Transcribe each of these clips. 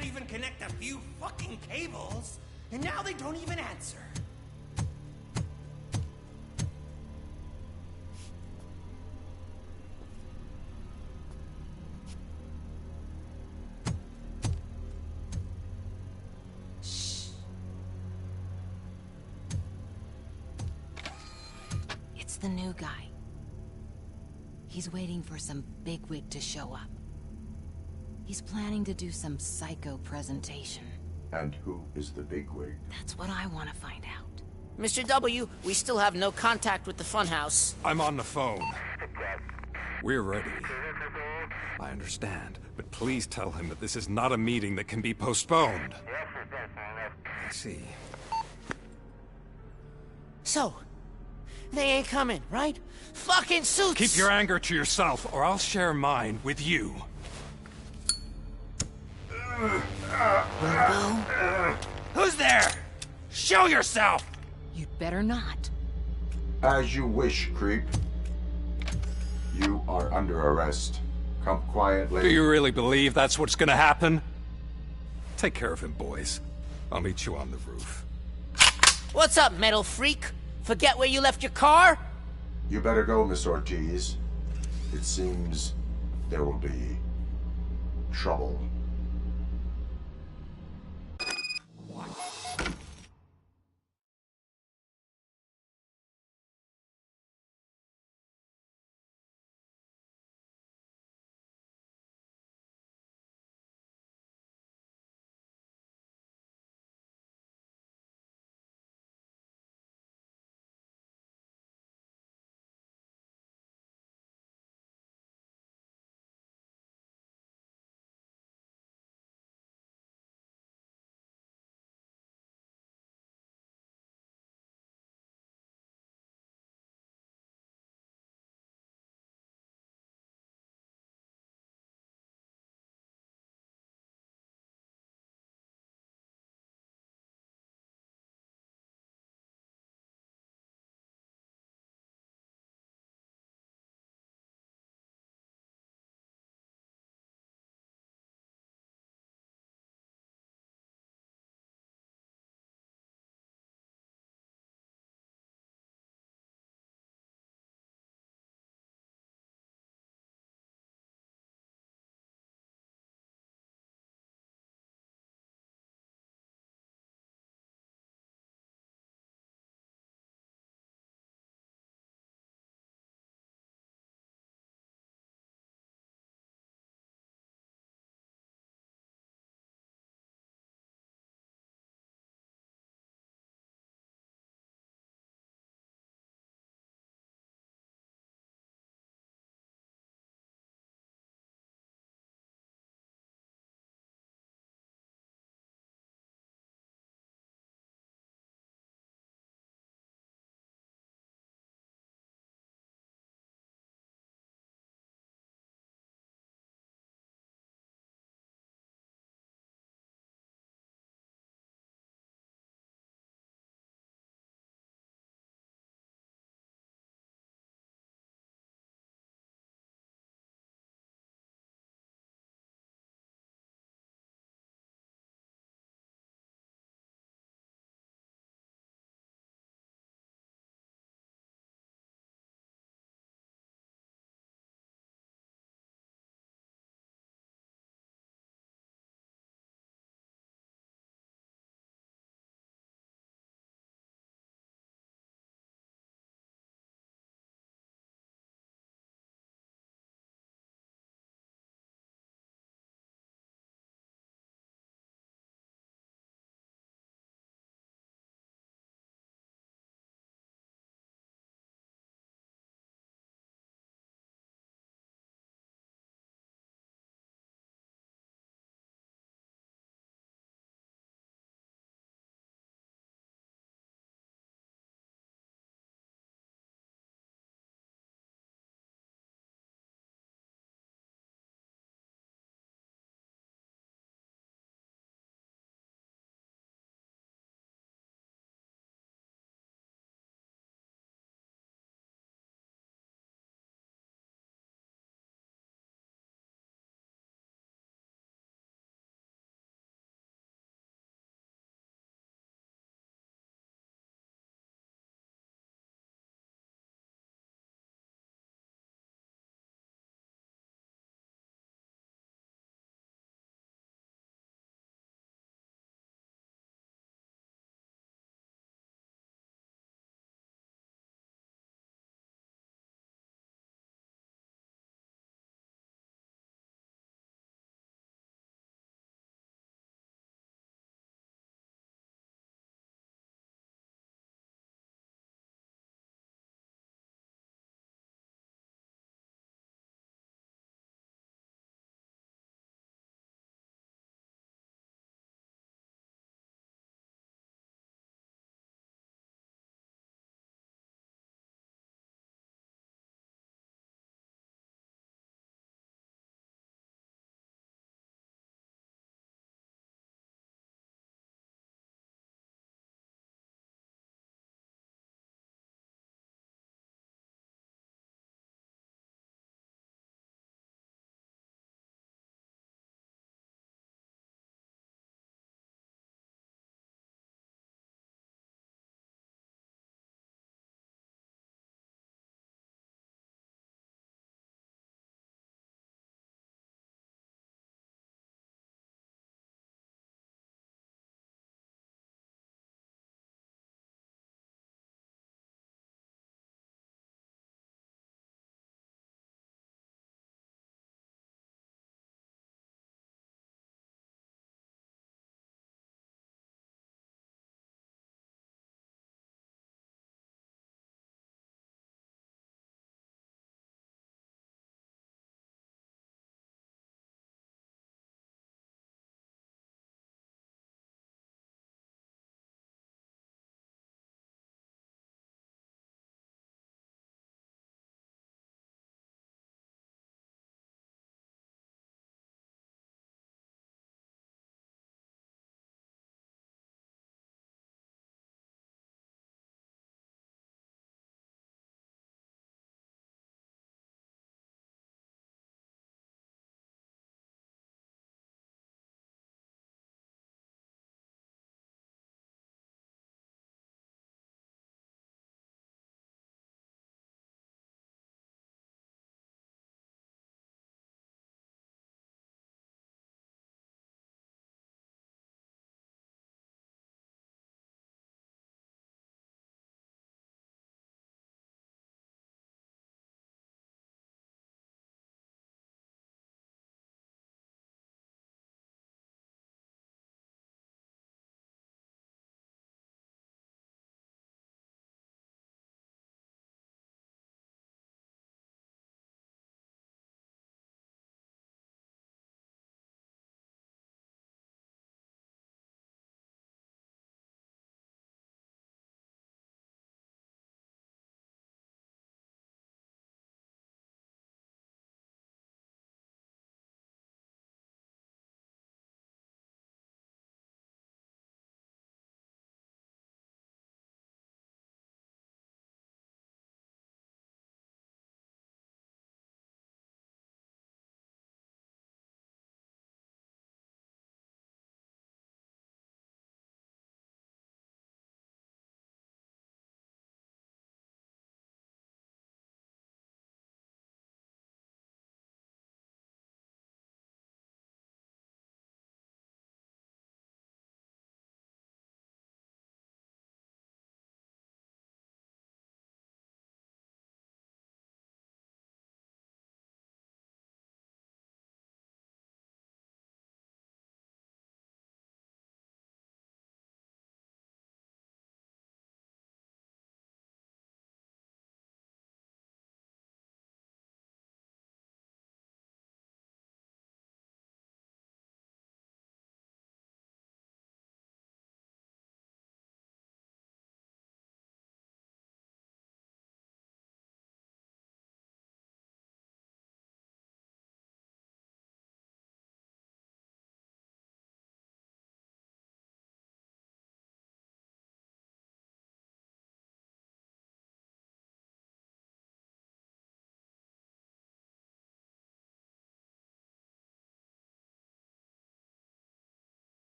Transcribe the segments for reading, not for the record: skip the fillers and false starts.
can't even connect a few fucking cables, and now they don't even answer. It's the new guy. He's waiting for some bigwig to show up. He's planning to do some psycho presentation. And who is the bigwig? That's what I want to find out. Mr. W, we still have no contact with the funhouse. I'm on the phone. We're ready. I understand, but please tell him that this is not a meeting that can be postponed. I see. So, they ain't coming, right? Fucking suits! Keep your anger to yourself, or I'll share mine with you. Robo? Who's there? Show yourself! You'd better not. As you wish, creep. You are under arrest. Come quietly. Do you really believe that's what's gonna happen? Take care of him, boys. I'll meet you on the roof. What's up, metal freak? Forget where you left your car? You better go, Miss Ortiz. It seems there will be trouble.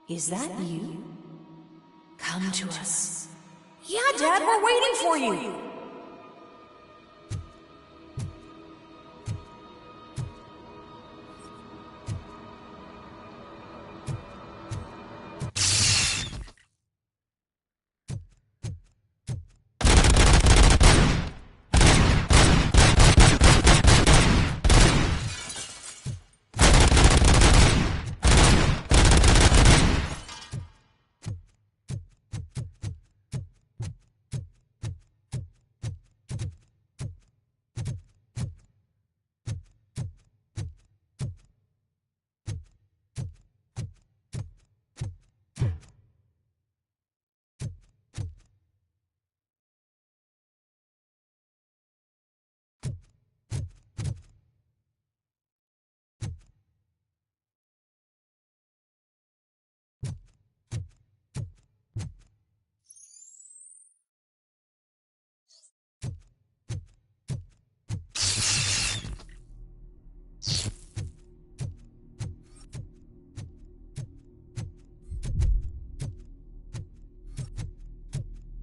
Is that you? Come to us. Yeah, Dad, we're waiting for you.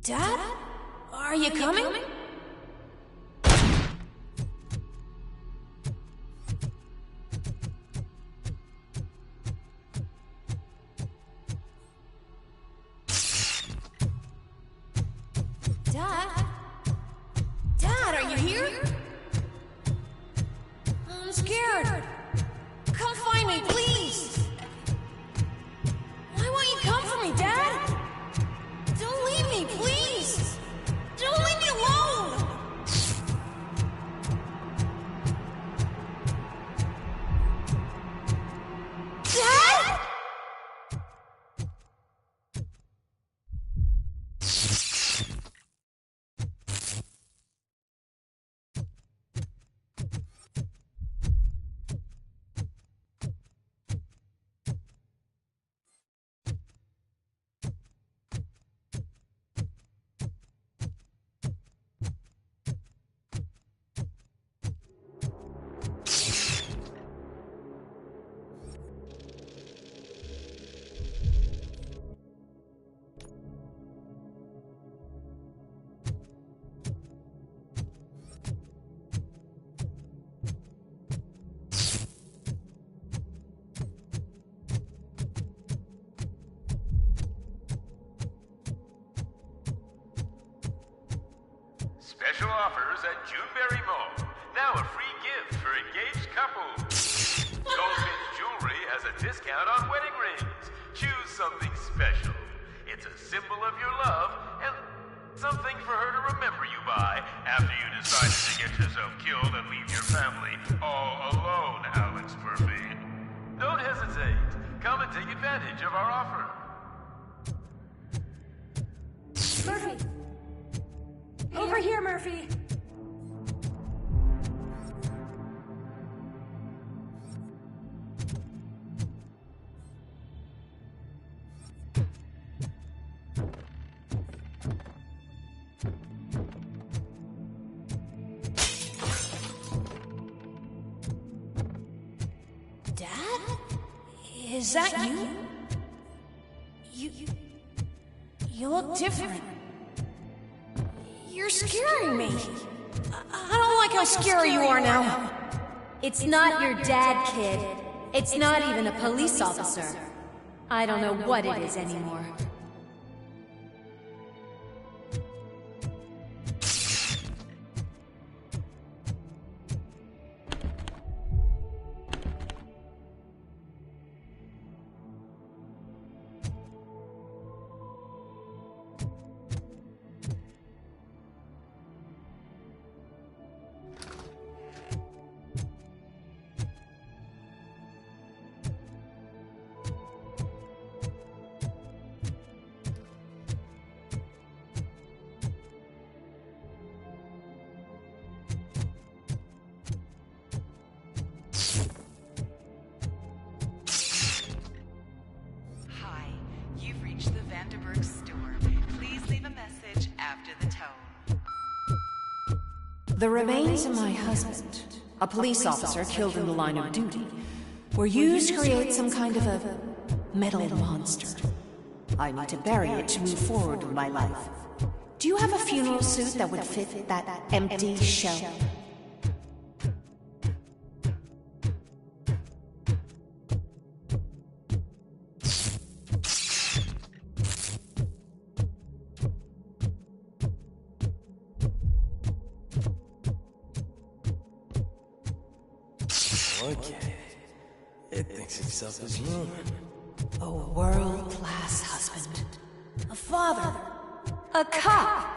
Dad? Are you coming? Dad? Dad, are you here? I'm scared. Come find me, please. Why won't you come for me, Dad? Don't leave me, please! Don't leave me alone! Dad? Special offers at Juneberry Mall. Now a free gift for engaged couples. Goldfinch Jewelry has a discount on wedding rings. Choose something special. It's a symbol of your love and something for her to remember you by after you decided to get yourself killed and leave your family all alone, Alex Murphy. Don't hesitate. Come and take advantage of our offer. Murphy! Over here, Murphy! Dad? Is that you? You look different. You're scaring me. I don't like how scary you are now. It's not your dad, kid. It's not even a police officer. I don't know what it is anymore. The remains of my husband, a police officer killed in the line of duty, were used to create some kind of a metal monster. I need to bury it to move forward with my life. Do you have a funeral suit that would fit that empty shell? Okay. It thinks itself as human. A world-class husband. A father. A cop.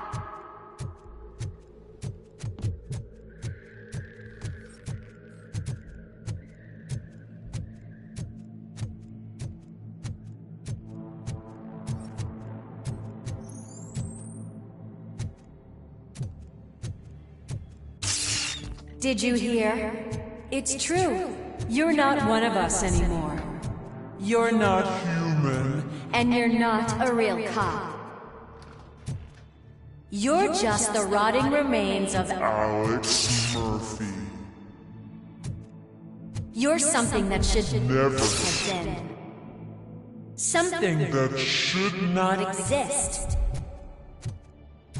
Did you hear? It's true. You're not one of us anymore. You're not human. And you're not a real cop. You're just the rotting remains of Alex Murphy. You're something that should Never have been. Something that should not exist.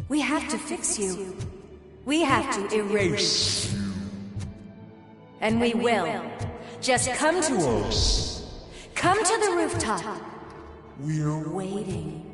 We have to fix you. We have to erase you. And we will. Just come to us. Come to the rooftop. We're Waiting.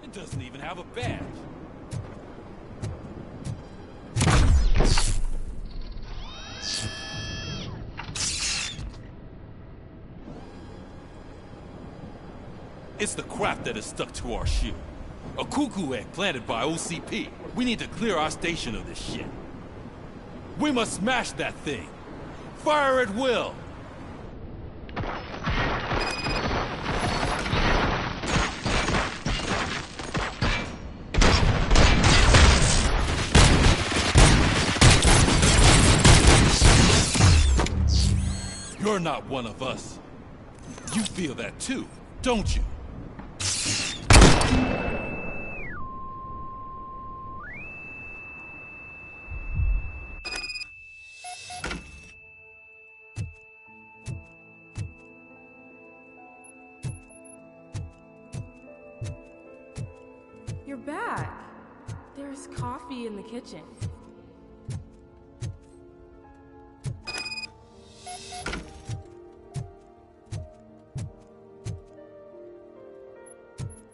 It doesn't even have a badge. It's the crap that is stuck to our shoe. A cuckoo egg planted by OCP. We need to clear our station of this shit. We must smash that thing. Fire at will. You're not one of us. You feel that too, don't you? You're back. There's coffee in the kitchen.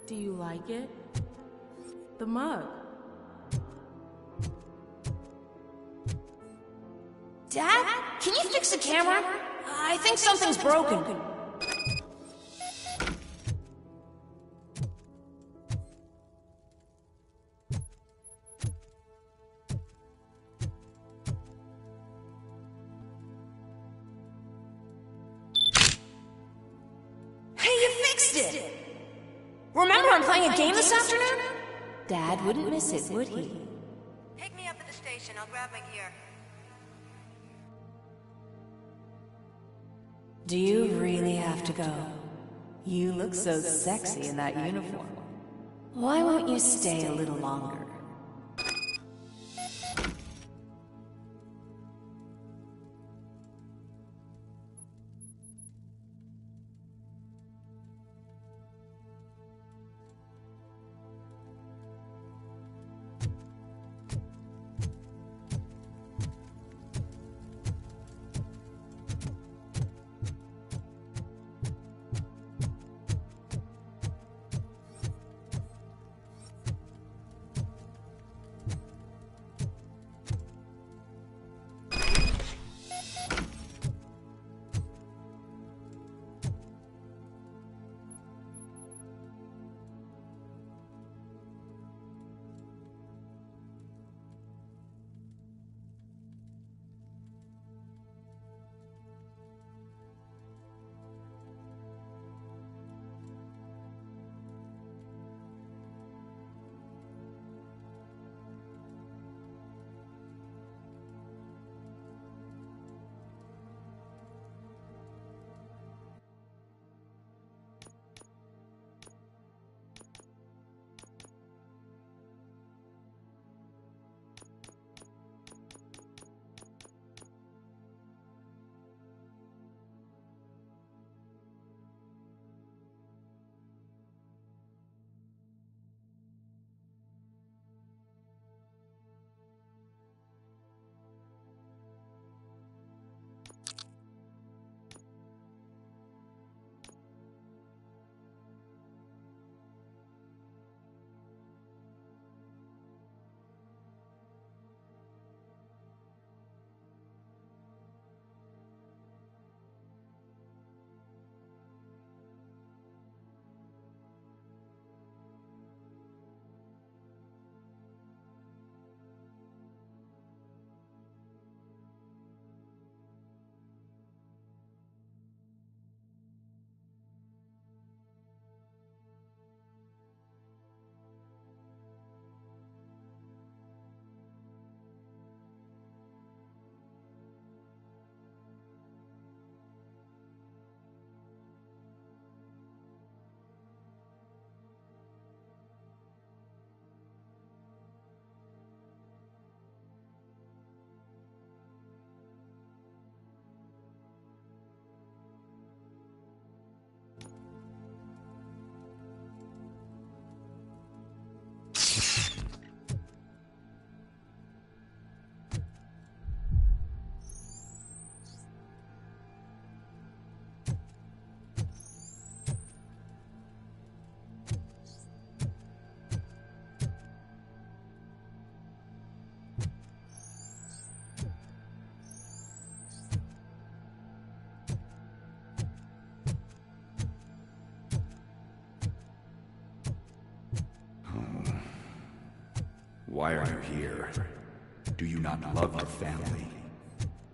Do you like it? The mug. Dad? Can you fix the camera? I think something's broken. Hey, you fixed it! Remember I'm playing a game this afternoon? Dad wouldn't miss it, would he? Pick me up at the station. I'll grab my gear. Do you really have to go? You look so sexy in that uniform. Why won't you stay a little longer? Why are you here? Do you not love your family?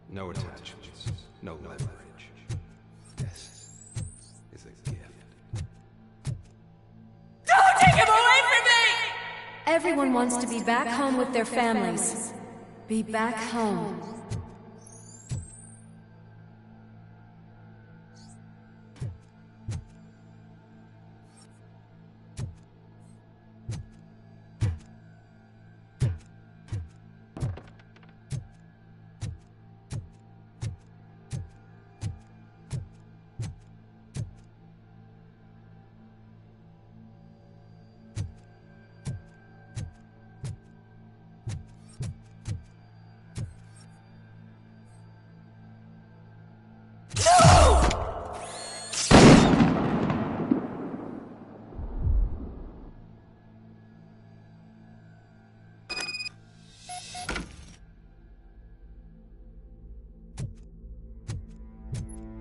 No attachments, no leverage. This is a gift. Don't take him away from me! Everyone wants to be back home with their families. Be back home.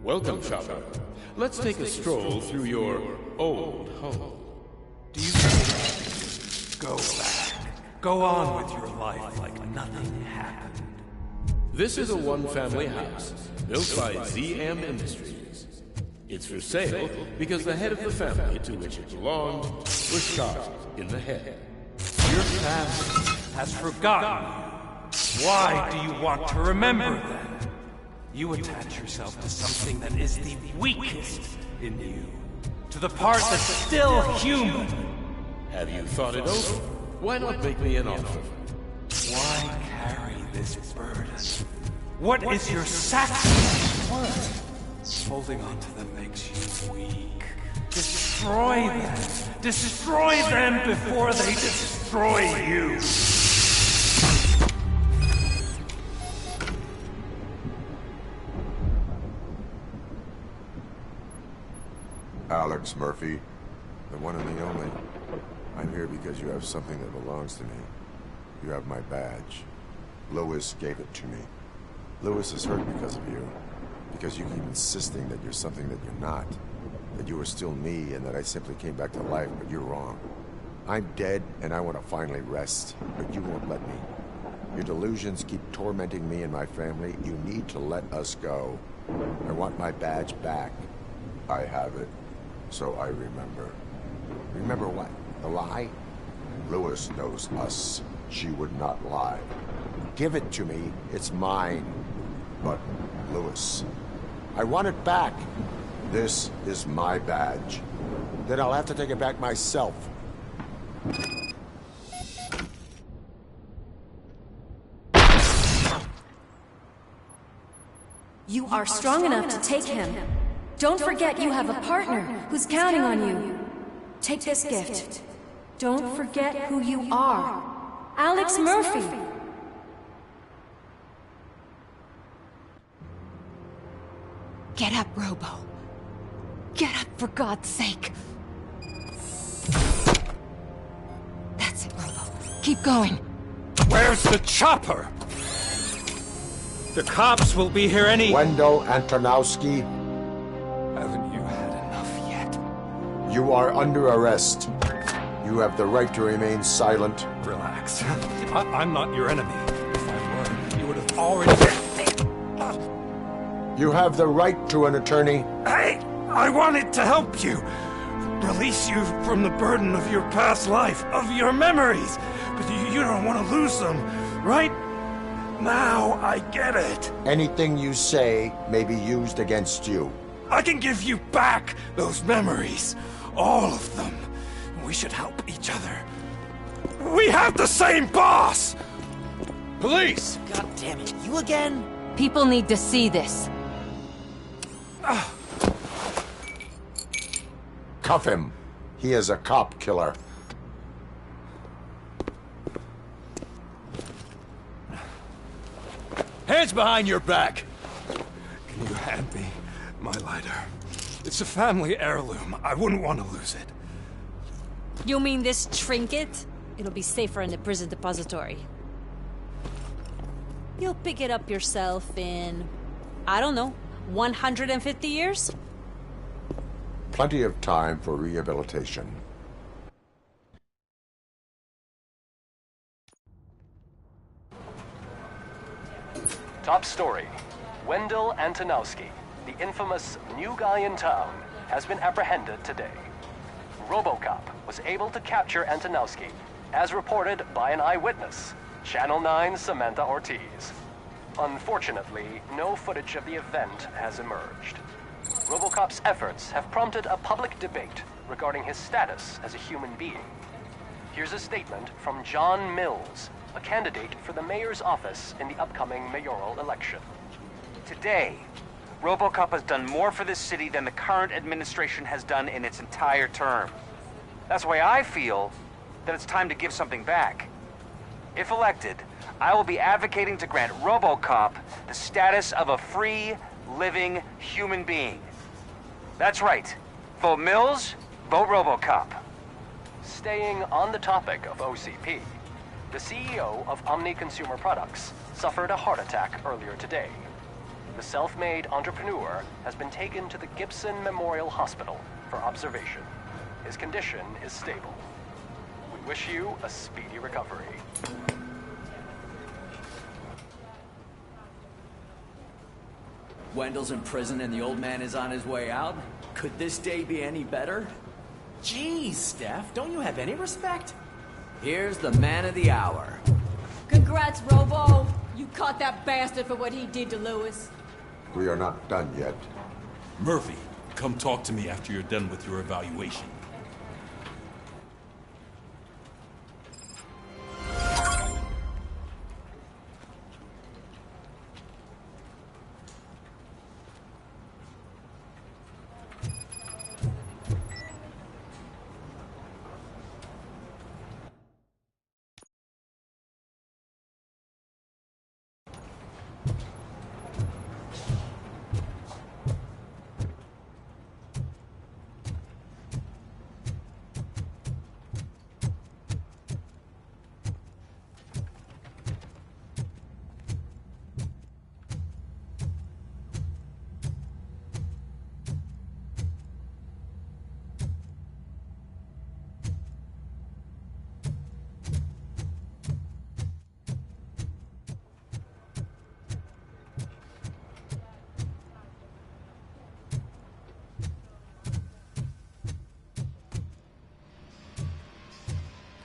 Welcome, Chopper. Let's take a stroll through your old home. Do you go back? Go on with your life like nothing happened. This is a one-family house built by ZM Industries. It's for sale because the head of the family to which it belonged was shot in the head. Your family has forgotten you. Why do you want to remember them? You attach yourself to something that is the weakest in you. To the part that's still human. Have you thought it over? Why not make me an offer? Why carry this burden? What is your sacrifice worth? Holding on to them makes you weak. Destroy them. Destroy them before they destroy you. Alex Murphy, the one and the only. I'm here because you have something that belongs to me. You have my badge. Lewis gave it to me. Lewis is hurt because of you. Because you keep insisting that you're something that you're not. That you are still me and that I simply came back to life, but you're wrong. I'm dead and I want to finally rest, but you won't let me. Your delusions keep tormenting me and my family. You need to let us go. I want my badge back. I have it. So I remember. Remember what? The lie? Lewis knows us. She would not lie. Give it to me. It's mine. But, Lewis, I want it back. This is my badge. Then I'll have to take it back myself. You are strong enough to take him. Don't forget you have a partner who's counting on you. Take this gift. Don't forget who you are. Alex Murphy. Get up, Robo. Get up, for God's sake. That's it, Robo. Keep going. Where's the chopper? The cops will be here any... Wendell Antonowski. Haven't you had enough yet? You are under arrest. You have the right to remain silent. Relax. I'm not your enemy. If I were, you would have already... You have the right to an attorney. Hey! I wanted to help you. Release you from the burden of your past life, of your memories. But you don't want to lose them, right? Now I get it. Anything you say may be used against you. I can give you back those memories. All of them. We should help each other. We have the same boss! Police! God damn it, you again? People need to see this. Cuff him. He is a cop killer. Hands behind your back! Can you hand me my lighter? It's a family heirloom. I wouldn't want to lose it. You mean this trinket? It'll be safer in the prison depository. You'll pick it up yourself in, I don't know, 150 years? Plenty of time for rehabilitation. Top story. Wendell Antonowski, the infamous new guy in town, has been apprehended today. Robocop was able to capture Antonowski, as reported by an eyewitness, Channel 9's Samantha Ortiz. Unfortunately, no footage of the event has emerged. Robocop's efforts have prompted a public debate regarding his status as a human being. Here's a statement from John Mills, a candidate for the mayor's office in the upcoming mayoral election. Today, Robocop has done more for this city than the current administration has done in its entire term. That's why I feel that it's time to give something back. If elected, I will be advocating to grant Robocop the status of a free, living human being. That's right. Vote Mills, vote Robocop. Staying on the topic of OCP, the CEO of Omni Consumer Products suffered a heart attack earlier today. The self-made entrepreneur has been taken to the Gibson Memorial Hospital for observation. His condition is stable. We wish you a speedy recovery. Wendell's in prison and the old man is on his way out? Could this day be any better? Jeez, Steph, don't you have any respect? Here's the man of the hour. Congrats, Robo! You caught that bastard for what he did to Lewis. We are not done yet. Murphy, come talk to me after you're done with your evaluation.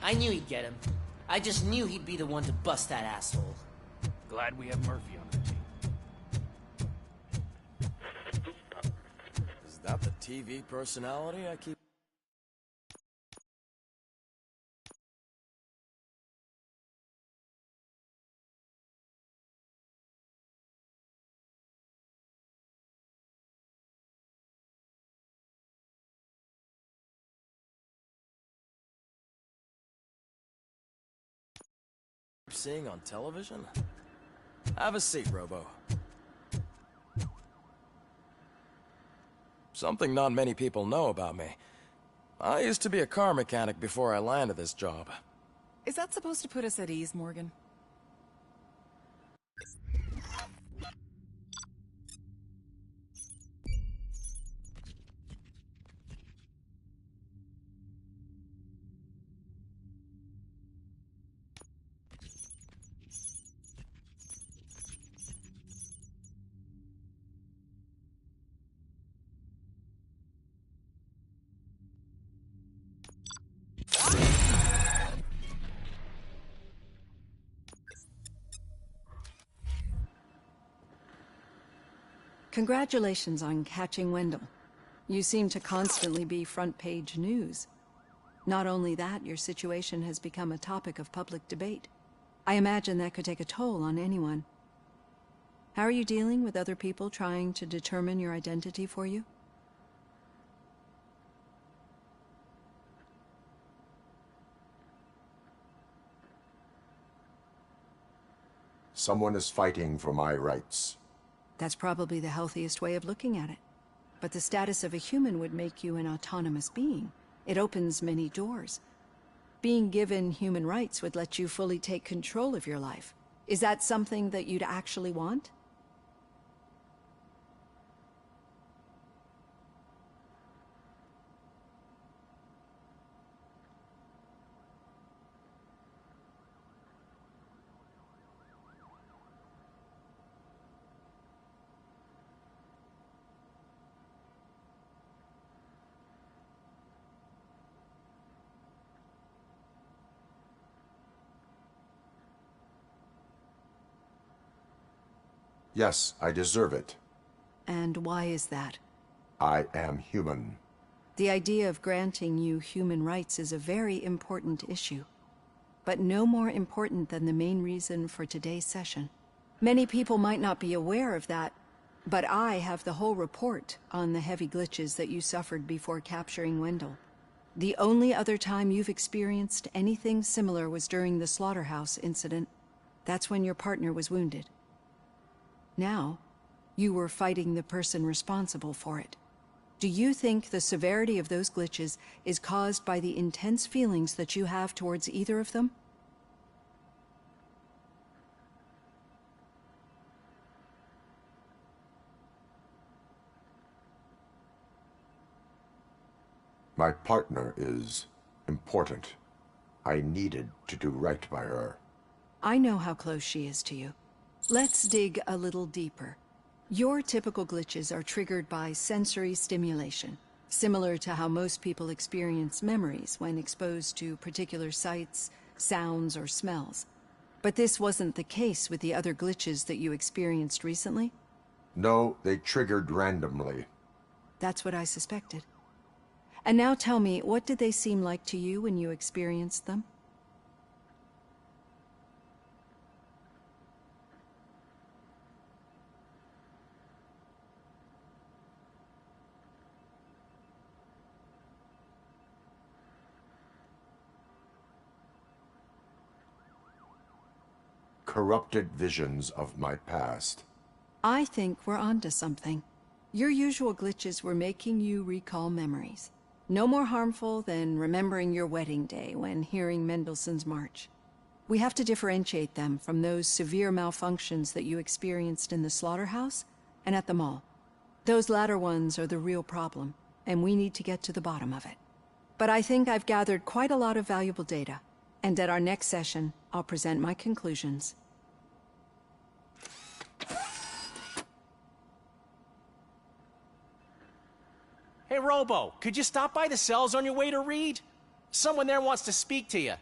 I knew he'd get him. I just knew he'd be the one to bust that asshole. Glad we have Murphy on the team. Is that the TV personality I keep... seeing on television? Have a seat, Robo. Something not many people know about me. I used to be a car mechanic before I landed this job. Is that supposed to put us at ease, Morgan? Congratulations on catching Wendell. You seem to constantly be front-page news. Not only that, your situation has become a topic of public debate. I imagine that could take a toll on anyone. How are you dealing with other people trying to determine your identity for you? Someone is fighting for my rights. That's probably the healthiest way of looking at it. But the status of a human would make you an autonomous being. It opens many doors. Being given human rights would let you fully take control of your life. Is that something that you'd actually want? Yes, I deserve it. And why is that? I am human. The idea of granting you human rights is a very important issue, but no more important than the main reason for today's session. Many people might not be aware of that, but I have the whole report on the heavy glitches that you suffered before capturing Wendell. The only other time you've experienced anything similar was during the slaughterhouse incident. That's when your partner was wounded. Now, you were fighting the person responsible for it. Do you think the severity of those glitches is caused by the intense feelings that you have towards either of them? My partner is important. I needed to do right by her. I know how close she is to you. Let's dig a little deeper. Your typical glitches are triggered by sensory stimulation, similar to how most people experience memories when exposed to particular sights, sounds, or smells. But this wasn't the case with the other glitches that you experienced recently? No, they triggered randomly. That's what I suspected. And now tell me, what did they seem like to you when you experienced them? Corrupted visions of my past. I think we're onto something. Your usual glitches were making you recall memories. No more harmful than remembering your wedding day when hearing Mendelssohn's March. We have to differentiate them from those severe malfunctions that you experienced in the slaughterhouse and at the mall. Those latter ones are the real problem, and we need to get to the bottom of it. But I think I've gathered quite a lot of valuable data, and at our next session, I'll present my conclusions. Hey, Robo, could you stop by the cells on your way to Reed? Someone there wants to speak to you.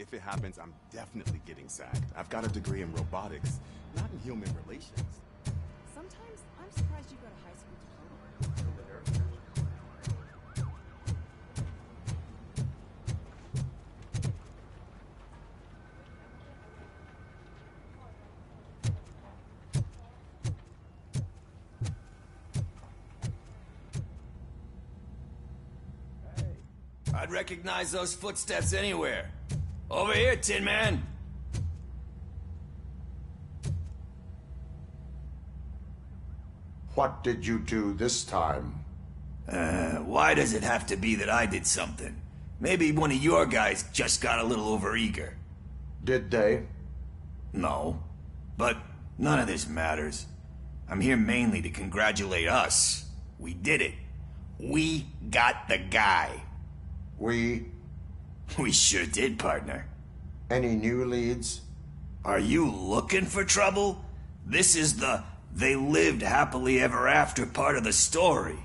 if it happens, I'm definitely getting sacked. I've got a degree in robotics, not in human relations. Sometimes I'm surprised you got a high school diploma. I'd recognize those footsteps anywhere. Over here, Tin Man! What did you do this time? Why does it have to be that I did something? Maybe one of your guys just got a little overeager. Did they? No. But none of this matters. I'm here mainly to congratulate us. We did it. We got the guy. We sure did, partner. Any new leads? Are you looking for trouble? This is the they lived happily ever after part of the story.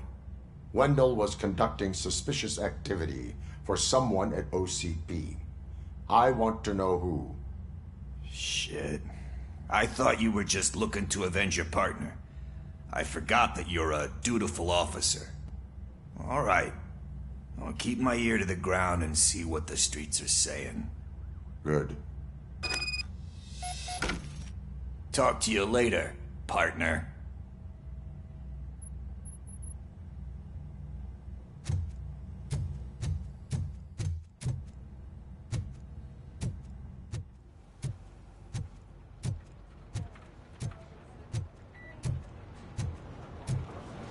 Wendell was conducting suspicious activity for someone at OCP. I want to know who. Shit. I thought you were just looking to avenge your partner. I forgot that you're a dutiful officer. All right. I'll keep my ear to the ground and see what the streets are saying. Good. Talk to you later, partner.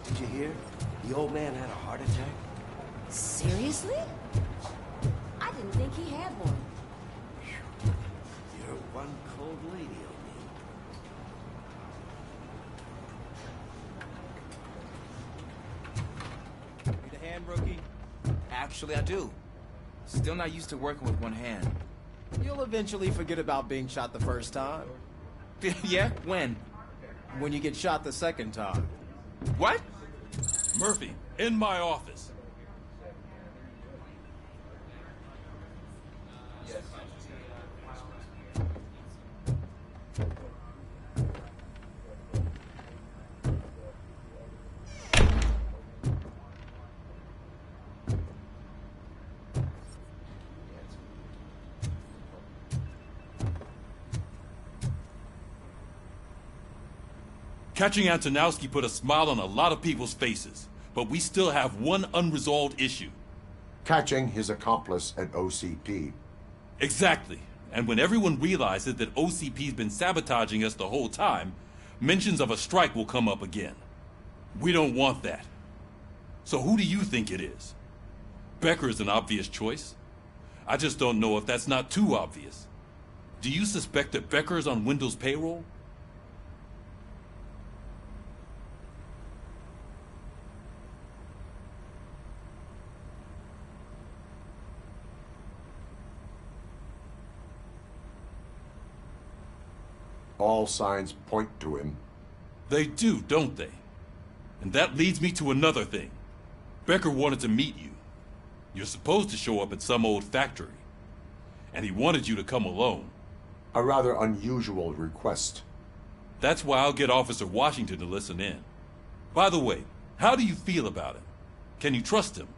Did you hear? The old man had a heart attack. Seriously? I didn't think he had one. You're one cold lady, O'Neill. Need a hand, rookie? Actually, I do. Still not used to working with one hand. You'll eventually forget about being shot the first time. Yeah? When? When you get shot the second time. What? Murphy, in my office. Catching Antonowski put a smile on a lot of people's faces, but we still have one unresolved issue. Catching his accomplice at OCP. Exactly. And when everyone realizes that OCP's been sabotaging us the whole time, mentions of a strike will come up again. We don't want that. So who do you think it is? Becker is an obvious choice. I just don't know if that's not too obvious. Do you suspect that Becker is on Wendell's payroll? All signs point to him. They do, don't they? And that leads me to another thing. Becker wanted to meet you. You're supposed to show up at some old factory. And he wanted you to come alone. A rather unusual request. That's why I'll get Officer Washington to listen in. By the way, how do you feel about him? Can you trust him?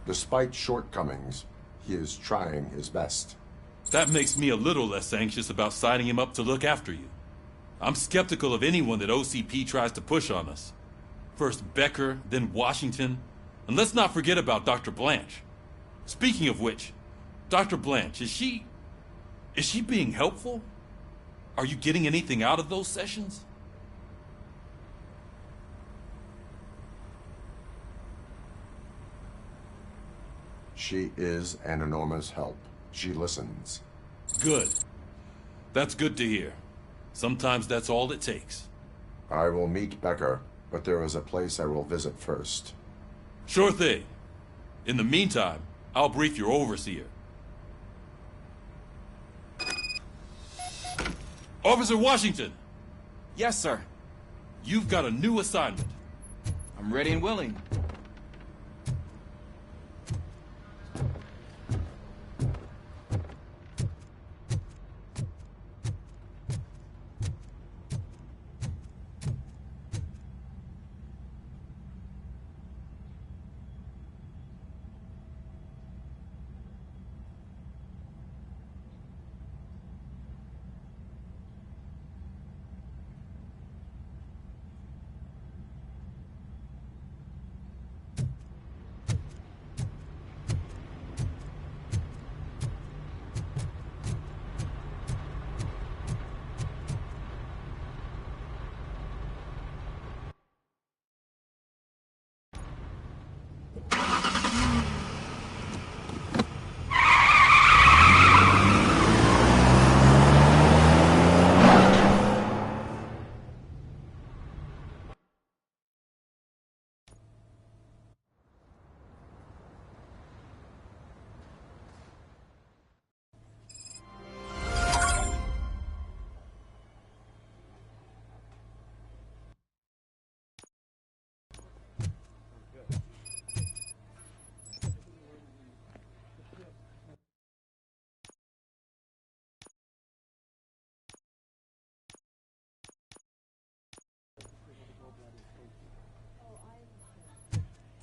Despite shortcomings, he is trying his best. That makes me a little less anxious about signing him up to look after you. I'm skeptical of anyone that OCP tries to push on us. First Becker, then Washington. And let's not forget about Dr. Blanche. Speaking of which, Dr. Blanche, is she being helpful? Are you getting anything out of those sessions? She is an enormous help. She listens. Good. That's good to hear. Sometimes that's all it takes. I will meet Becker, but there is a place I will visit first. Sure thing. In the meantime, I'll brief your overseer. Officer Washington! Yes, sir. You've got a new assignment. I'm ready and willing.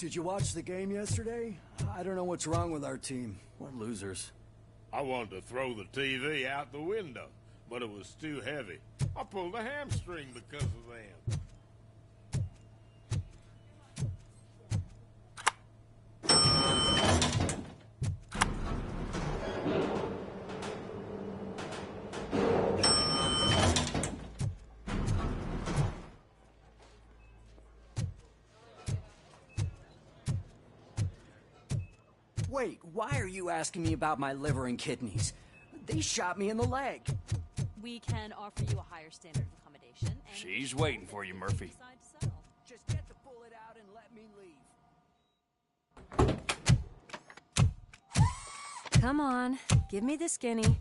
Did you watch the game yesterday? I don't know what's wrong with our team. We're losers. I wanted to throw the TV out the window, but it was too heavy. I pulled a hamstring because of them. Wait, why are you asking me about my liver and kidneys? They shot me in the leg. We can offer you a higher standard of accommodation. And She's waiting for you, Murphy. Just get the bullet out and let me leave. Come on, give me the skinny.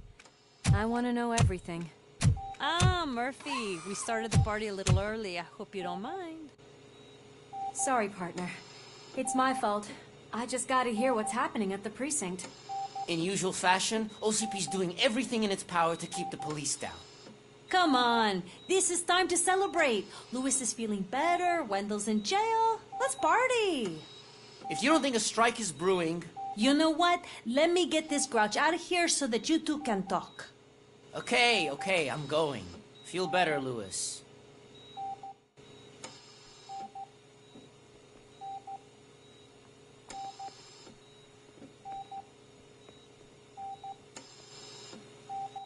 I want to know everything. Ah, Murphy, we started the party a little early. I hope you don't mind. Sorry, partner. It's my fault. I just gotta hear what's happening at the precinct. In usual fashion, OCP's doing everything in its power to keep the police down. Come on, this is time to celebrate. Louis is feeling better, Wendell's in jail. Let's party. If you don't think a strike is brewing... You know what? Let me get this grouch out of here so that you two can talk. Okay, I'm going. Feel better, Louis.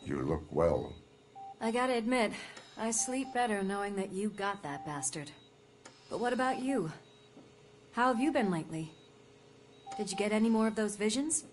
You look well. I gotta admit, I sleep better knowing that you got that bastard. But what about you? How have you been lately? Did you get any more of those visions?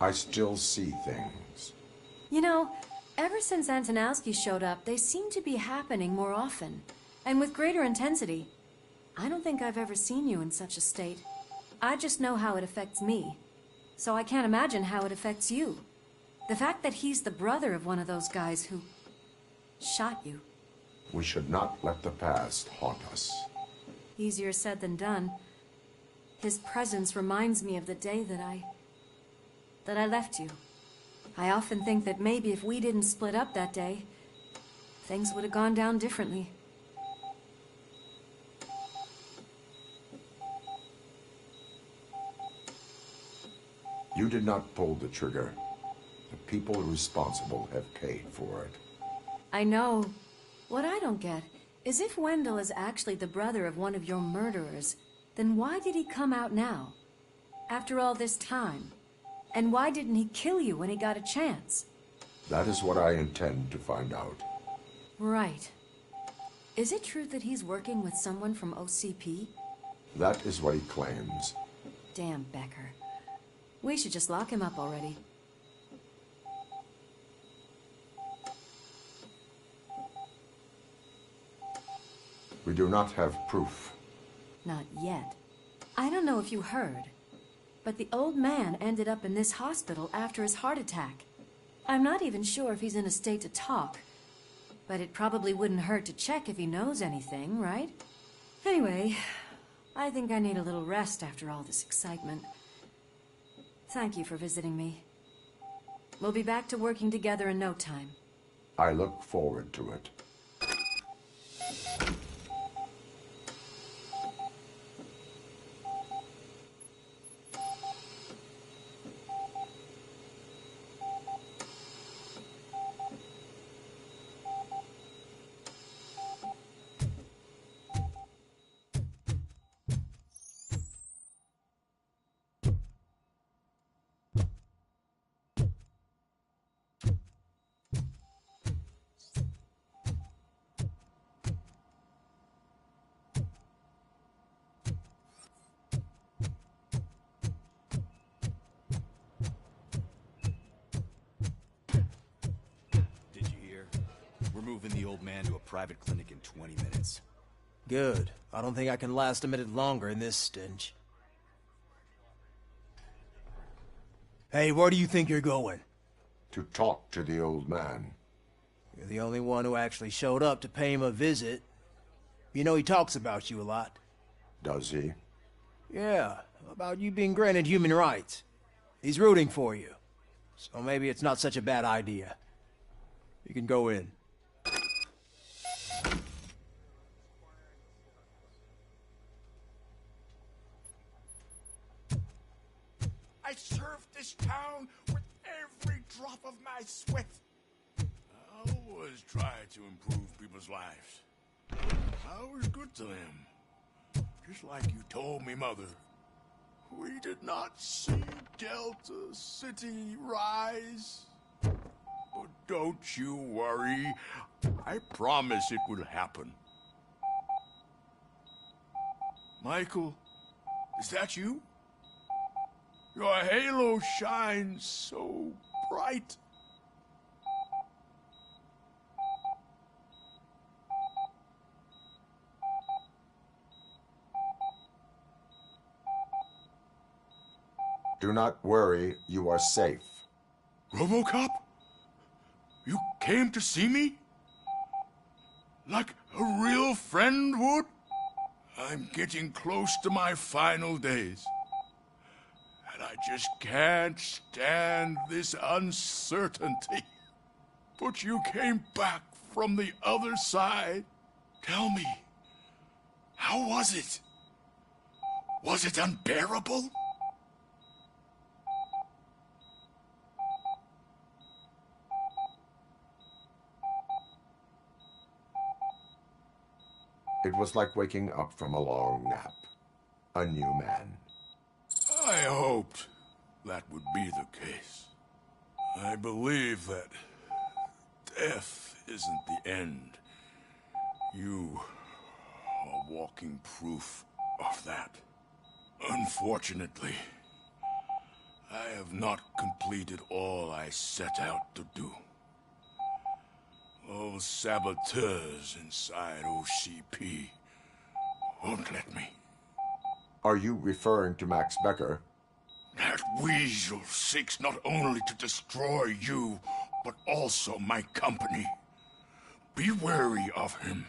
I still see things. You know, ever since Antonowski showed up, they seem to be happening more often, and with greater intensity. I don't think I've ever seen you in such a state. I just know how it affects me, so I can't imagine how it affects you. The fact that he's the brother of one of those guys who shot you. We should not let the past haunt us. Easier said than done. His presence reminds me of the day that I left you. I often think that maybe if we didn't split up that day, things would have gone down differently. You did not pull the trigger. The people responsible have paid for it. I know. What I don't get is if Wendell is actually the brother of one of your murderers, then why did he come out now? After all this time? And why didn't he kill you when he got a chance? That is what I intend to find out. Right. Is it true that he's working with someone from OCP? That is what he claims. Damn Becker. We should just lock him up already. We do not have proof. Not yet. I don't know if you heard, but the old man ended up in this hospital after his heart attack. I'm not even sure if he's in a state to talk, but it probably wouldn't hurt to check if he knows anything, right? Anyway, I think I need a little rest after all this excitement. Thank you for visiting me. We'll be back to working together in no time. I look forward to it. Moving the old man to a private clinic in 20 minutes. Good. I don't think I can last a minute longer in this stench. Hey, where do you think you're going? To talk to the old man. You're the only one who actually showed up to pay him a visit. You know he talks about you a lot. Does he? Yeah, about you being granted human rights. He's rooting for you. So maybe it's not such a bad idea. You can go in. I served this town with every drop of my sweat. I always try to improve people's lives. I was good to them. Just like you told me, Mother. We did not see Delta City rise. But don't you worry. I promise it will happen. Michael, is that you? Your halo shines so bright. Do not worry, you are safe. Robocop? You came to see me? Like a real friend would? I'm getting close to my final days. And I just can't stand this uncertainty. But you came back from the other side. Tell me, how was it? Was it unbearable? It was like waking up from a long nap. A new man. I hoped that would be the case. I believe that death isn't the end. You are walking proof of that. Unfortunately, I have not completed all I set out to do. Those saboteurs inside OCP won't let me. Are you referring to Max Becker? That weasel seeks not only to destroy you, but also my company. Be wary of him.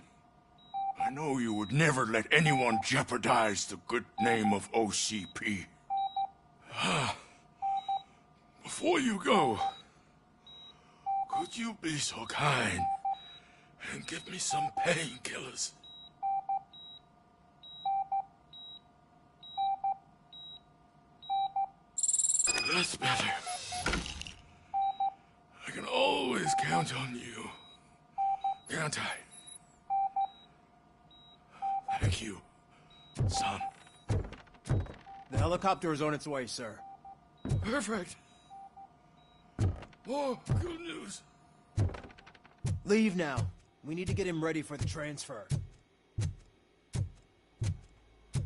I know you would never let anyone jeopardize the good name of OCP. Before you go, could you be so kind and give me some painkillers? That's better. I can always count on you, can't I? Thank you, son. The helicopter is on its way, sir. Perfect. Oh, good news. Leave now. We need to get him ready for the transfer.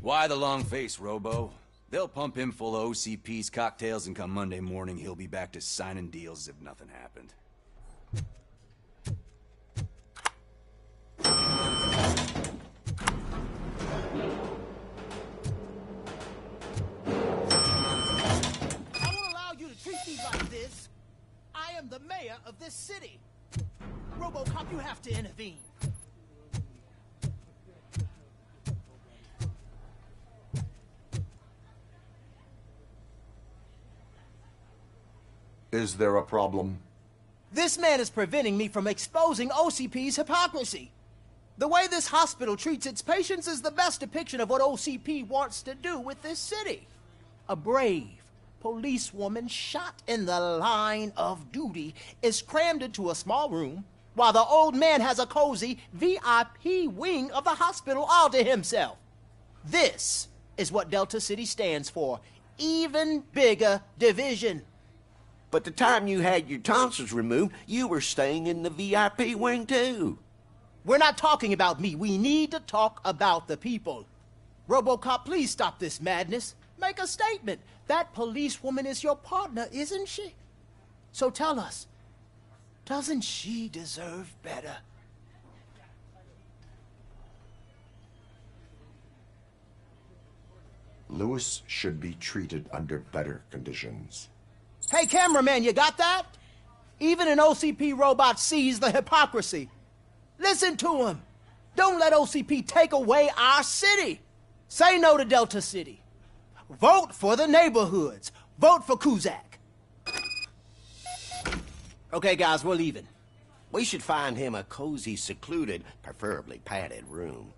Why the long face, Robo? They'll pump him full of OCP's cocktails, and come Monday morning, he'll be back to signing deals as if nothing happened. I won't allow you to treat me like this. I am the mayor of this city. Robocop, you have to intervene. Is there a problem? This man is preventing me from exposing OCP's hypocrisy. The way this hospital treats its patients is the best depiction of what OCP wants to do with this city. A brave policewoman shot in the line of duty is crammed into a small room, while the old man has a cozy VIP wing of the hospital all to himself. This is what Delta City stands for. Even bigger division. But the time you had your tonsils removed, you were staying in the VIP wing too. We're not talking about me. We need to talk about the people. Robocop, please stop this madness. Make a statement. That policewoman is your partner, isn't she? So tell us, doesn't she deserve better? Lewis should be treated under better conditions. Hey, cameraman, you got that? Even an OCP robot sees the hypocrisy. Listen to him. Don't let OCP take away our city. Say no to Delta City. Vote for the neighborhoods. Vote for Kuzak. Okay, guys, we're leaving. We should find him a cozy, secluded, preferably padded room.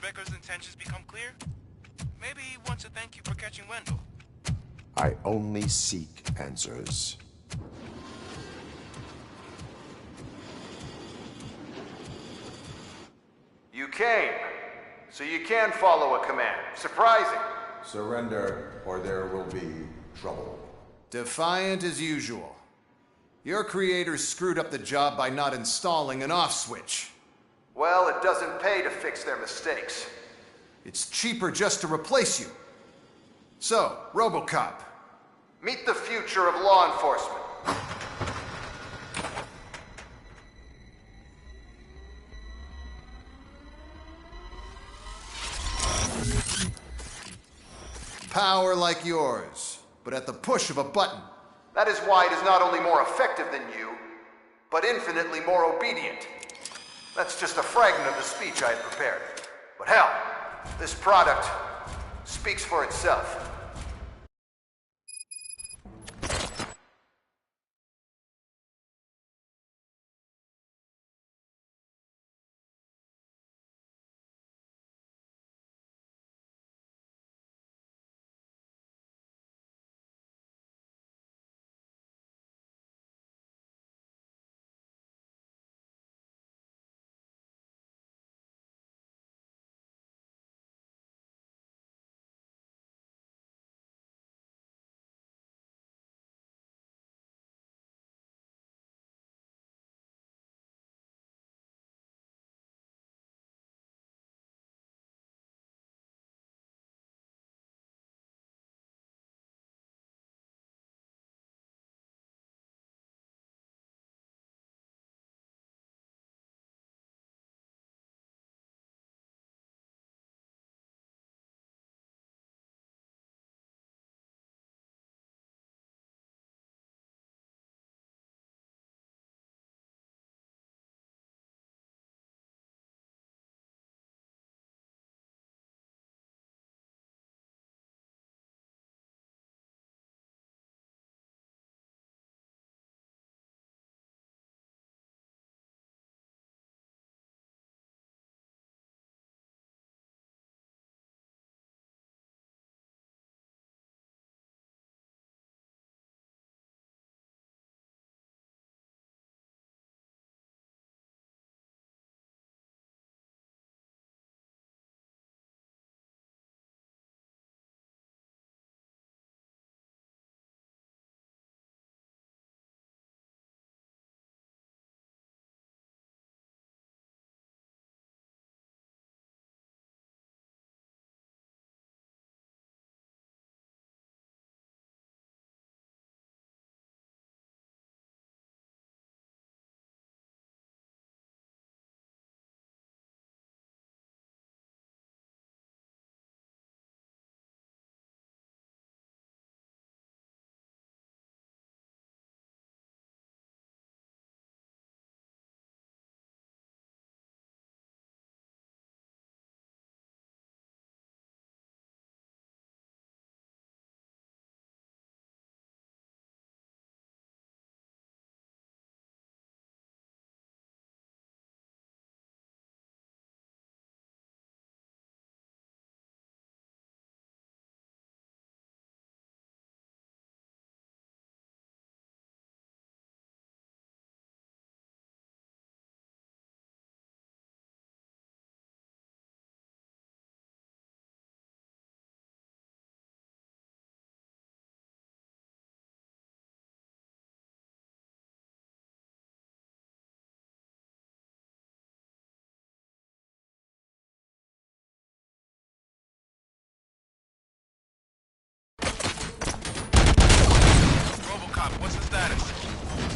Becker's intentions become clear? Maybe he wants to thank you for catching Wendell. I only seek answers. You came, so you can follow a command. Surprising. Surrender, or there will be trouble. Defiant as usual. Your creators screwed up the job by not installing an off switch. Well, it doesn't pay to fix their mistakes. It's cheaper just to replace you. So, Robocop, meet the future of law enforcement. Power like yours, but at the push of a button. That is why it is not only more effective than you, but infinitely more obedient. That's just a fragment of the speech I had prepared. But hell, this product speaks for itself.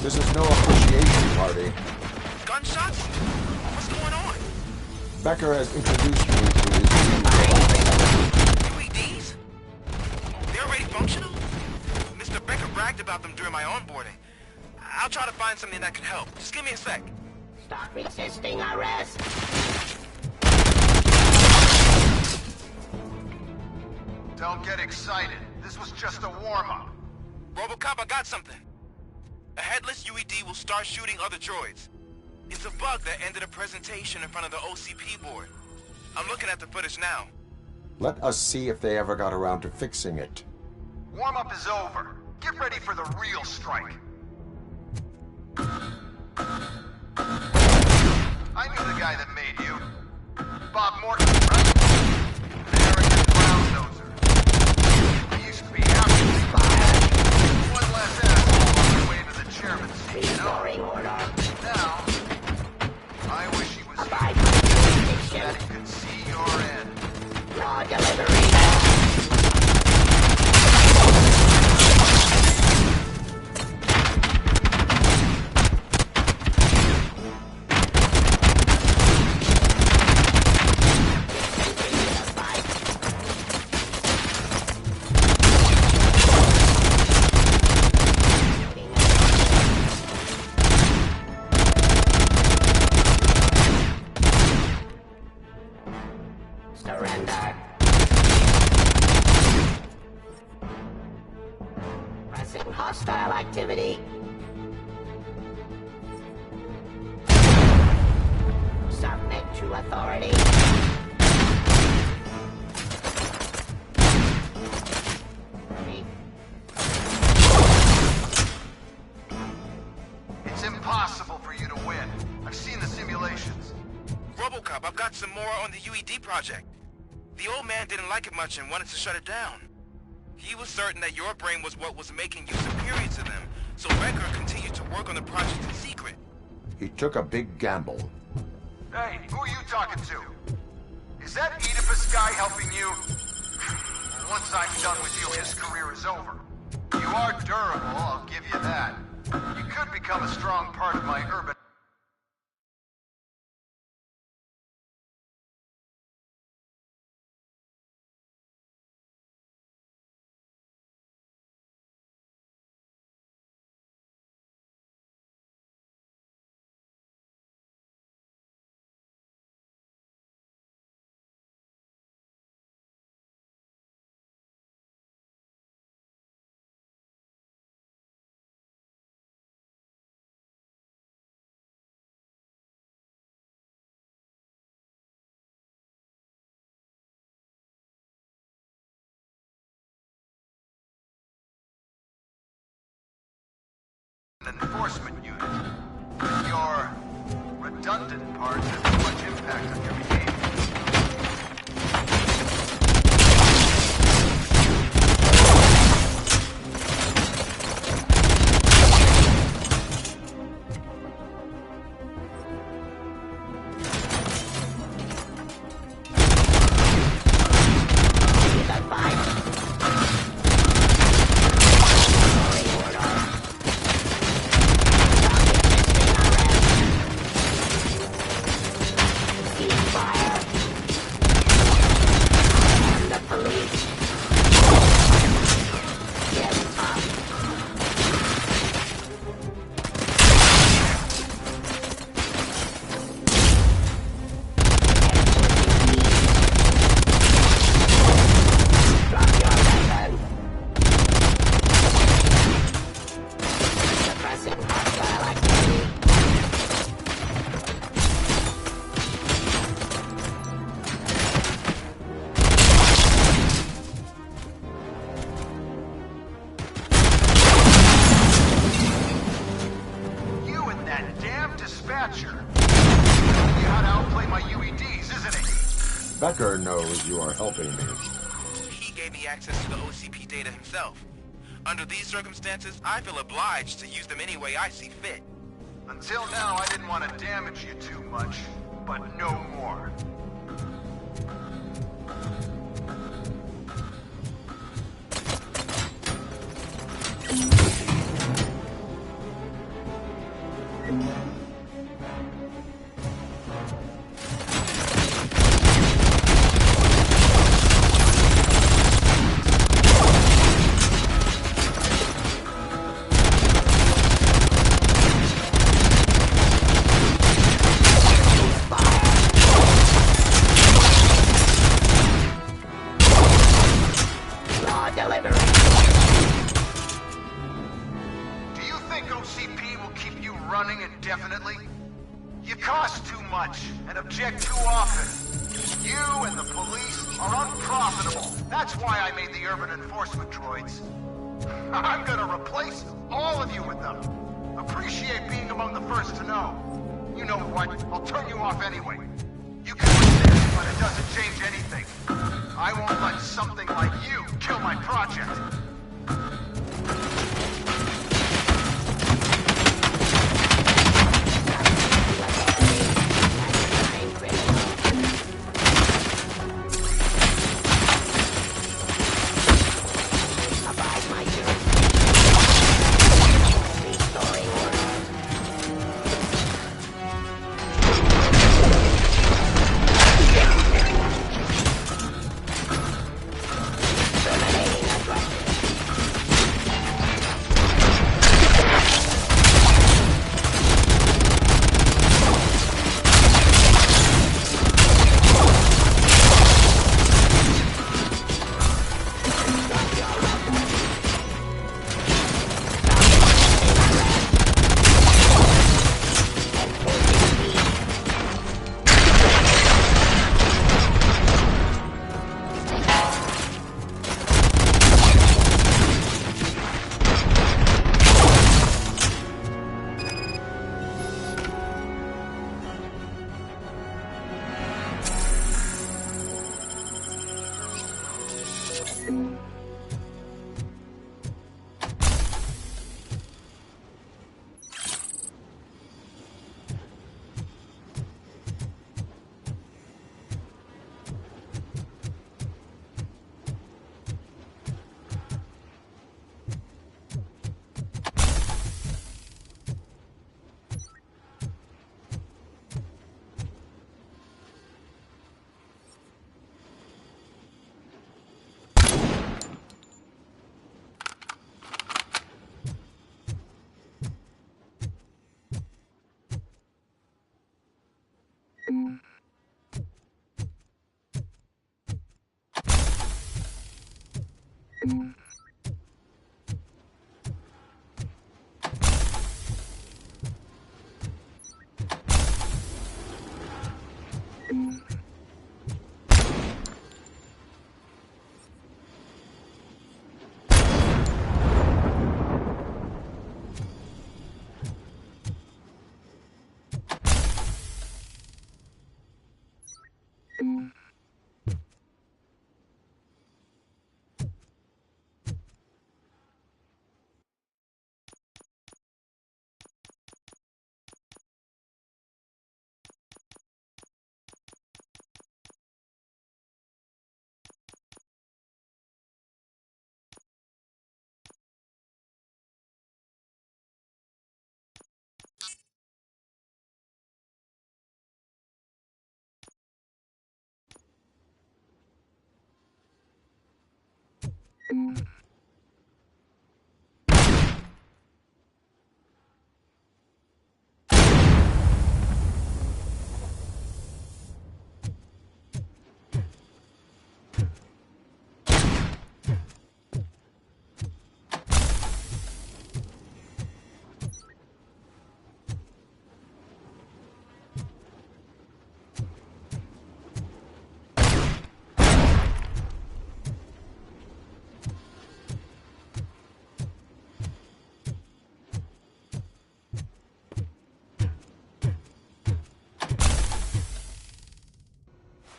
This is no appreciation party. Gunshots? What's going on? Becker has introduced me to his UEDs? They're already functional? Mr. Becker bragged about them during my onboarding. I'll try to find something that can help. Just give me a sec. Stop resisting arrest! Don't get excited. This was just a warm-up. Robocop, I got something. A headless UED will start shooting other droids. It's a bug that ended a presentation in front of the OCP board. I'm looking at the footage now. Let us see if they ever got around to fixing it. Warm-up is over. Get ready for the real strike. I knew the guy that made you. Bob Morton, right? An arrogant brown noser. I used to be absolutely fired. One less asshole on their way to the chairman's seat, you know? Now, I wish he was here so that he could see your end. Raw delivery. Surrender. Pressing hostile activity. Submit to authority. It's impossible for you to win. I've seen the simulations. Robocop, I've got some more on the UED project. The old man didn't like it much and wanted to shut it down. He was certain that your brain was what was making you superior to them, so Becker continued to work on the project in secret. He took a big gamble. Hey, who are you talking to? Is that Oedipus guy helping you? Once I'm done with you, his career is over. You are durable, I'll give you that. You could become a strong part of my urban... enforcement unit. Your redundant parts have too much impact on your behavior. Becker knows you are helping me. He gave me access to the OCP data himself. Under these circumstances, I feel obliged to use them any way I see fit. Until now, I didn't want to damage you too much, but no more. delivery. Do you think OCP will keep you running indefinitely? You cost too much and object too often. You and the police are unprofitable. That's why I made the urban enforcement droids. I'm gonna replace all of you with them. Appreciate being among the first to know. You know what? I'll turn you off anyway. You can resist, but it doesn't change anything. I won't let something like you kill my project.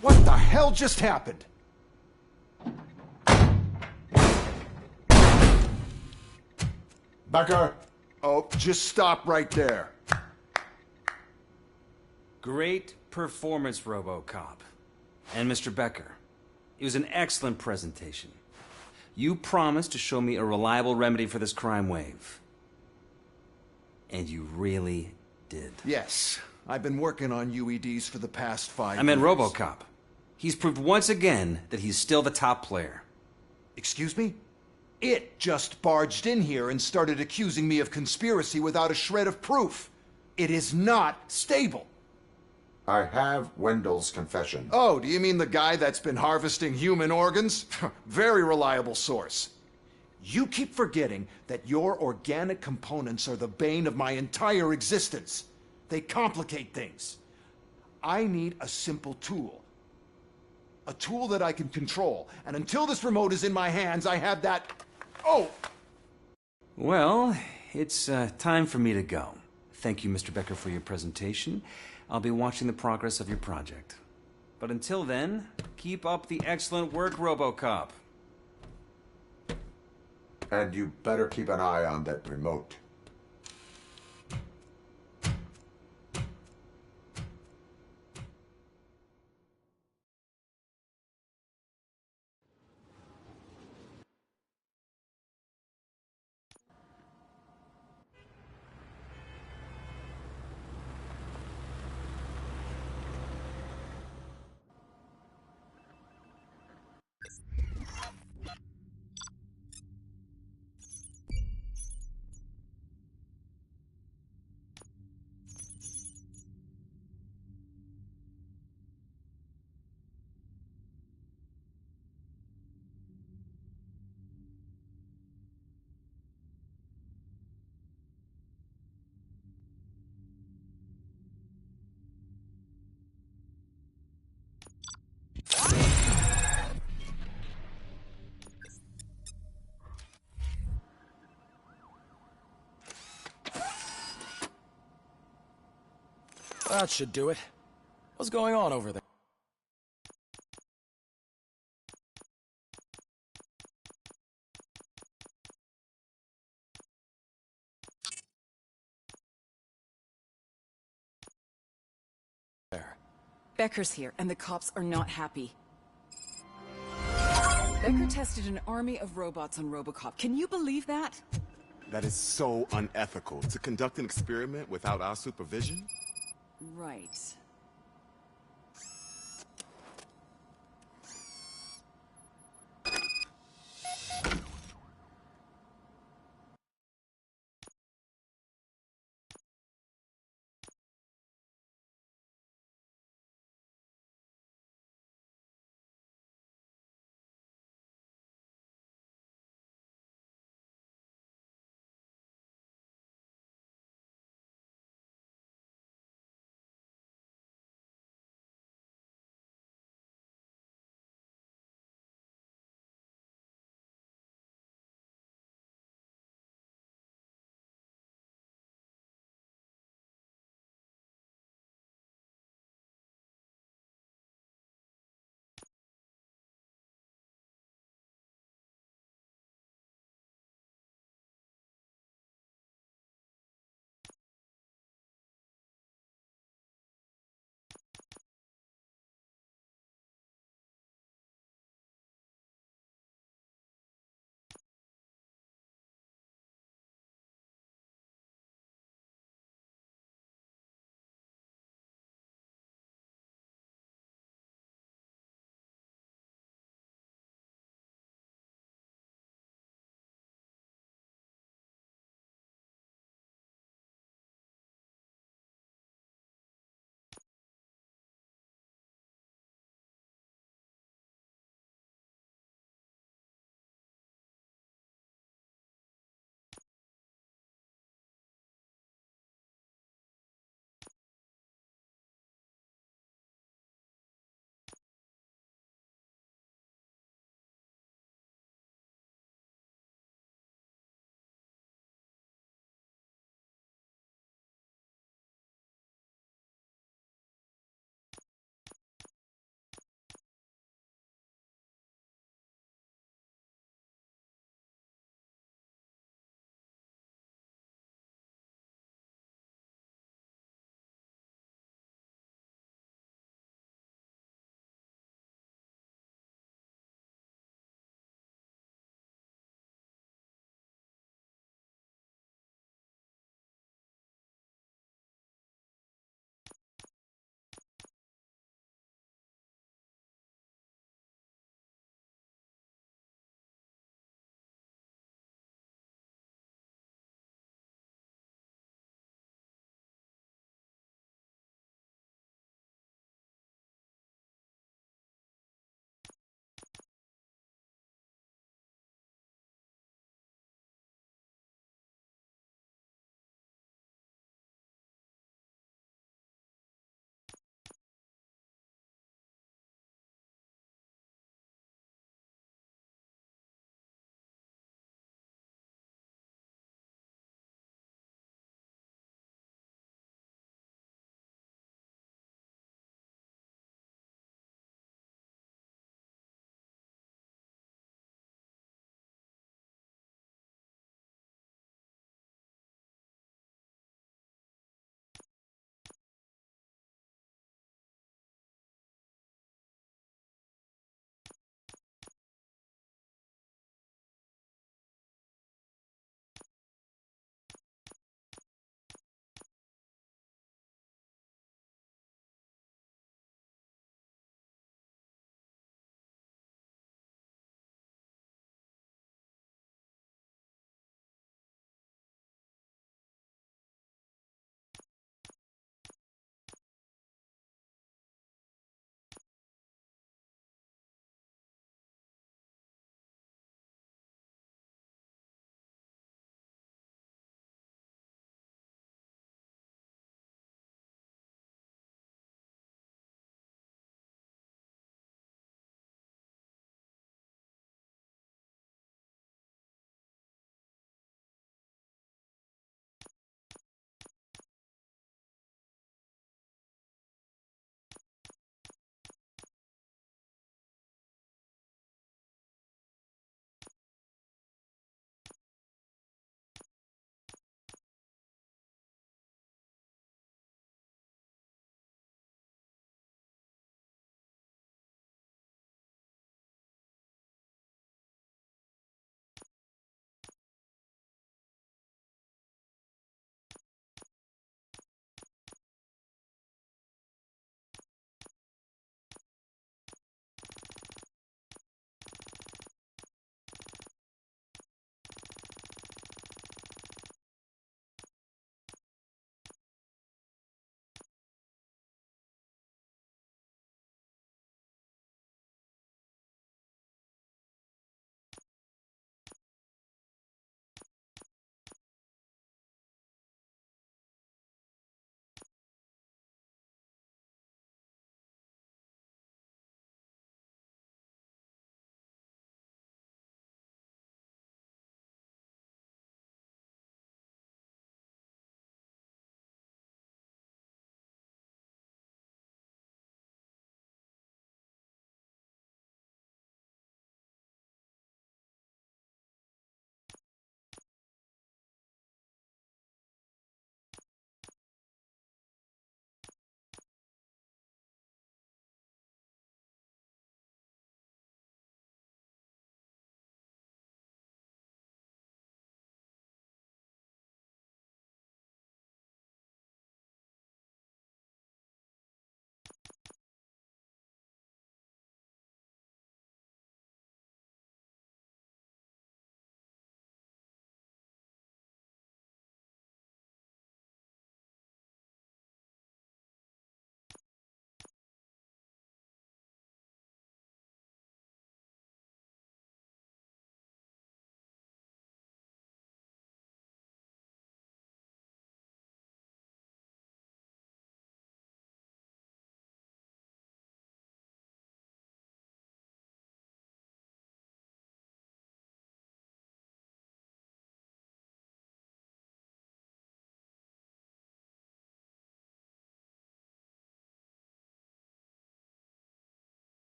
What the hell just happened? Becker! Oh, just stop right there. Great performance, Robocop. And Mr. Becker, it was an excellent presentation. You promised to show me a reliable remedy for this crime wave. And you really did. Yes, I've been working on UEDs for the past 5 years. I meant Robocop. He's proved once again that he's still the top player. Excuse me? It just barged in here and started accusing me of conspiracy without a shred of proof. It is not stable. I have Wendell's confession. Oh, do you mean the guy that's been harvesting human organs? Very reliable source. You keep forgetting that your organic components are the bane of my entire existence. They complicate things. I need a simple tool. A tool that I can control. And until this remote is in my hands, I have that... Oh! Well, it's time for me to go. Thank you, Mr. Becker, for your presentation. I'll be watching the progress of your project. But until then, keep up the excellent work, Robocop. And you better keep an eye on that remote. That should do it. What's going on over there? Becker's here, and the cops are not happy. Becker tested an army of robots on Robocop. Can you believe that? That is so unethical. To conduct an experiment without our supervision? Right.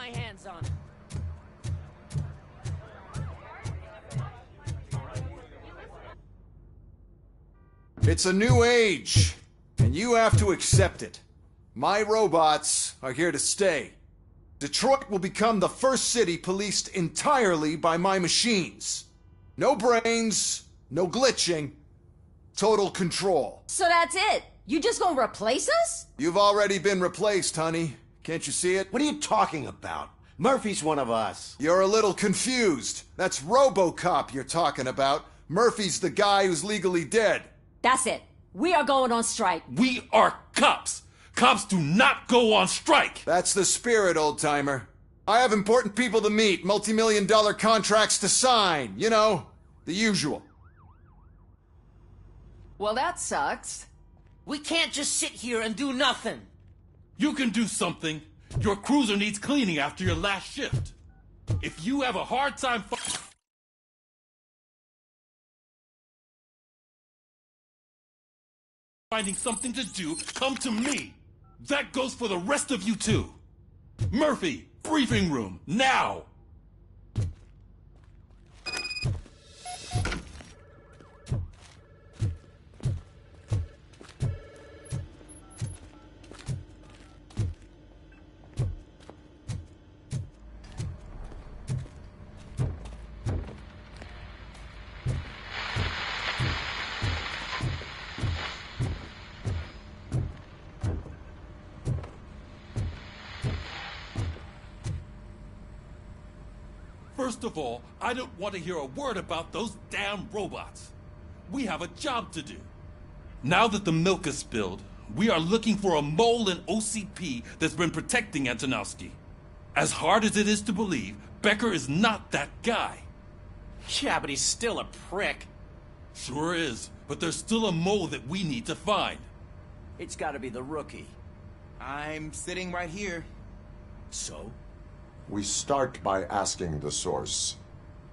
my hands on him. It's a new age, and you have to accept it. My robots are here to stay. Detroit will become the first city policed entirely by my machines. No brains, no glitching, total control. So that's it? You just gonna replace us? You've already been replaced, honey. Can't you see it? What are you talking about? Murphy's one of us. You're a little confused. That's Robocop you're talking about. Murphy's the guy who's legally dead. That's it. We are going on strike. We are cops. Cops do not go on strike. That's the spirit, old-timer. I have important people to meet, multi-million-dollar contracts to sign. You know, the usual. Well, that sucks. We can't just sit here and do nothing. You can do something. Your cruiser needs cleaning after your last shift. If you have a hard time finding something to do, come to me. That goes for the rest of you too. Murphy, briefing room, now! First of all, I don't want to hear a word about those damn robots. We have a job to do. Now that the milk is spilled, we are looking for a mole in OCP that's been protecting Antonowski. As hard as it is to believe, Becker is not that guy. Yeah, but he's still a prick. Sure is, but there's still a mole that we need to find. It's gotta be the rookie. I'm sitting right here. So? We start by asking the source.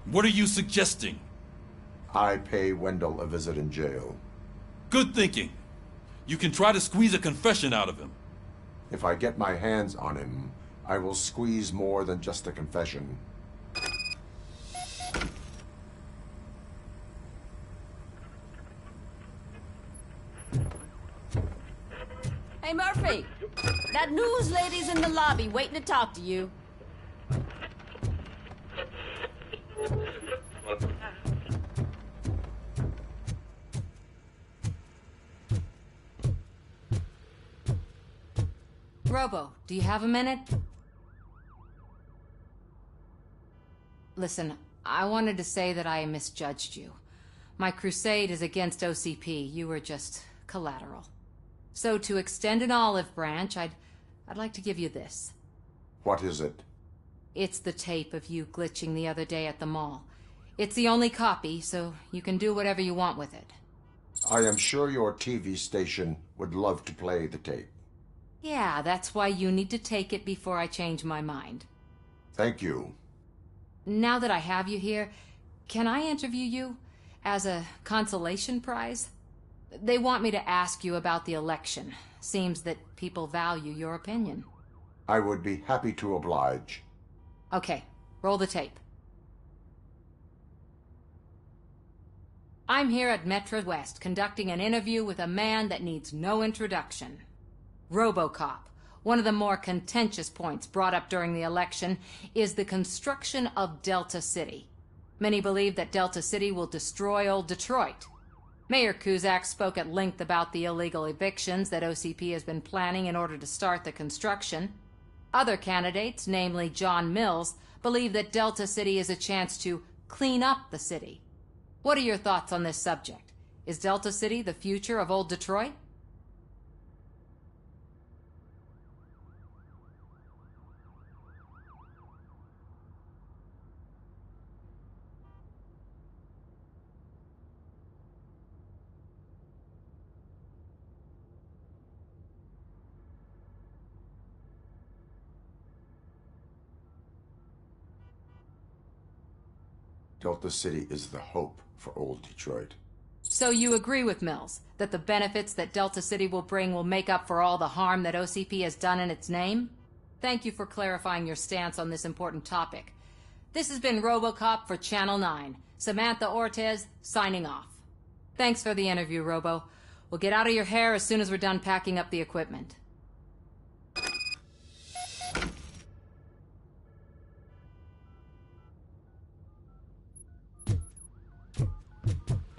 What are you suggesting? I pay Wendell a visit in jail. Good thinking. You can try to squeeze a confession out of him. If I get my hands on him, I will squeeze more than just a confession. Hey, Murphy! That news lady's in the lobby waiting to talk to you. Robo, do you have a minute? Listen, I wanted to say that I misjudged you. My crusade is against OCP. You were just collateral. So to extend an olive branch, I'd like to give you this. What is it? It's the tape of you glitching the other day at the mall. It's the only copy, so you can do whatever you want with it. I am sure your TV station would love to play the tape. Yeah, that's why you need to take it before I change my mind. Thank you. Now that I have you here, can I interview you as a consolation prize? They want me to ask you about the election. Seems that people value your opinion. I would be happy to oblige. Okay, roll the tape. I'm here at Metro West conducting an interview with a man that needs no introduction. Robocop. One of the more contentious points brought up during the election is the construction of Delta City. Many believe that Delta City will destroy old Detroit. Mayor Cusack spoke at length about the illegal evictions that OCP has been planning in order to start the construction. Other candidates, namely John Mills, believe that Delta City is a chance to clean up the city. What are your thoughts on this subject? Is Delta City the future of old Detroit? Delta City is the hope for old Detroit. So you agree with Mills, that the benefits that Delta City will bring will make up for all the harm that OCP has done in its name? Thank you for clarifying your stance on this important topic. This has been Robocop for Channel 9. Samantha Ortez, signing off. Thanks for the interview, Robo. We'll get out of your hair as soon as we're done packing up the equipment.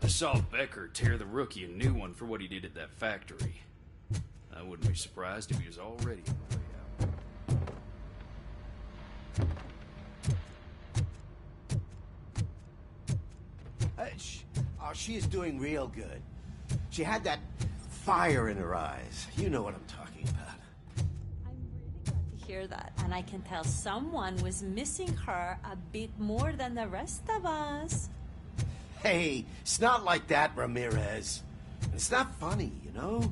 I saw Becker tear the rookie a new one for what he did at that factory. I wouldn't be surprised if he was already on the way out. She is doing real good. She had that fire in her eyes. You know what I'm talking about. To hear that, and I can tell someone was missing her a bit more than the rest of us. Hey, it's not like that, Ramirez. It's not funny, you know?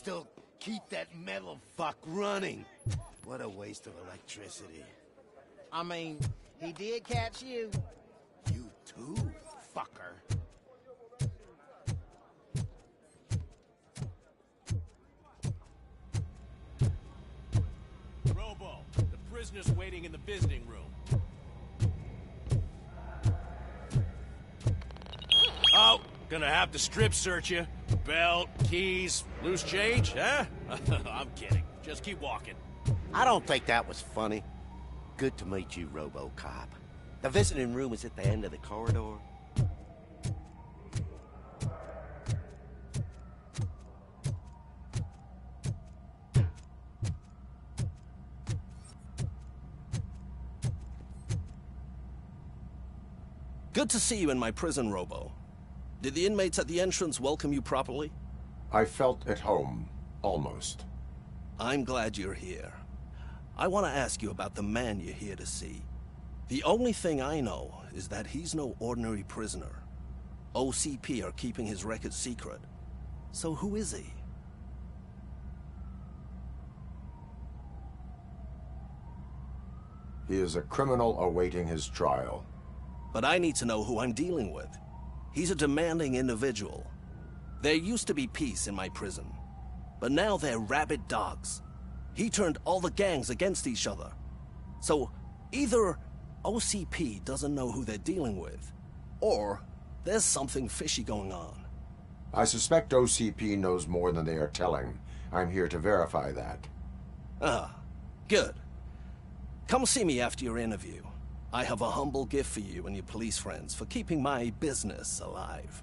still keep that metal fuck running. What a waste of electricity. I mean, he did catch you. You too, fucker. Robo, the prisoner's waiting in the visiting room. Oh, gonna have to strip search you. Belt, keys, loose change, huh? I'm kidding. Just keep walking. I don't think that was funny. Good to meet you, Robocop. The visiting room is at the end of the corridor. Good to see you in my prison, Robo. Did the inmates at the entrance welcome you properly? I felt at home, almost. I'm glad you're here. I want to ask you about the man you're here to see. The only thing I know is that he's no ordinary prisoner. OCP are keeping his record secret. So who is he? He is a criminal awaiting his trial. But I need to know who I'm dealing with. He's a demanding individual. There used to be peace in my prison, but now they're rabid dogs. He turned all the gangs against each other. So either OCP doesn't know who they're dealing with, or there's something fishy going on. I suspect OCP knows more than they are telling. I'm here to verify that. Ah, good. Come see me after your interview. I have a humble gift for you and your police friends for keeping my business alive.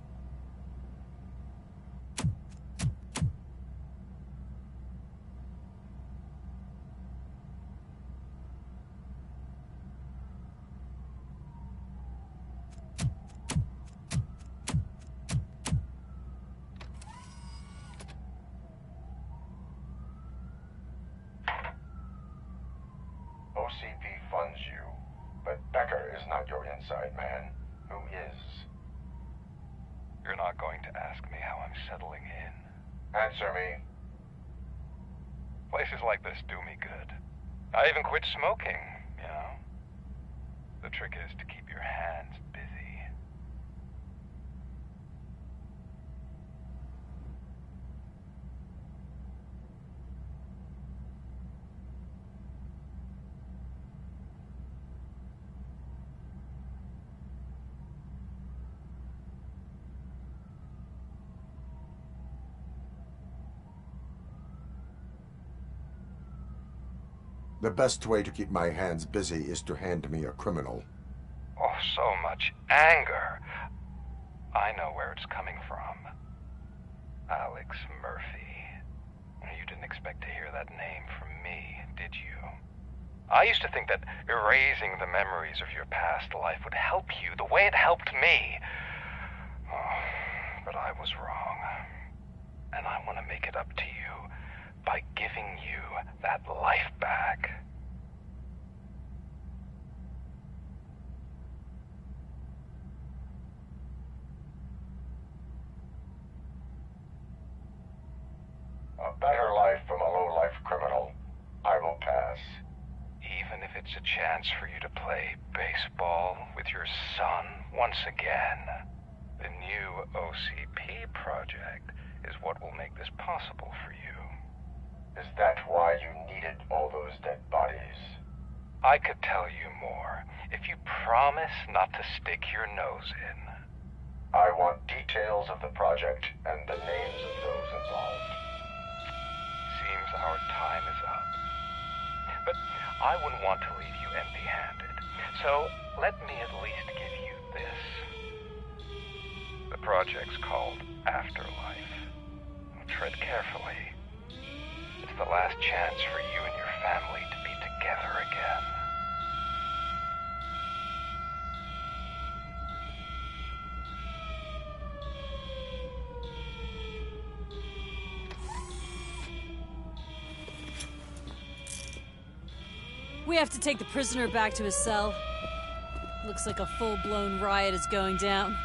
OCP funds you, but Becker is not your inside man. Who is? You're not going to ask me how I'm settling in. Answer me. Places like this do me good. I even quit smoking, you know. The trick is to keep your hands busy. The best way to keep my hands busy is to hand me a criminal. Oh, so much anger. I know where it's coming from. Alex Murphy. You didn't expect to hear that name from me, did you? I used to think that erasing the memories of your past life would help you the way it helped me. Oh, but I was wrong. And I want to make it up to you by giving you that life back. A better life from a low-life criminal. I will pass. Even if it's a chance for you to play baseball with your son once again. The new OCP project is what will make this possible for you. Is that why you needed all those dead bodies? I could tell you more if you promise not to stick your nose in. I want details of the project and the names of those involved. Seems our time is up. But I wouldn't want to leave you empty-handed. So let me at least give you this. The project's called Afterlife. Tread carefully. It's the last chance for you and your family to be together again. We have to take the prisoner back to his cell. Looks like a full-blown riot is going down.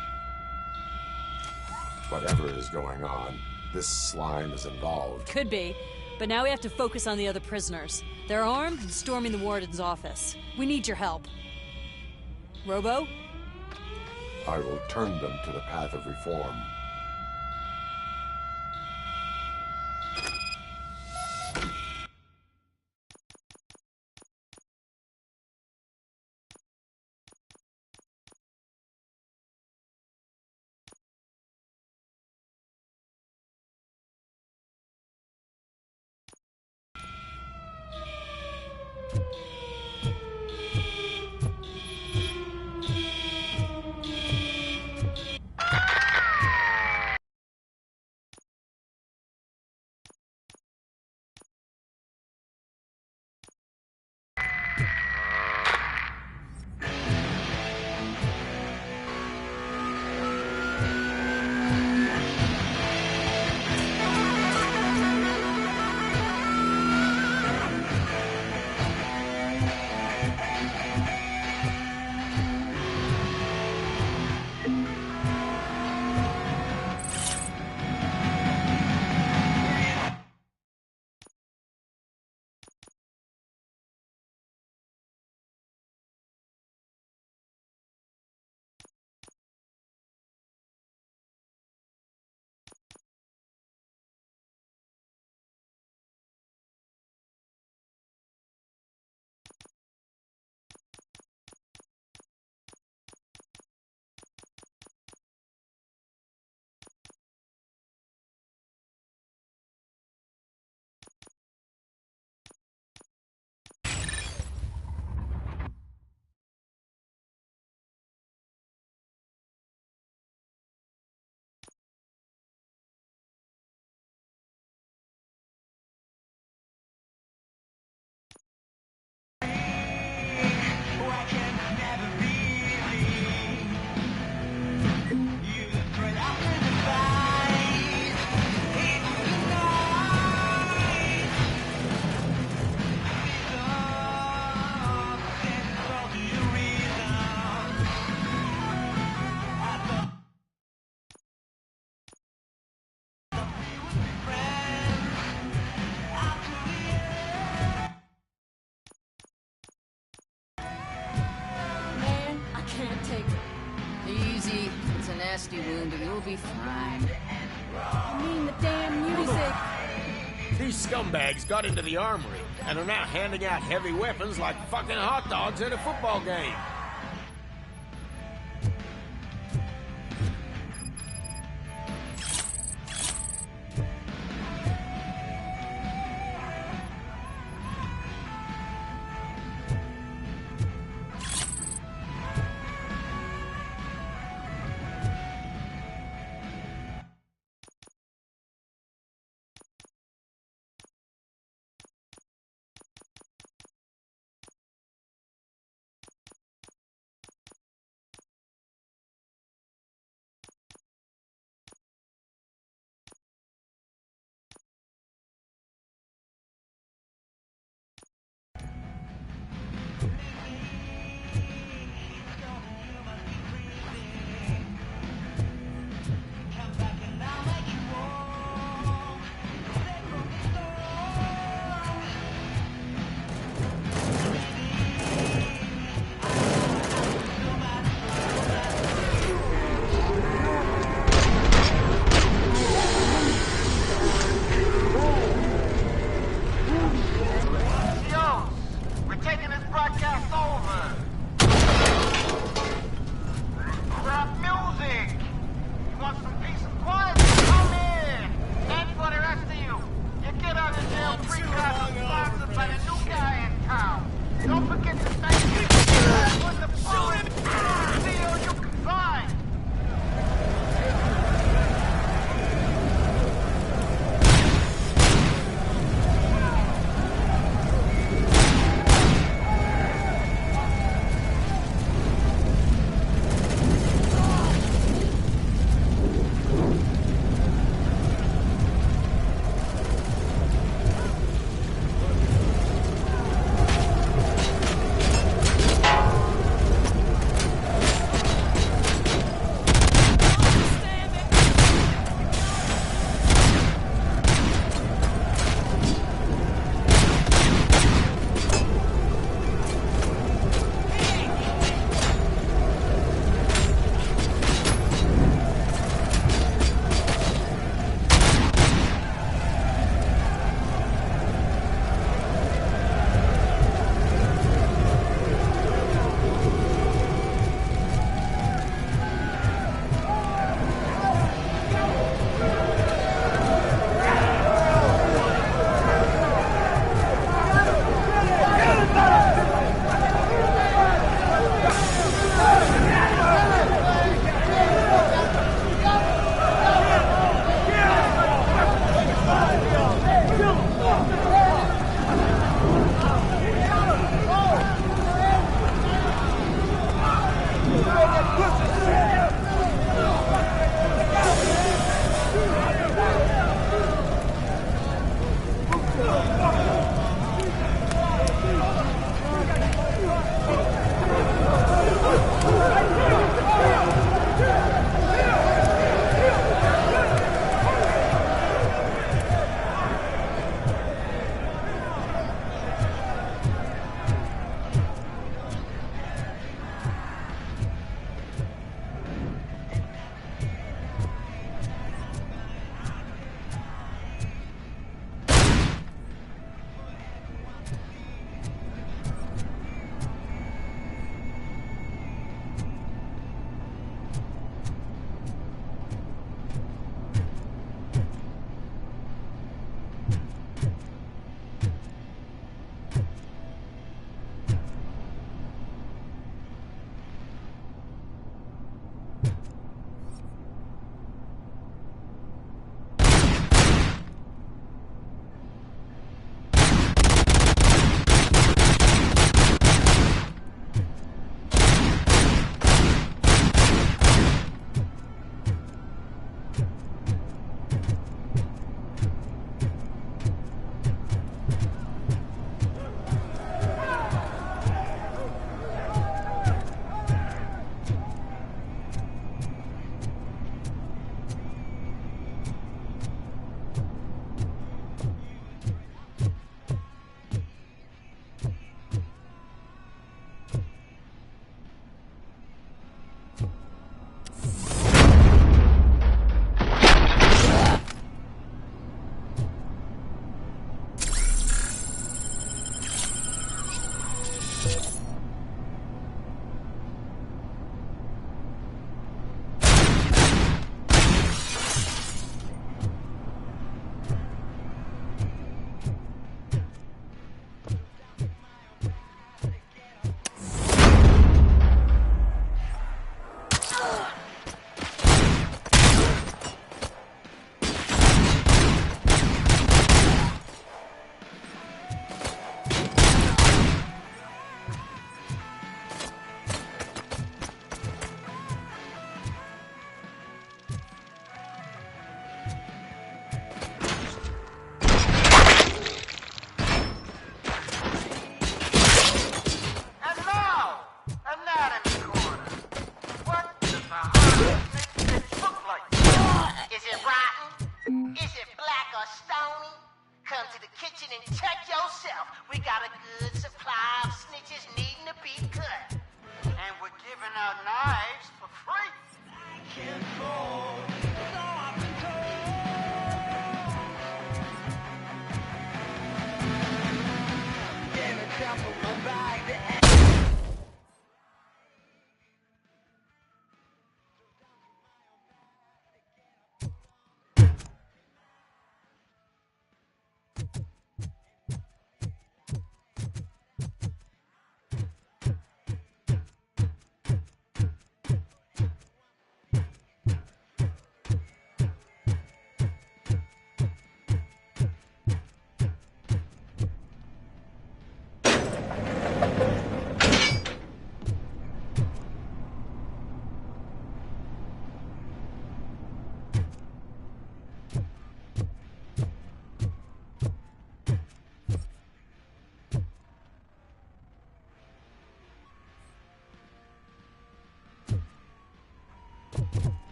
Whatever is going on, this slime is involved. Could be. But now we have to focus on the other prisoners. They're armed and storming the warden's office. We need your help. Robo? I will turn them to the path of reform. Man, I can't take it. Easy. It's a nasty wound, but you'll be fine. I mean the damn music. These scumbags got into the armory and are now handing out heavy weapons like fucking hot dogs at a football game.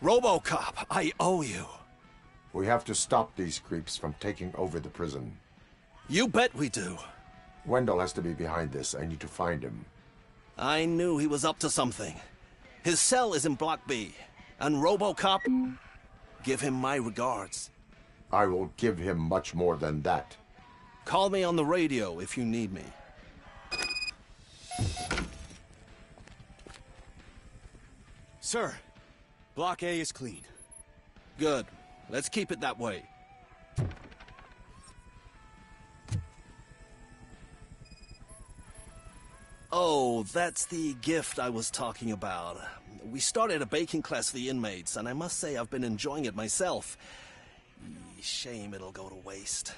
Robocop, I owe you. We have to stop these creeps from taking over the prison. You bet we do. Wendell has to be behind this. I need to find him. I knew he was up to something. His cell is in Block B. And Robocop, give him my regards. I will give him much more than that. Call me on the radio if you need me. Sir, Block A is clean. Good. Let's keep it that way. Oh, that's the gift I was talking about. We started a baking class for the inmates, and I must say I've been enjoying it myself. Shame it'll go to waste.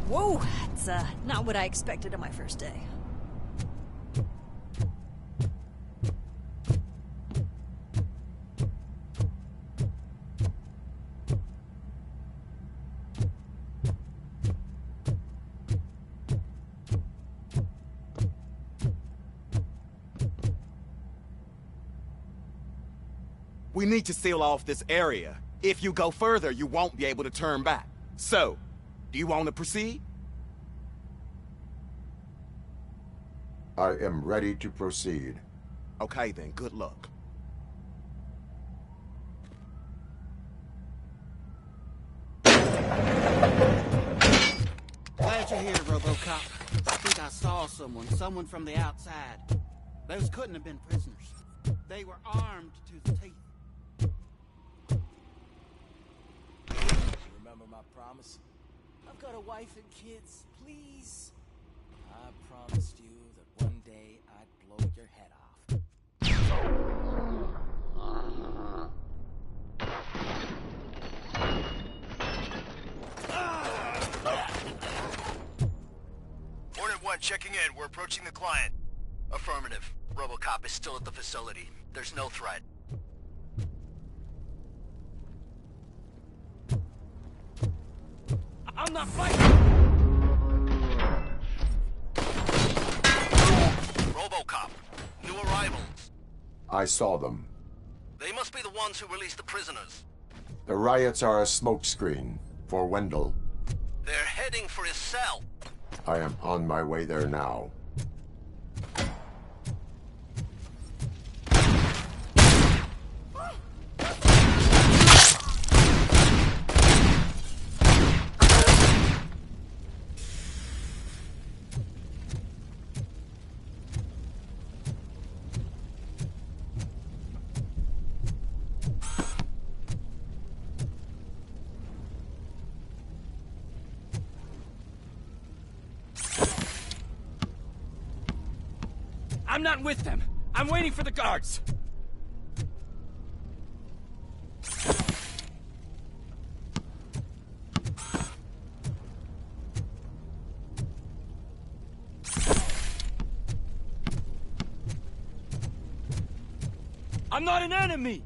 Whoa, it's not what I expected on my first day. We need to seal off this area. If you go further, you won't be able to turn back. So, do you want to proceed? I am ready to proceed. Okay then, good luck. Glad you're here, Robocop. I think I saw someone from the outside. Those couldn't have been prisoners. They were armed to the teeth. Remember my promise? I've got a wife and kids, please. I promised you that one day I'd blow your head off. Hornet 1 checking in. We're approaching the client. Affirmative. Robocop is still at the facility. There's no threat. I'm not fighting! Robocop. New arrivals. I saw them. They must be the ones who released the prisoners. The riots are a smokescreen for Wendell. They're heading for his cell. I am on my way there now. I'm not with them. I'm waiting for the guards. I'm not an enemy!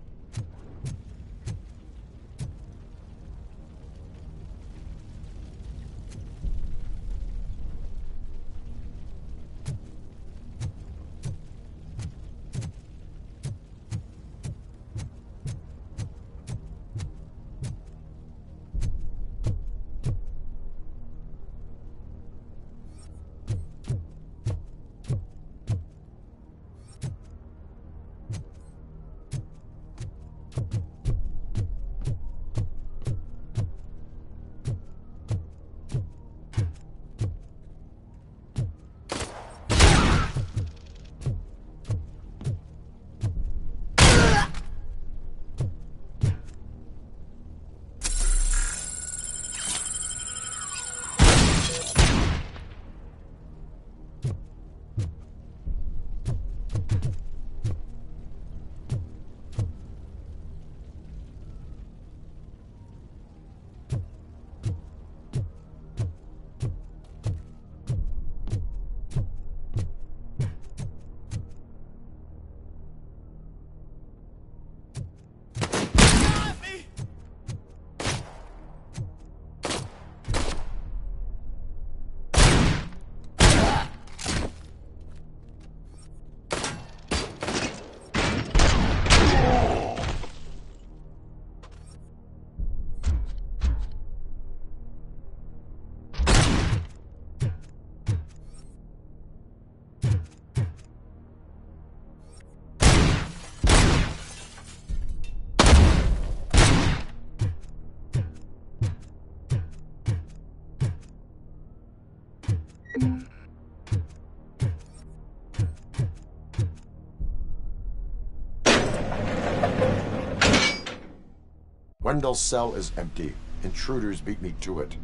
Wendell's cell is empty. Intruders beat me to it.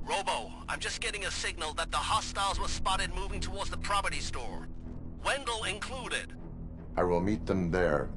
Robo, I'm just getting a signal that the hostiles were spotted moving towards the property store. Wendell included. I will meet them there.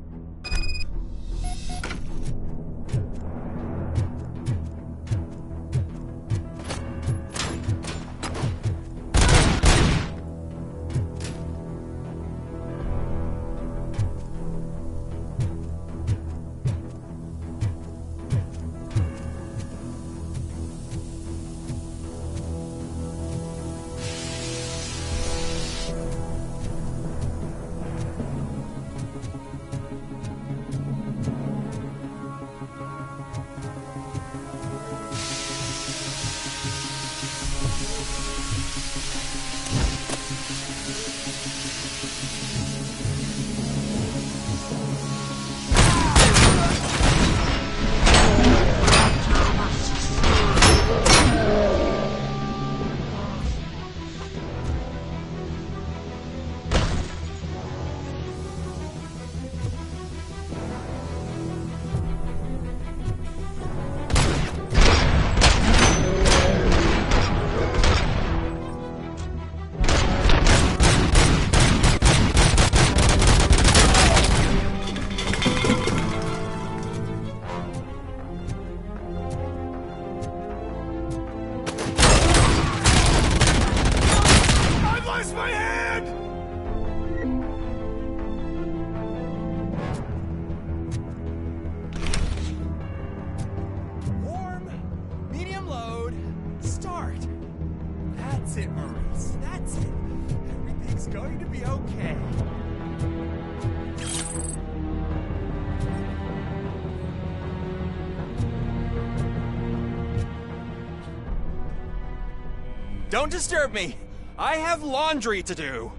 Don't disturb me. I have laundry to do.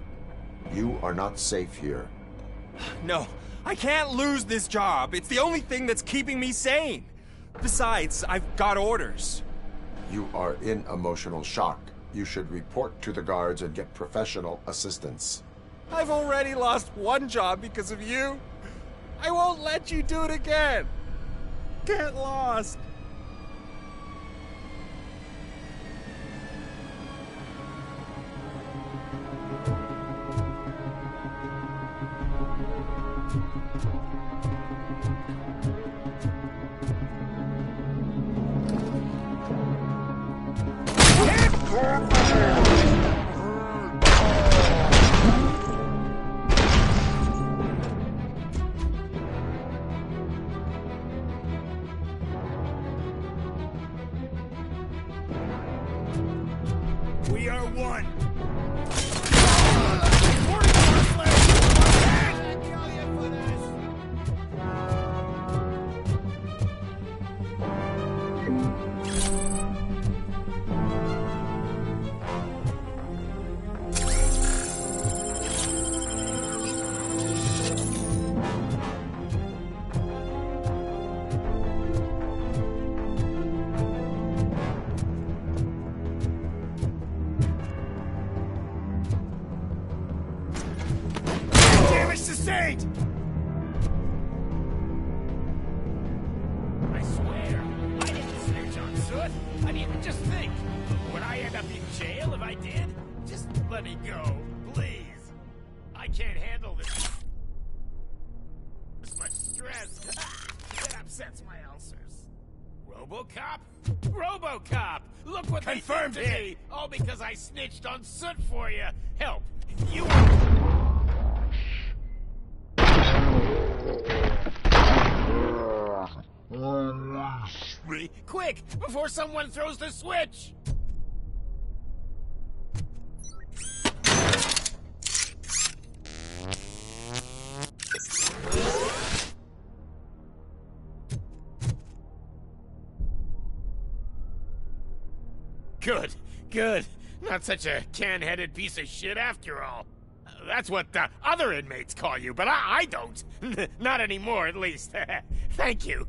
You are not safe here. No, I can't lose this job. It's the only thing that's keeping me sane. Besides, I've got orders. You are in emotional shock. You should report to the guards and get professional assistance. I've already lost one job because of you. I won't let you do it again. Get lost. We are one. Damage sustained! I swear, I didn't snitch on Soot. I mean, just think. Would I end up in jail if I did? Just let me go, please. I can't handle this much stress. It upsets my ulcers. Robocop? Robocop! Look what Confirmed they did to me! All because I snitched on Soot for you. Help! You quick! Before someone throws the switch! Good, good. Not such a can-headed piece of shit after all. That's what the other inmates call you, but I don't. Not anymore, at least. Thank you.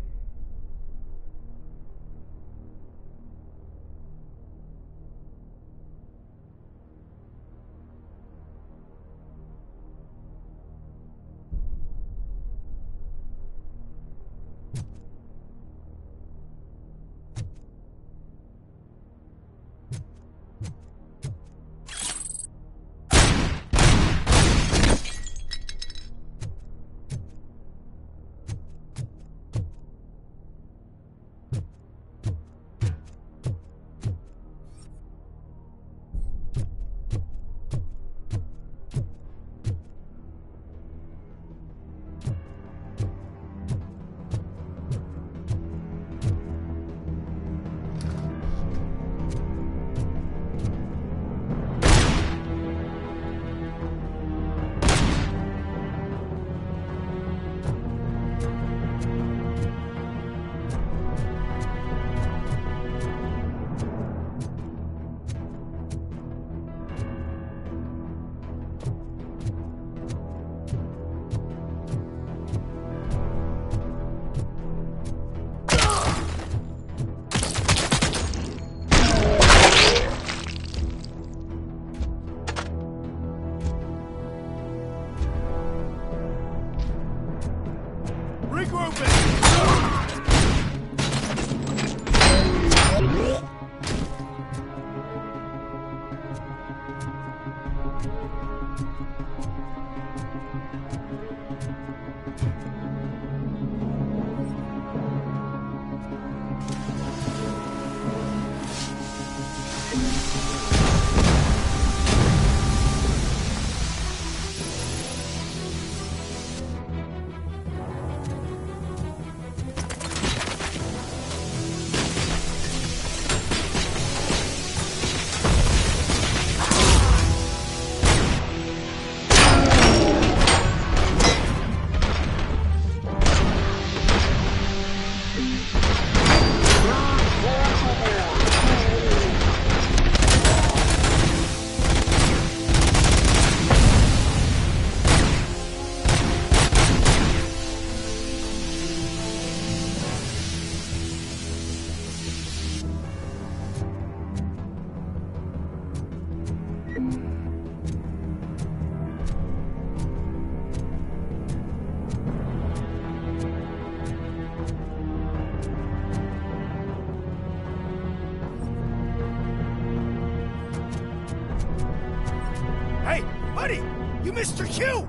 Hey, buddy! You missed your cue!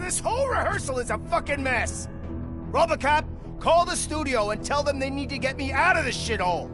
This whole rehearsal is a fucking mess! Robocop, call the studio and tell them they need to get me out of this shithole!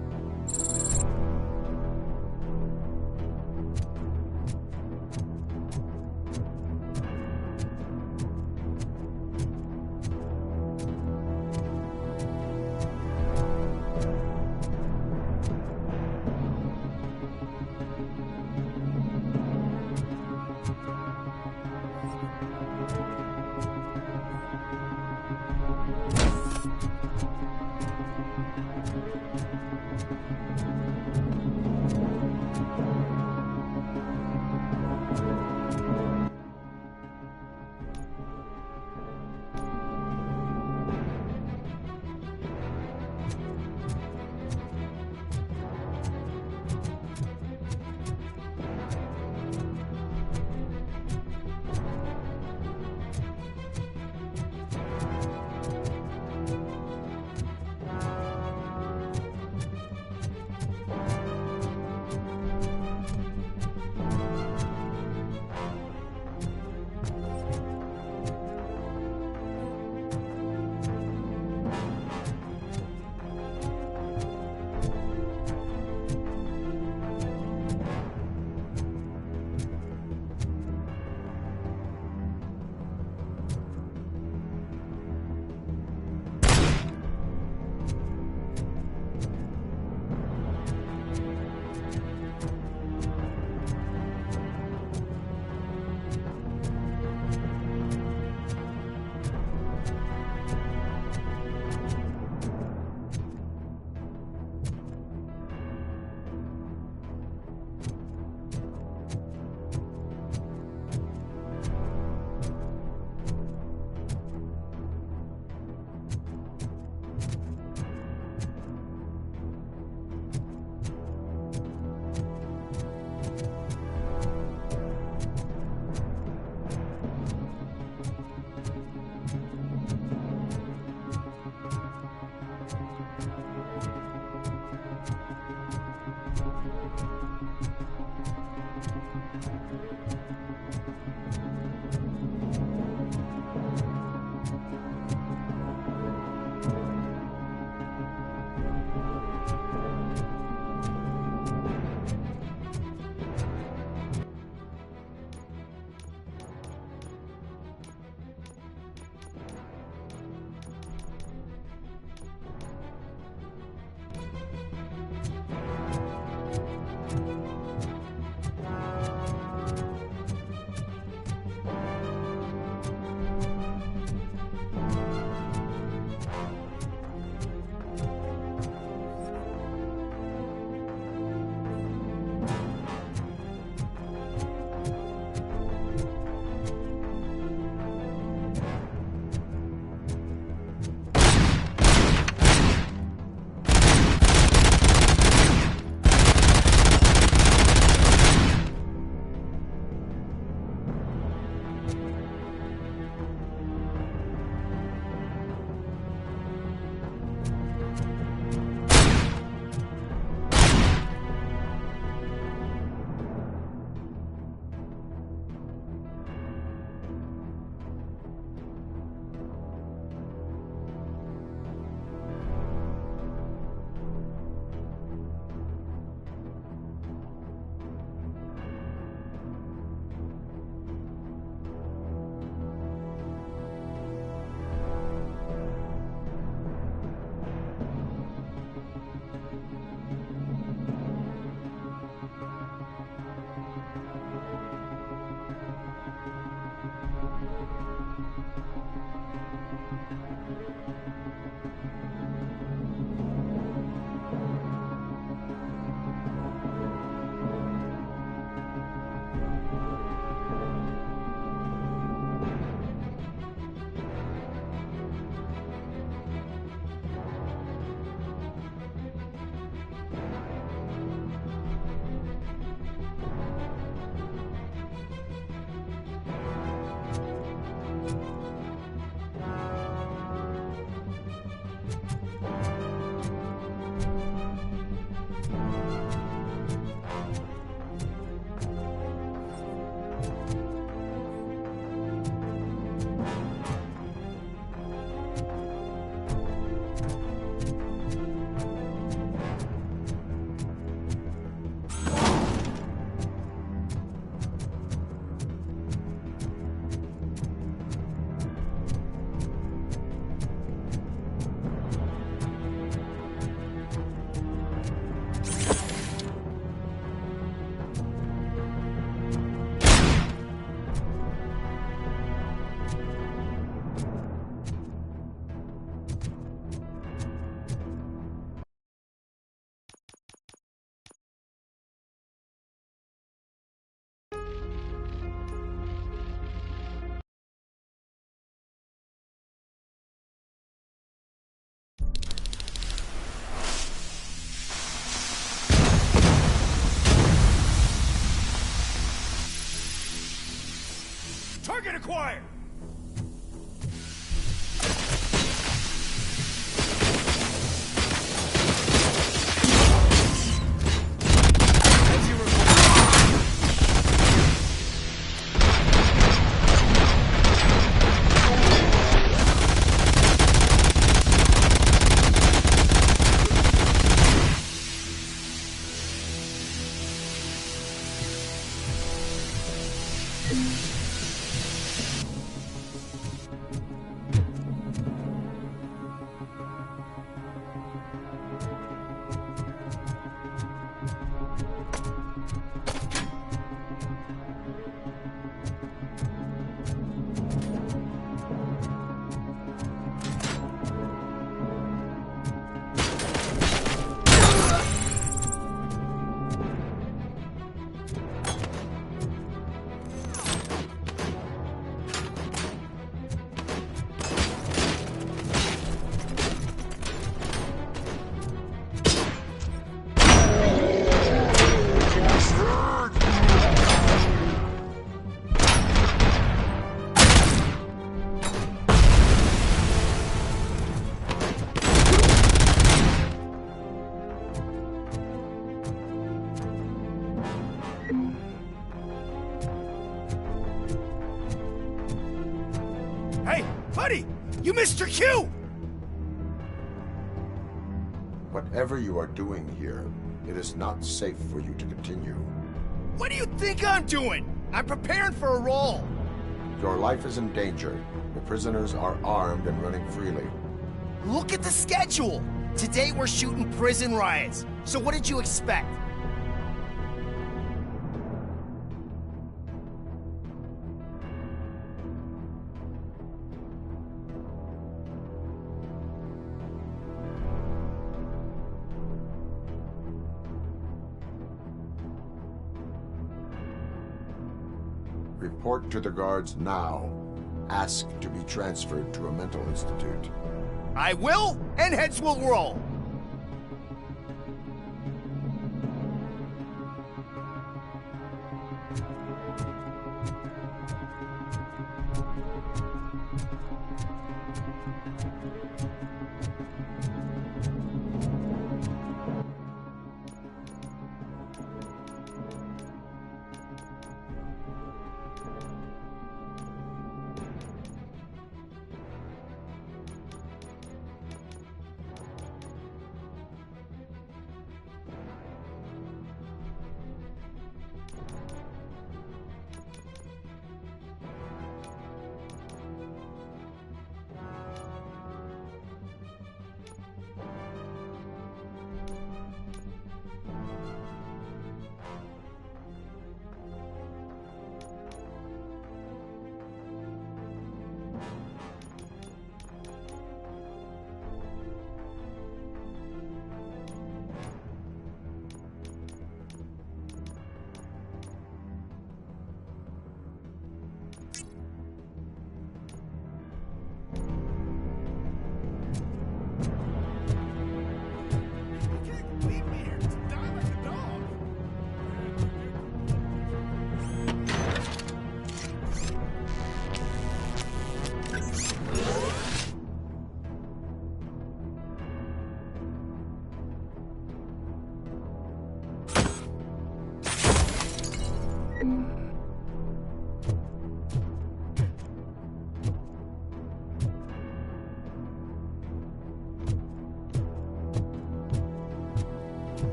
Target acquired! Hey, buddy! You missed your cue! Whatever you are doing here, it is not safe for you to continue. What do you think I'm doing? I'm preparing for a role. Your life is in danger. The prisoners are armed and running freely. Look at the schedule! Today we're shooting prison riots. So what did you expect? Report to the guards now. Ask to be transferred to a mental institute. I will, and heads will roll.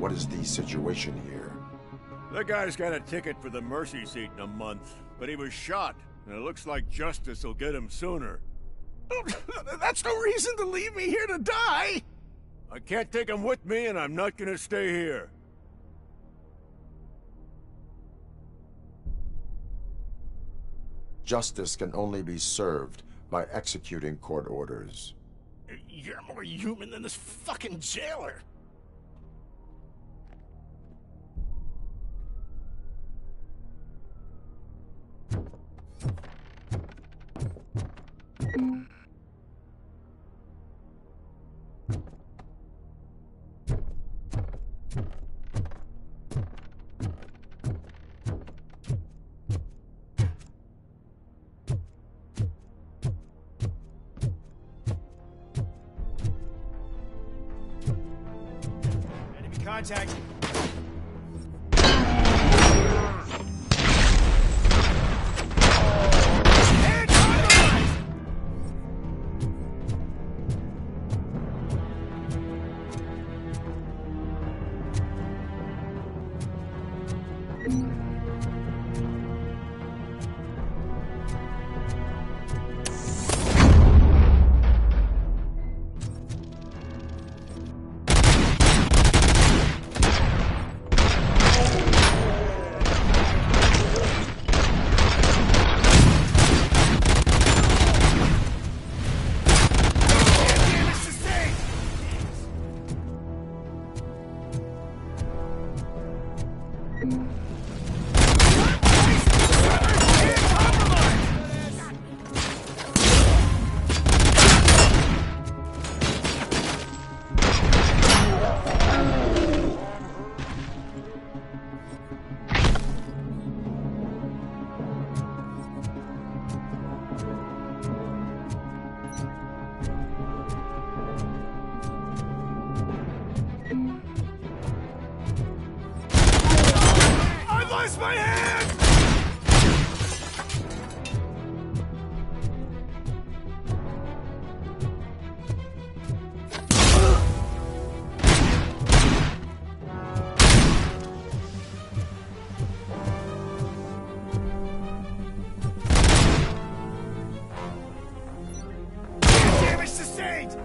What is the situation here? That guy's got a ticket for the mercy seat in a month, but he was shot, and it looks like justice will get him sooner. That's no reason to leave me here to die! I can't take him with me, and I'm not gonna stay here. Justice can only be served by executing court orders. You're more human than this fucking jailer. Contact. My hand! Damage sustained!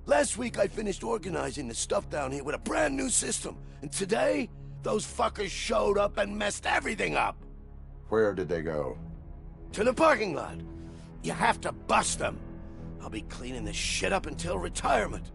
Last week I finished organizing the stuff down here with a brand new system. And today, those fuckers showed up and messed everything up. Where did they go? To the parking lot. You have to bust them. I'll be cleaning this shit up until retirement.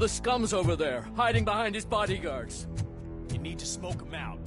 The scum's over there, hiding behind his bodyguards. You need to smoke him out.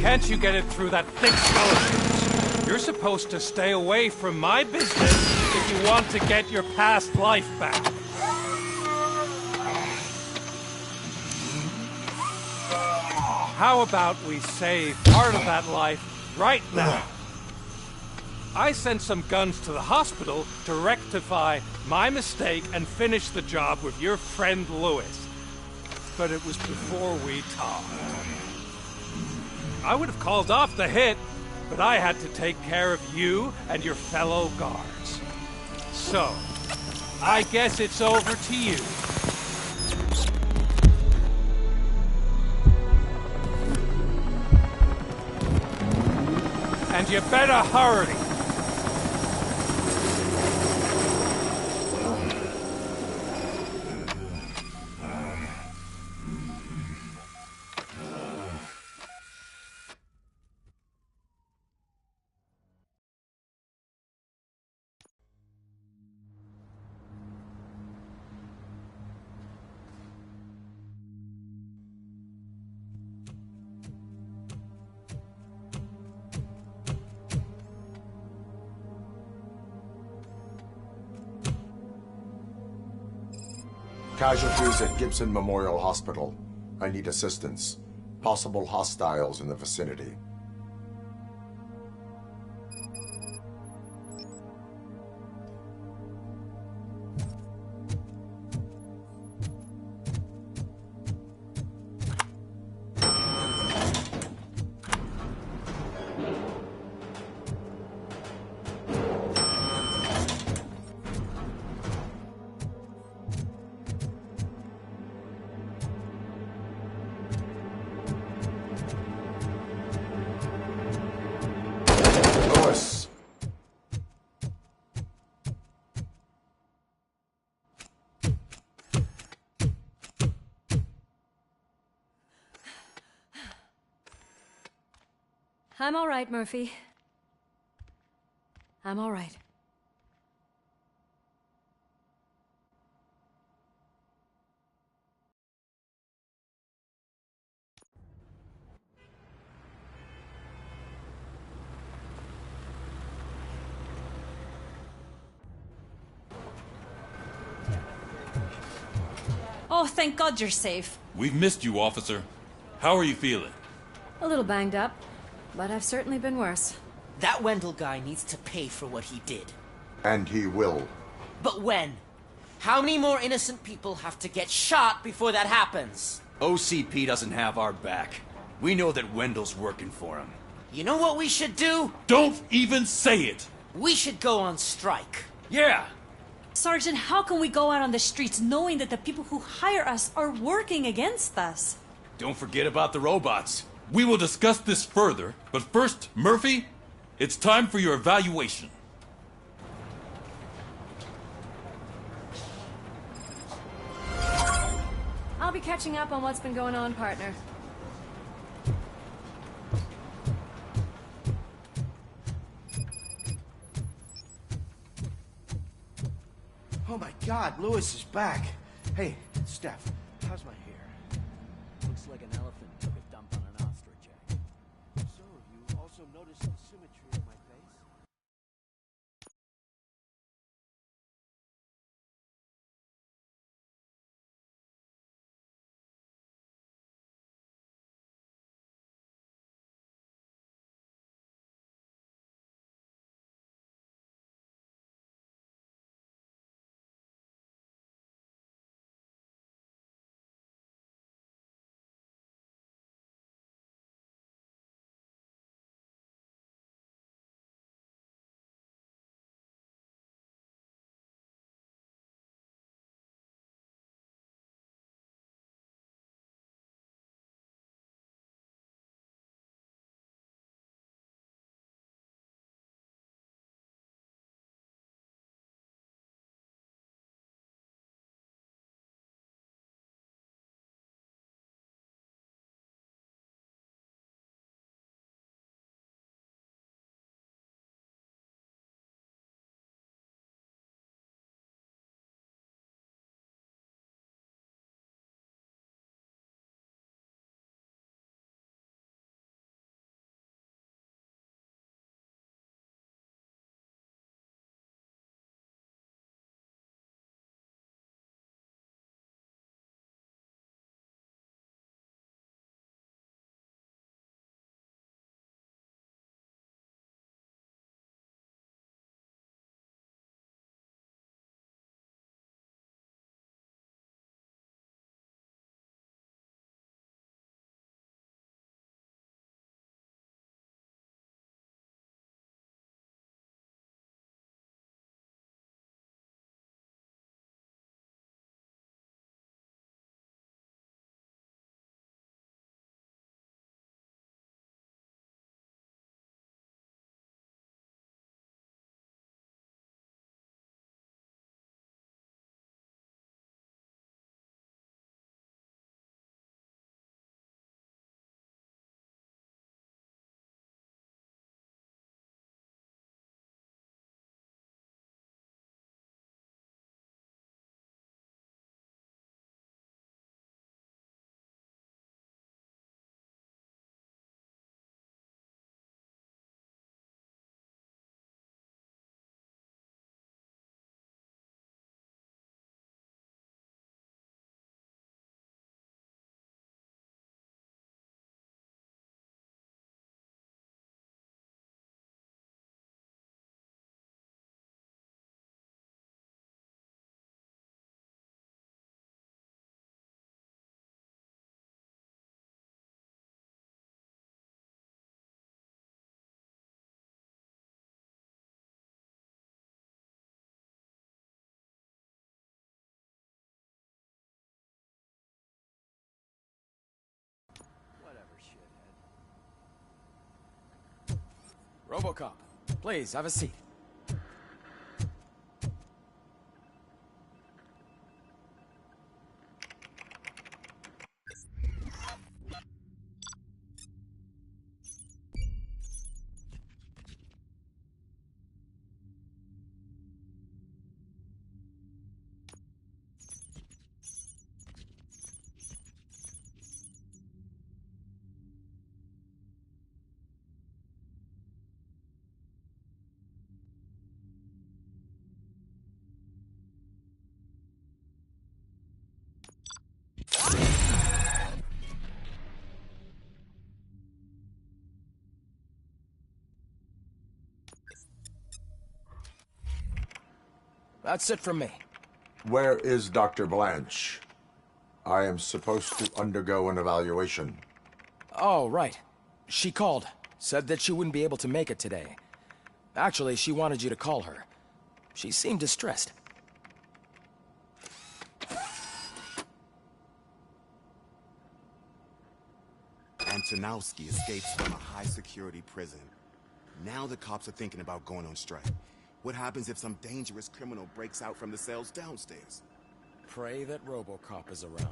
Can't you get it through that thick skull of yours? You're supposed to stay away from my business if you want to get your past life back. How about we save part of that life right now? I sent some guns to the hospital to rectify my mistake and finish the job with your friend Lewis. But it was before we talked. I would have called off the hit, but I had to take care of you and your fellow guards. So, I guess it's over to you. And you better hurry. Casualties at Gibson Memorial Hospital. I need assistance. Possible hostiles in the vicinity. I'm all right, Murphy. I'm all right. Oh, thank God you're safe. We've missed you, officer. How are you feeling? A little banged up, but I've certainly been worse. That Wendell guy needs to pay for what he did. And he will. But when? How many more innocent people have to get shot before that happens? OCP doesn't have our back. We know that Wendell's working for him. You know what we should do? Don't even say it! We should go on strike. Yeah! Sergeant, how can we go out on the streets knowing that the people who hire us are working against us? Don't forget about the robots. We will discuss this further, but first, Murphy, it's time for your evaluation. I'll be catching up on what's been going on, partner. Oh my God, Lewis is back. Hey, Steph, how's my hair? Looks like an elephant took a dump on an ostrich egg. So, you also noticed the symmetry of my Robocop, please, have a seat. That's it from me. Where is Dr. Blanche? I am supposed to undergo an evaluation. Oh, right. She called. Said that she wouldn't be able to make it today. Actually, she wanted you to call her. She seemed distressed. Antonowski escapes from a high-security prison. Now the cops are thinking about going on strike. What happens if some dangerous criminal breaks out from the cells downstairs? Pray that Robocop is around.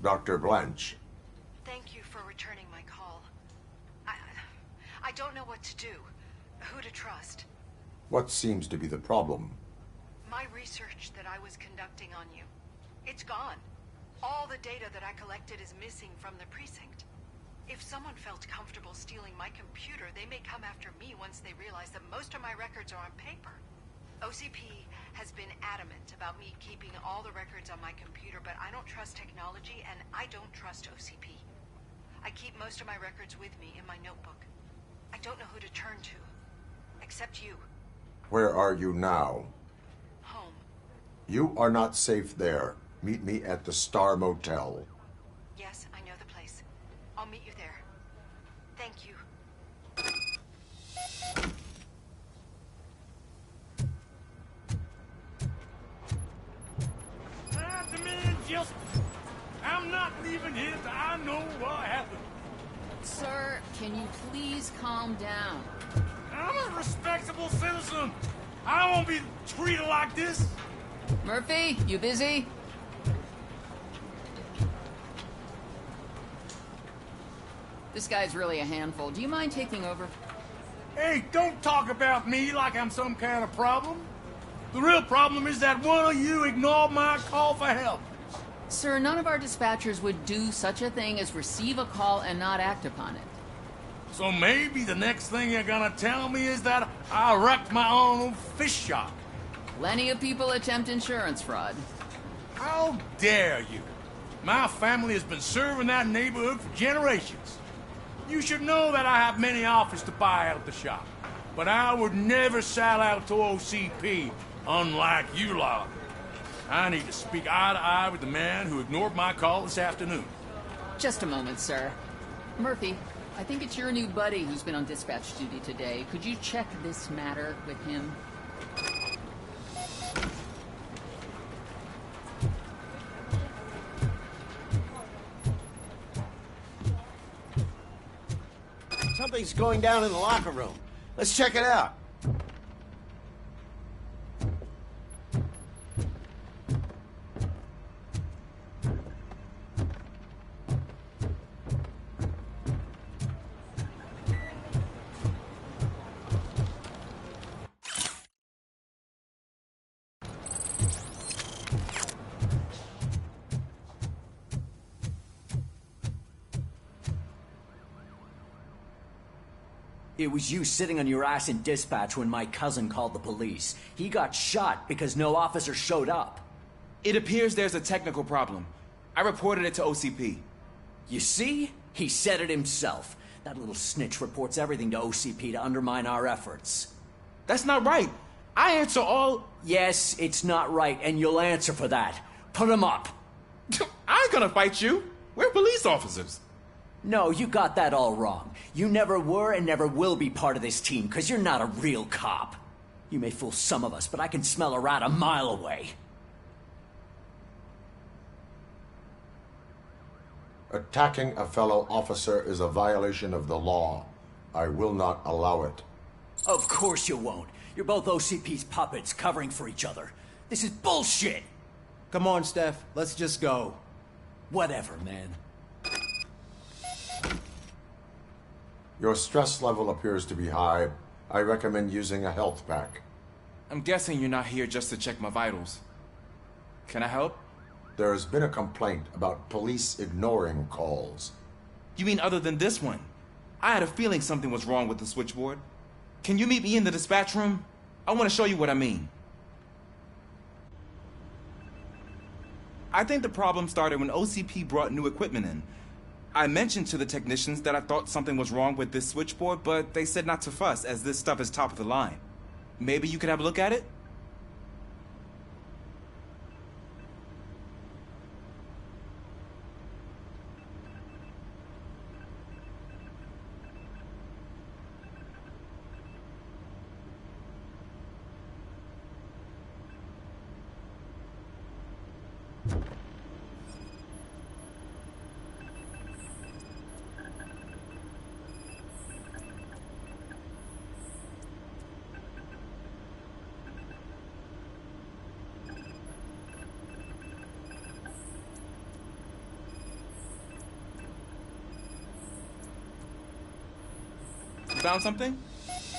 Dr. Blanche. Thank you for returning my call. I don't know what to do. Who to trust. What seems to be the problem? My research that I was conducting on you. It's gone. All the data that I collected is missing from the precinct. If someone felt comfortable stealing my computer, they may come after me once they realize that most of my records are on paper. OCP has been adamant about me keeping all the records on my computer, but I don't trust technology and I don't trust OCP. I keep most of my records with me in my notebook. I don't know who to turn to, except you. Where are you now? Home. You are not safe there. Meet me at the Star Motel. Yes, I know the place. I'll meet you there. Thank you. I demand justice. I'm not leaving here till I know what happened. Sir, can you please calm down? I'm a respectable citizen. I won't be treated like this. Murphy, you busy? This guy's really a handful. Do you mind taking over? Hey, don't talk about me like I'm some kind of problem. The real problem is that one of you ignored my call for help. Sir, none of our dispatchers would do such a thing as receive a call and not act upon it. So maybe the next thing you're gonna tell me is that I wrecked my own fish shop. Plenty of people attempt insurance fraud. How dare you? My family has been serving that neighborhood for generations. You should know that I have many offers to buy out the shop. But I would never sell out to OCP, unlike you lot. I need to speak eye to eye with the man who ignored my call this afternoon. Just a moment, sir. Murphy, I think it's your new buddy who's been on dispatch duty today. Could you check this matter with him? Something's going down in the locker room. Let's check it out. It was you sitting on your ass in dispatch when my cousin called the police. He got shot because no officer showed up. It appears there's a technical problem. I reported it to OCP. You see? He said it himself. That little snitch reports everything to OCP to undermine our efforts. That's not right. I answer all... Yes, it's not right, and you'll answer for that. Put him up. I ain't gonna fight you. We're police officers. No, you got that all wrong. You never were and never will be part of this team, because you're not a real cop. You may fool some of us, but I can smell a rat a mile away. Attacking a fellow officer is a violation of the law. I will not allow it. Of course you won't. You're both OCP's puppets covering for each other. This is bullshit! Come on, Steph. Let's just go. Whatever, man. Your stress level appears to be high. I recommend using a health pack. I'm guessing you're not here just to check my vitals. Can I help? There has been a complaint about police ignoring calls. You mean other than this one? I had a feeling something was wrong with the switchboard. Can you meet me in the dispatch room? I want to show you what I mean. I think the problem started when OCP brought new equipment in. I mentioned to the technicians that I thought something was wrong with this switchboard, but they said not to fuss, as this stuff is top of the line. Maybe you could have a look at it? Found something?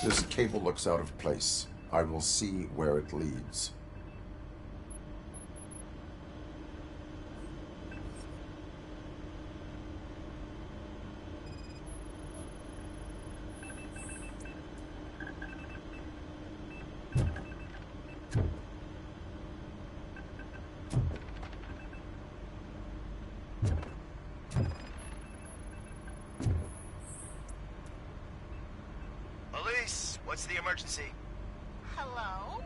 This cable looks out of place. I will see where it leads. What's the emergency? Hello?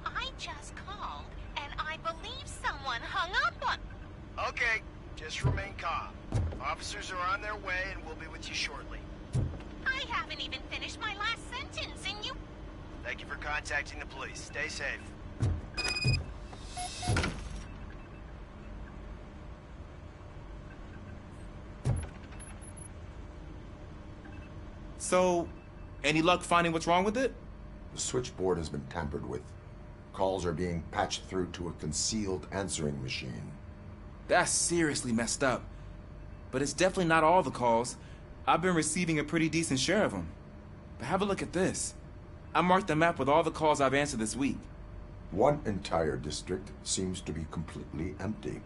I just called, and I believe someone hung up on... Okay, just remain calm. Officers are on their way, and we'll be with you shortly. I haven't even finished my last sentence, and you... Thank you for contacting the police. Stay safe. So, any luck finding what's wrong with it? The switchboard has been tampered with. Calls are being patched through to a concealed answering machine. That's seriously messed up. But it's definitely not all the calls. I've been receiving a pretty decent share of them. But have a look at this. I marked the map with all the calls I've answered this week. One entire district seems to be completely empty.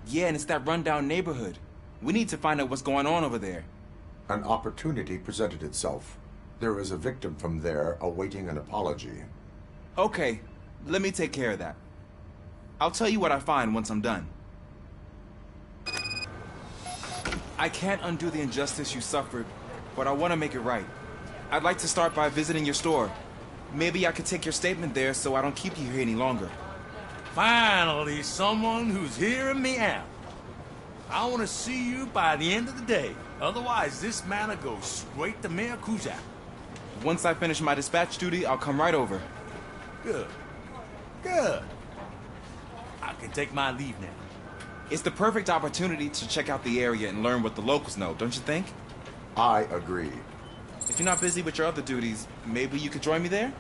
Yeah, and it's that rundown neighborhood. We need to find out what's going on over there. An opportunity presented itself. There is a victim from there awaiting an apology. Okay, let me take care of that. I'll tell you what I find once I'm done. I can't undo the injustice you suffered, but I want to make it right. I'd like to start by visiting your store. Maybe I could take your statement there so I don't keep you here any longer. Finally, someone who's hearing me out. I want to see you by the end of the day. Otherwise, this man will go straight to Miracuza. Once I finish my dispatch duty, I'll come right over. Good. Good. I can take my leave now. It's the perfect opportunity to check out the area and learn what the locals know, don't you think? I agree. If you're not busy with your other duties, maybe you could join me there?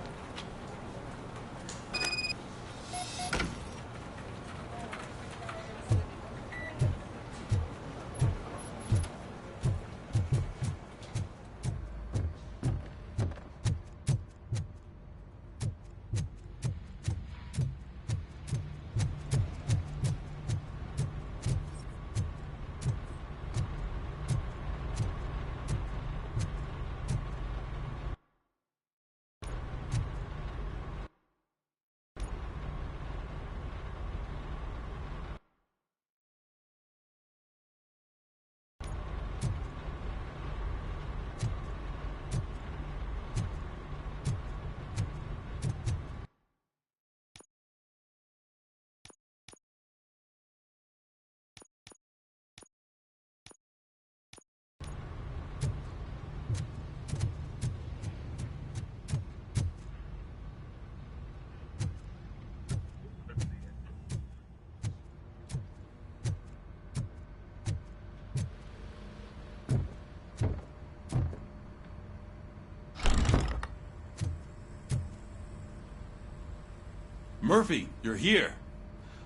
Murphy, you're here.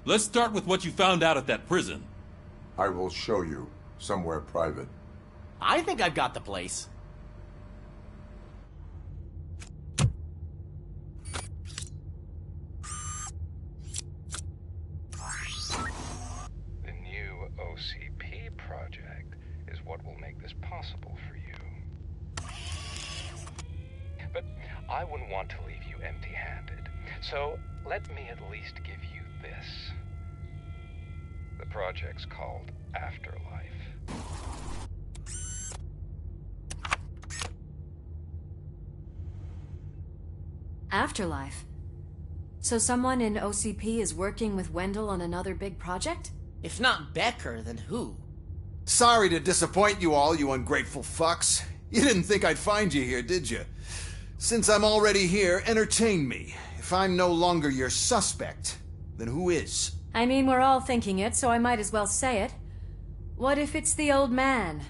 Let's start with what you found out at that prison. I will show you somewhere private. I think I've got the place. The new OCP project is what will make this possible for you. But I wouldn't want to leave you empty-handed. So let me at least give you this. The project's called Afterlife. Afterlife? So someone in OCP is working with Wendell on another big project? If not Becker, then who? Sorry to disappoint you all, you ungrateful fucks. You didn't think I'd find you here, did you? Since I'm already here, entertain me. If I'm no longer your suspect, then who is? I mean, we're all thinking it, so I might as well say it. What if it's the old man?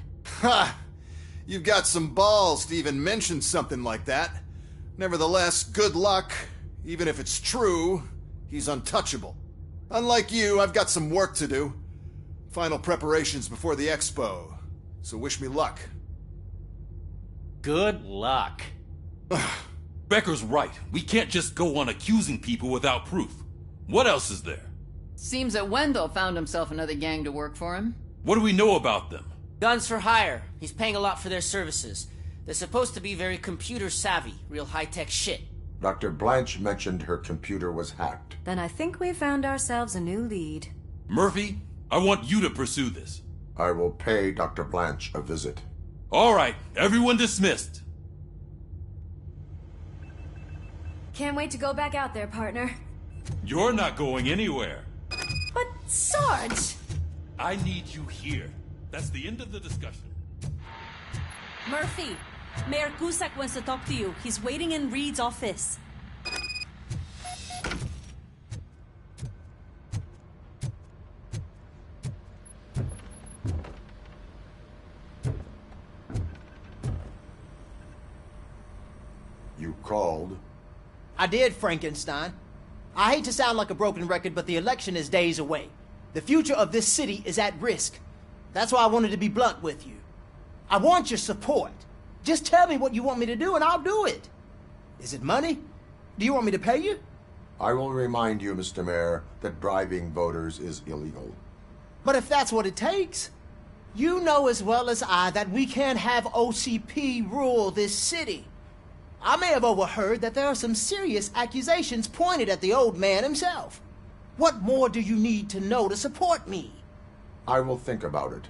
Ha! You've got some balls to even mention something like that. Nevertheless, good luck. Even if it's true, he's untouchable. Unlike you, I've got some work to do. Final preparations before the expo. So wish me luck. Good luck. Becker's right. We can't just go on accusing people without proof. What else is there? Seems that Wendell found himself another gang to work for him. What do we know about them? Guns for hire. He's paying a lot for their services. They're supposed to be very computer savvy, real high-tech shit. Dr. Blanche mentioned her computer was hacked. Then I think we found ourselves a new lead. Murphy, I want you to pursue this. I will pay Dr. Blanche a visit. All right, everyone dismissed. Can't wait to go back out there, partner. You're not going anywhere. But, Sarge! I need you here. That's the end of the discussion. Murphy, Mayor Cusack wants to talk to you. He's waiting in Reed's office. You called? I did, Frankenstein. I hate to sound like a broken record, but the election is days away. The future of this city is at risk. That's why I wanted to be blunt with you. I want your support. Just tell me what you want me to do and I'll do it. Is it money? Do you want me to pay you? I will remind you, Mr. Mayor, that bribing voters is illegal. But if that's what it takes, you know as well as I that we can't have OCP rule this city. I may have overheard that there are some serious accusations pointed at the old man himself. What more do you need to know to support me? I will think about it.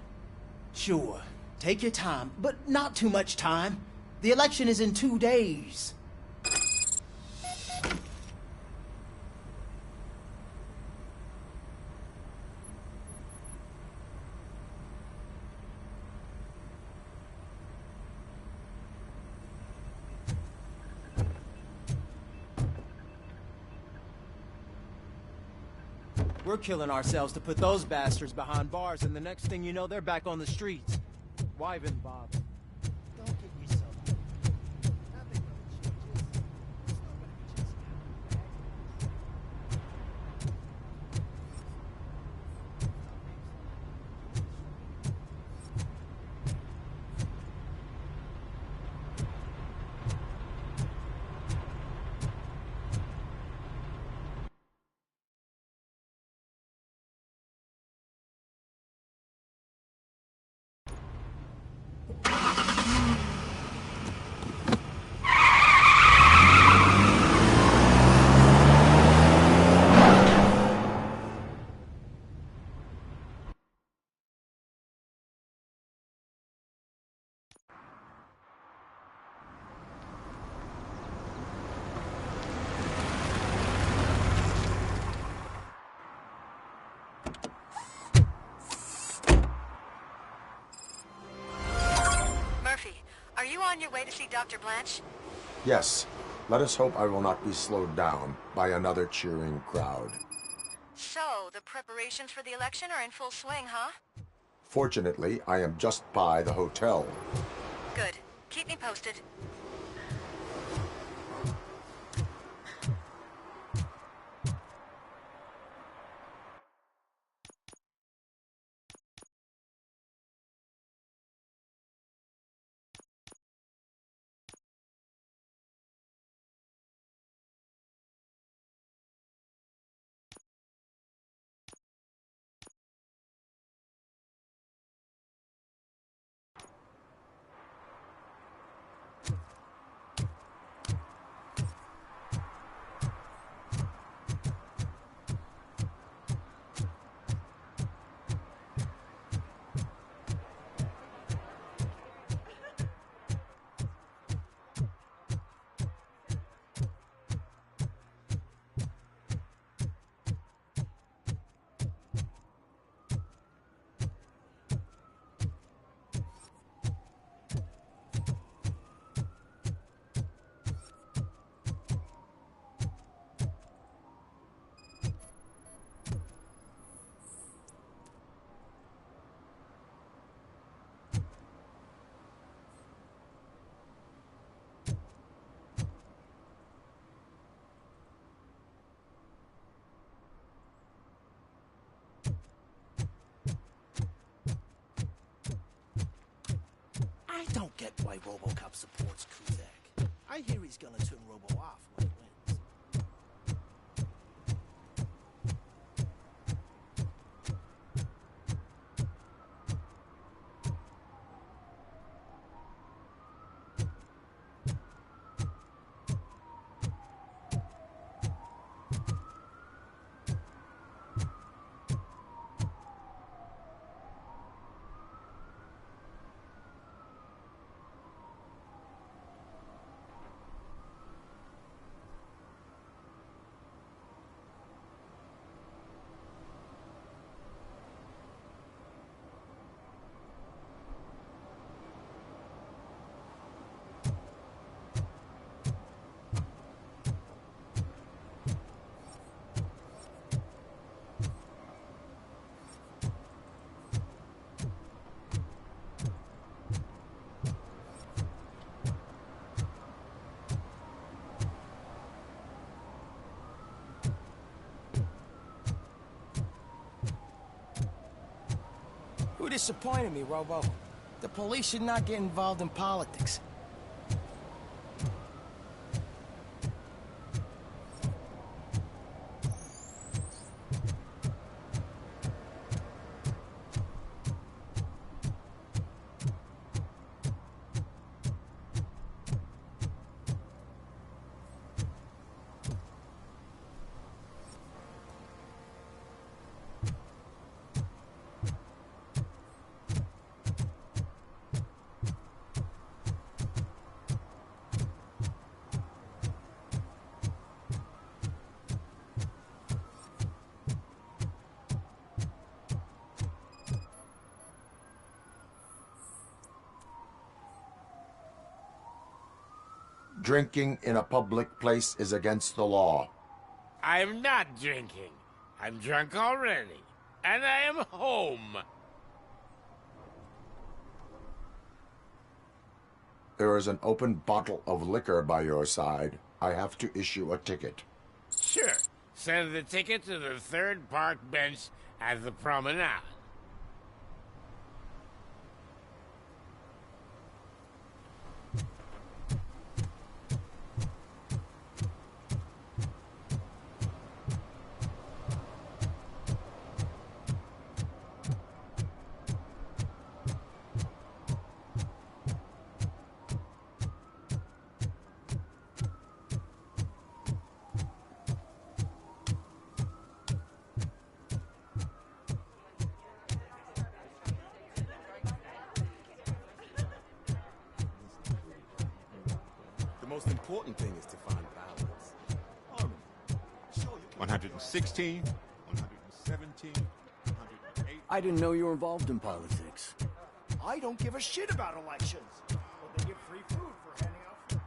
Sure. Take your time, but not too much time. The election is in 2 days. We're killing ourselves to put those bastards behind bars, and the next thing you know, they're back on the streets. Why even bother? Don't get yourself... Are you on your way to see Dr. Blanche? Yes. Let us hope I will not be slowed down by another cheering crowd. So, the preparations for the election are in full swing, huh? Fortunately, I am just by the hotel. Good. Keep me posted. I don't get why Robocop supports Kuzak. I hear he's gonna turn Robo off when he wins. Who disappointed me, Robo? The police should not get involved in politics. Drinking in a public place is against the law. I'm not drinking. I'm drunk already. And I am home. There is an open bottle of liquor by your side. I have to issue a ticket. Sure. Send the ticket to the third park bench at the promenade. The most important thing is to find balance. Harmony. 116, 117, 108. I didn't know you were involved in politics. I don't give a shit about elections. When they give free food for handing out food.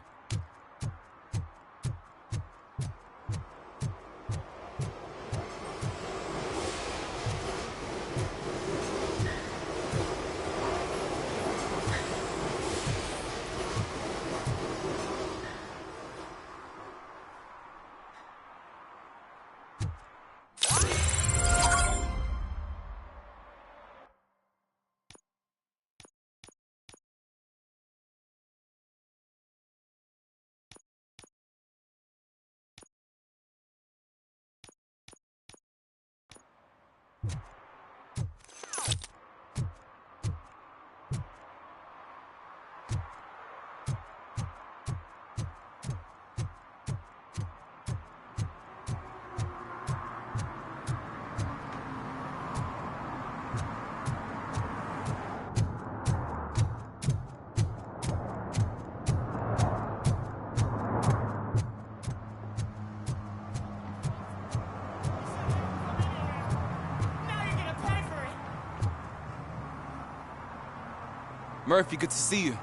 Murphy, good to see you.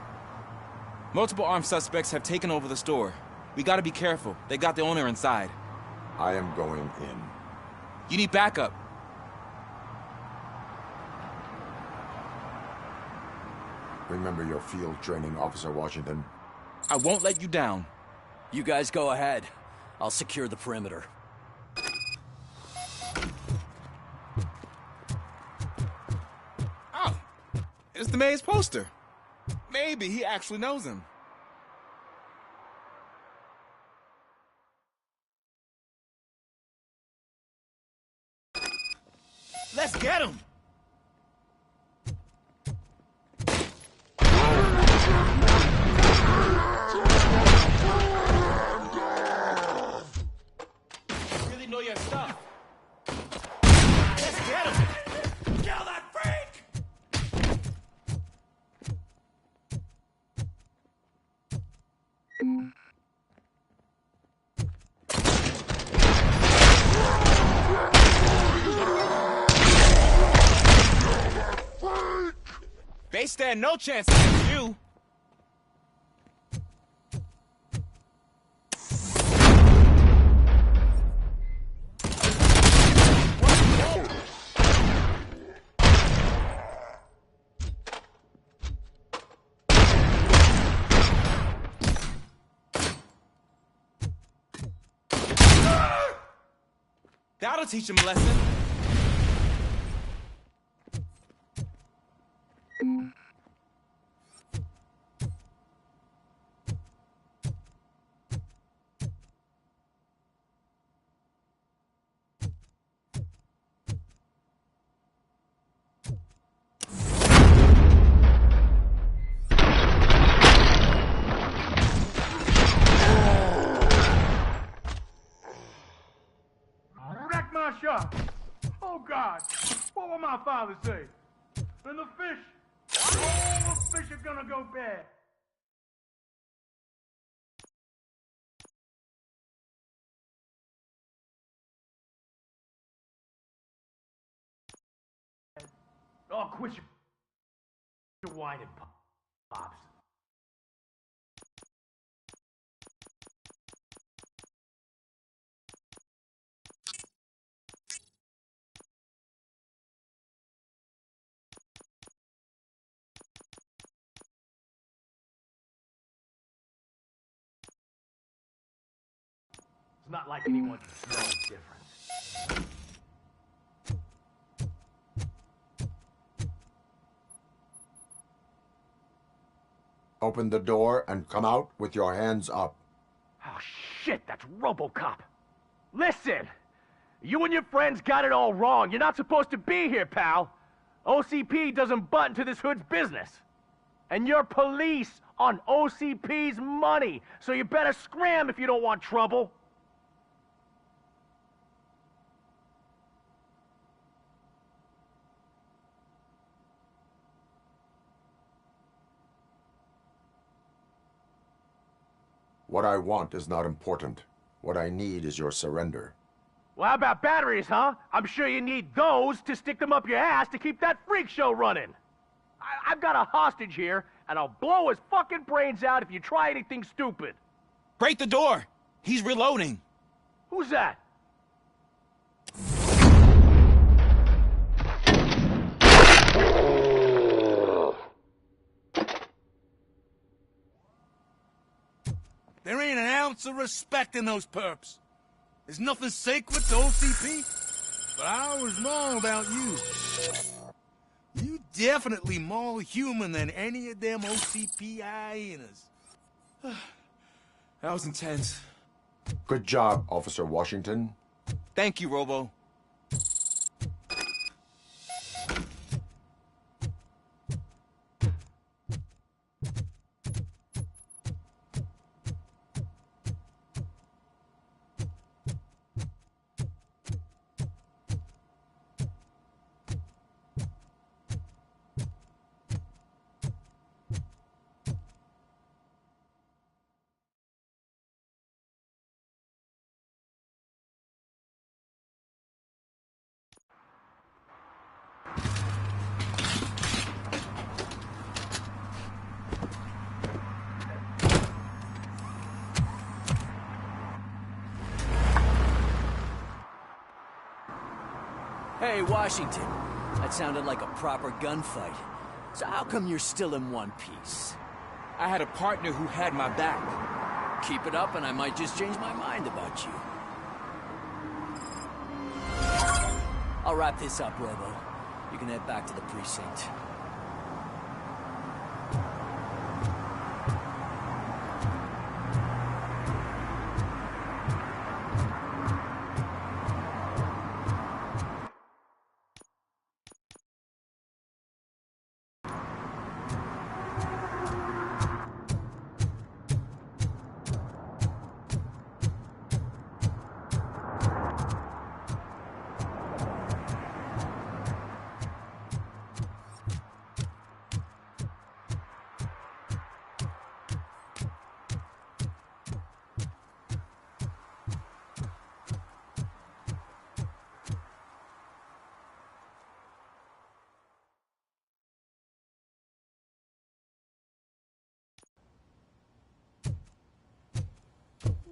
Multiple armed suspects have taken over the store. We gotta be careful. They got the owner inside. I am going in. You need backup. Remember your field training, Officer Washington. I won't let you down. You guys go ahead. I'll secure the perimeter. Oh, it's the mayor's poster. Maybe he actually knows him. Let's get him! Really know your stuff. Let's get him! Kill that freak! They stand no chance against you. That'll teach him a lesson. Wreck my shop. Oh, God. What will my father say? And the fish. All the fish are gonna go bad. Oh, quit your whining, Pops. It's not like anyone can smell the difference. Open the door and come out with your hands up. Oh, shit, that's Robocop. Listen, you and your friends got it all wrong. You're not supposed to be here, pal. OCP doesn't butt into this hood's business. And you're police on OCP's money, so you better scram if you don't want trouble. What I want is not important. What I need is your surrender. Well, how about batteries, huh? I'm sure you need those to stick them up your ass to keep that freak show running. I've got a hostage here, and I'll blow his fucking brains out if you try anything stupid. Break the door! He's reloading. Who's that? There ain't an ounce of respect in those perps. There's nothing sacred to OCP, but I was wrong about you. You definitely more human than any of them OCP hyenas. That was intense. Good job, Officer Washington. Thank you, Robo. Hey, Washington. That sounded like a proper gunfight. So how come you're still in one piece? I had a partner who had my back. Keep it up and I might just change my mind about you. I'll wrap this up, Robo. You can head back to the precinct.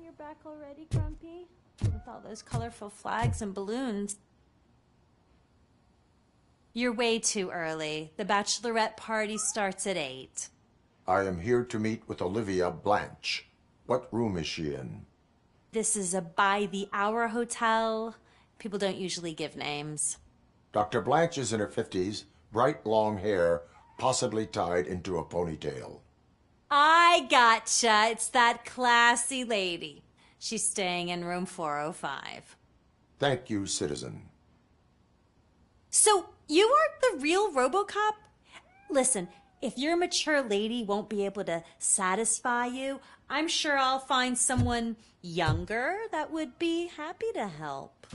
You're back already, Grumpy? With all those colorful flags and balloons. You're way too early. The bachelorette party starts at 8. I am here to meet with Olivia Blanche. What room is she in? This is a by-the-hour hotel. People don't usually give names. Dr. Blanche is in her 50s, bright long hair, possibly tied into a ponytail. I gotcha. It's that classy lady. She's staying in room 405. Thank you, citizen. So, you aren't the real Robocop? Listen, if your mature lady won't be able to satisfy you, I'm sure I'll find someone younger that would be happy to help.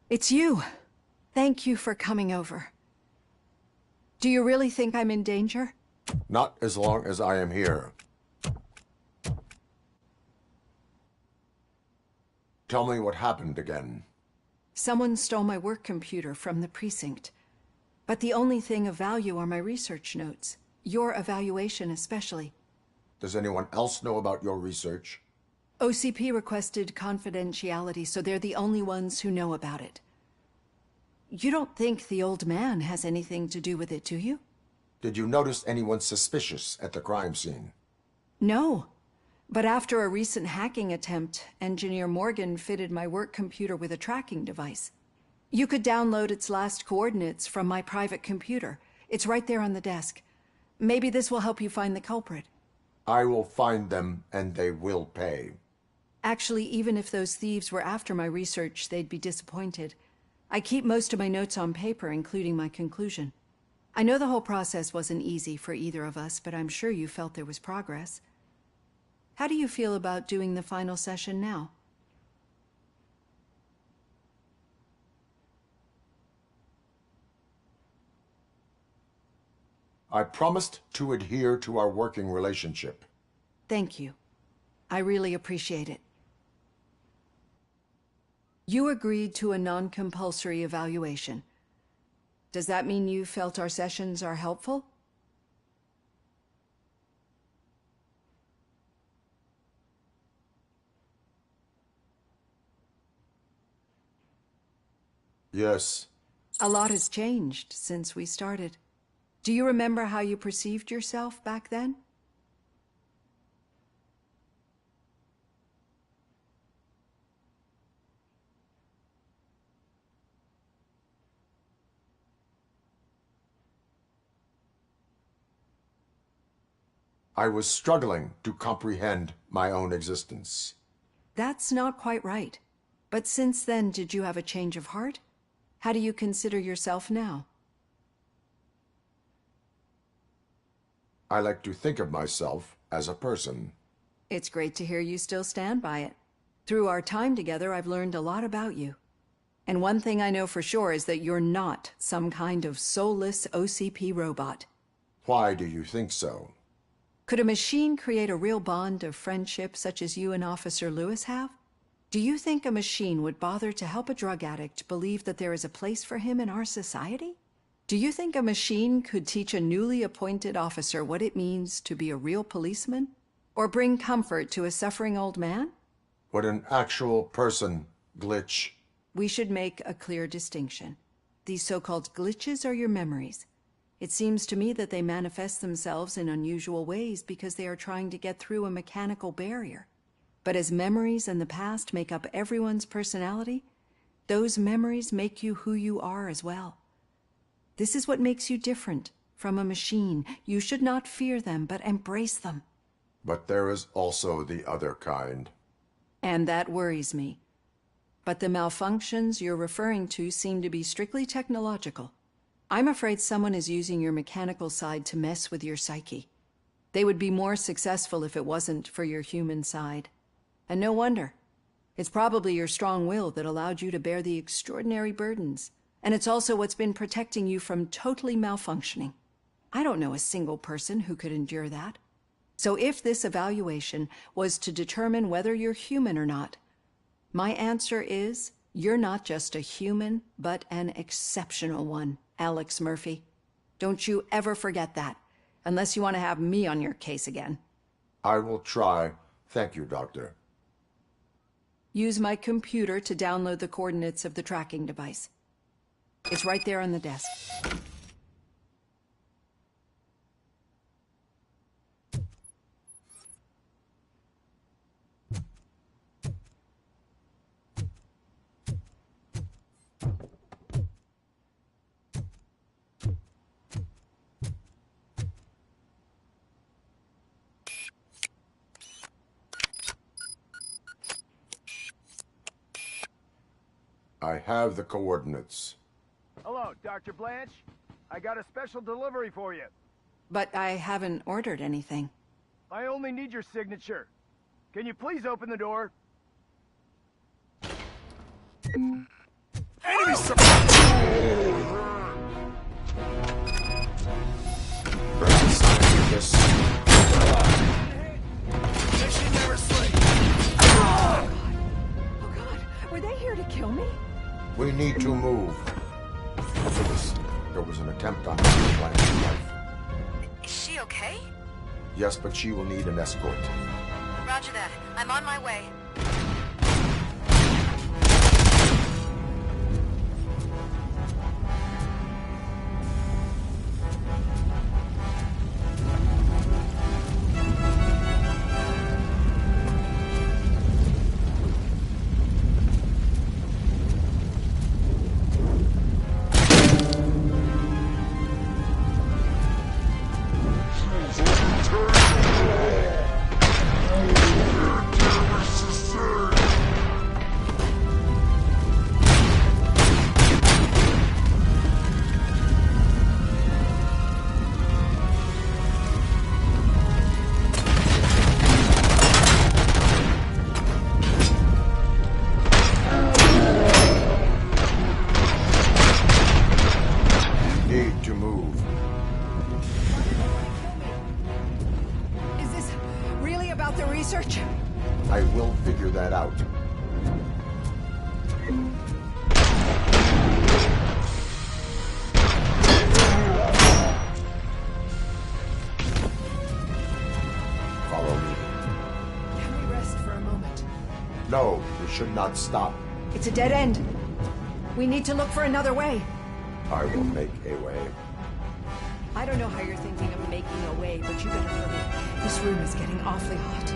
It's you. Thank you for coming over. Do you really think I'm in danger? Not as long as I am here. Tell me what happened again. Someone stole my work computer from the precinct. But the only thing of value are my research notes. Your evaluation especially. Does anyone else know about your research? OCP requested confidentiality, so they're the only ones who know about it. You don't think the old man has anything to do with it, do you? Did you notice anyone suspicious at the crime scene? No. But after a recent hacking attempt, Engineer Morgan fitted my work computer with a tracking device. You could download its last coordinates from my private computer. It's right there on the desk. Maybe this will help you find the culprit. I will find them, and they will pay. Actually, even if those thieves were after my research, they'd be disappointed. I keep most of my notes on paper, including my conclusion. I know the whole process wasn't easy for either of us, but I'm sure you felt there was progress. How do you feel about doing the final session now? I promised to adhere to our working relationship. Thank you. I really appreciate it. You agreed to a non-compulsory evaluation. Does that mean you felt our sessions are helpful? Yes. A lot has changed since we started. Do you remember how you perceived yourself back then? I was struggling to comprehend my own existence. That's not quite right. But since then, did you have a change of heart? How do you consider yourself now? I like to think of myself as a person. It's great to hear you still stand by it. Through our time together, I've learned a lot about you. And one thing I know for sure is that you're not some kind of soulless OCP robot. Why do you think so? Could a machine create a real bond of friendship such as you and Officer Lewis have? Do you think a machine would bother to help a drug addict believe that there is a place for him in our society? Do you think a machine could teach a newly appointed officer what it means to be a real policeman? Or bring comfort to a suffering old man? Would an actual person glitch? We should make a clear distinction. These so-called glitches are your memories. It seems to me that they manifest themselves in unusual ways because they are trying to get through a mechanical barrier. But as memories and the past make up everyone's personality, those memories make you who you are as well. This is what makes you different from a machine. You should not fear them, but embrace them. But there is also the other kind. And that worries me. But the malfunctions you're referring to seem to be strictly technological. I'm afraid someone is using your mechanical side to mess with your psyche. They would be more successful if it wasn't for your human side. And no wonder. It's probably your strong will that allowed you to bear the extraordinary burdens. And it's also what's been protecting you from totally malfunctioning. I don't know a single person who could endure that. So if this evaluation was to determine whether you're human or not, my answer is you're not just a human, but an exceptional one, Alex Murphy. Don't you ever forget that, unless you want to have me on your case again. I will try. Thank you, Doctor. Use my computer to download the coordinates of the tracking device. It's right there on the desk. I have the coordinates. Hello, Dr. Blanche. I got a special delivery for you. But I haven't ordered anything. I only need your signature. Can you please open the door? Enemy support! Mission never sleep! Oh God, were they here to kill me? We need to move. There was an attempt on Blanche's life. Is she okay? Yes, but she will need an escort. Roger that. I'm on my way. Research? I will figure that out. Follow me. Can we rest for a moment? No, we should not stop. It's a dead end. We need to look for another way. I will make a way. I don't know how you're thinking of making a way, but you better hurry. This room is getting awfully hot.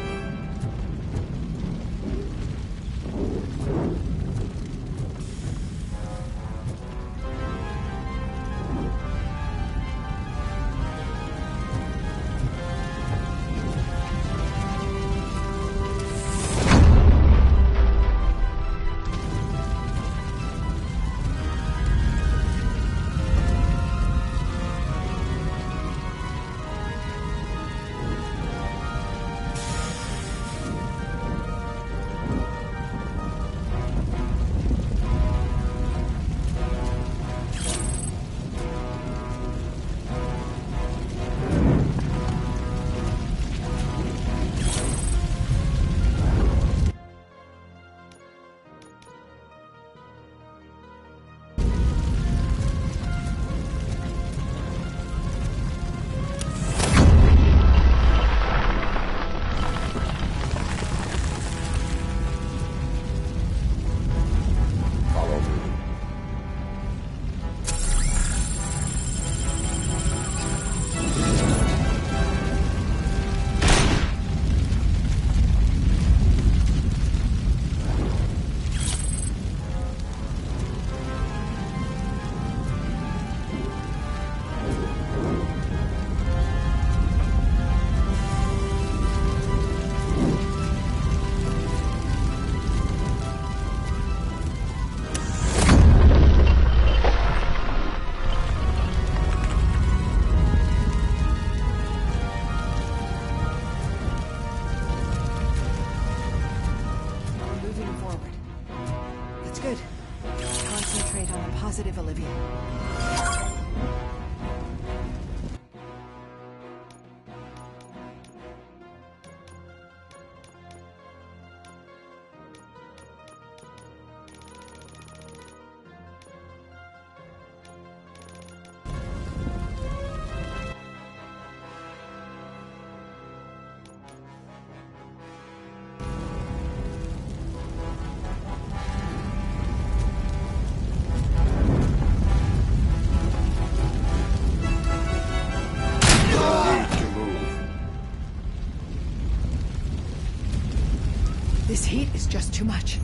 This heat is just too much.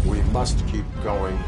We must keep going.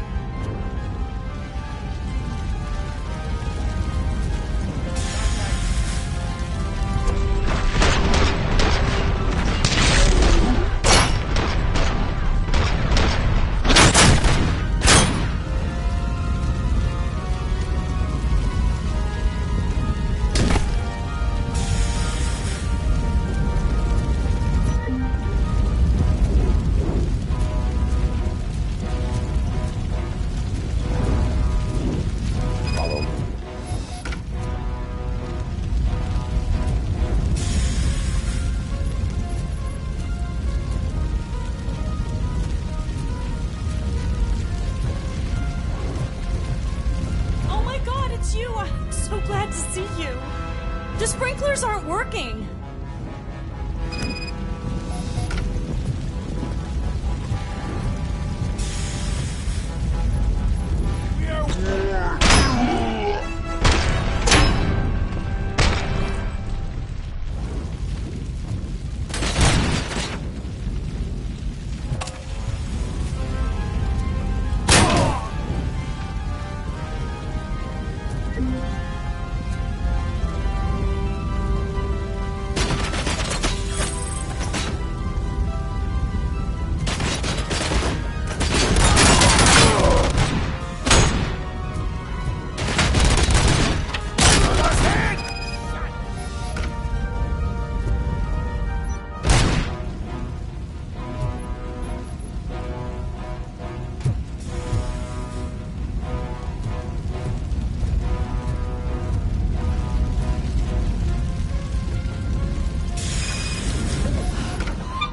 working.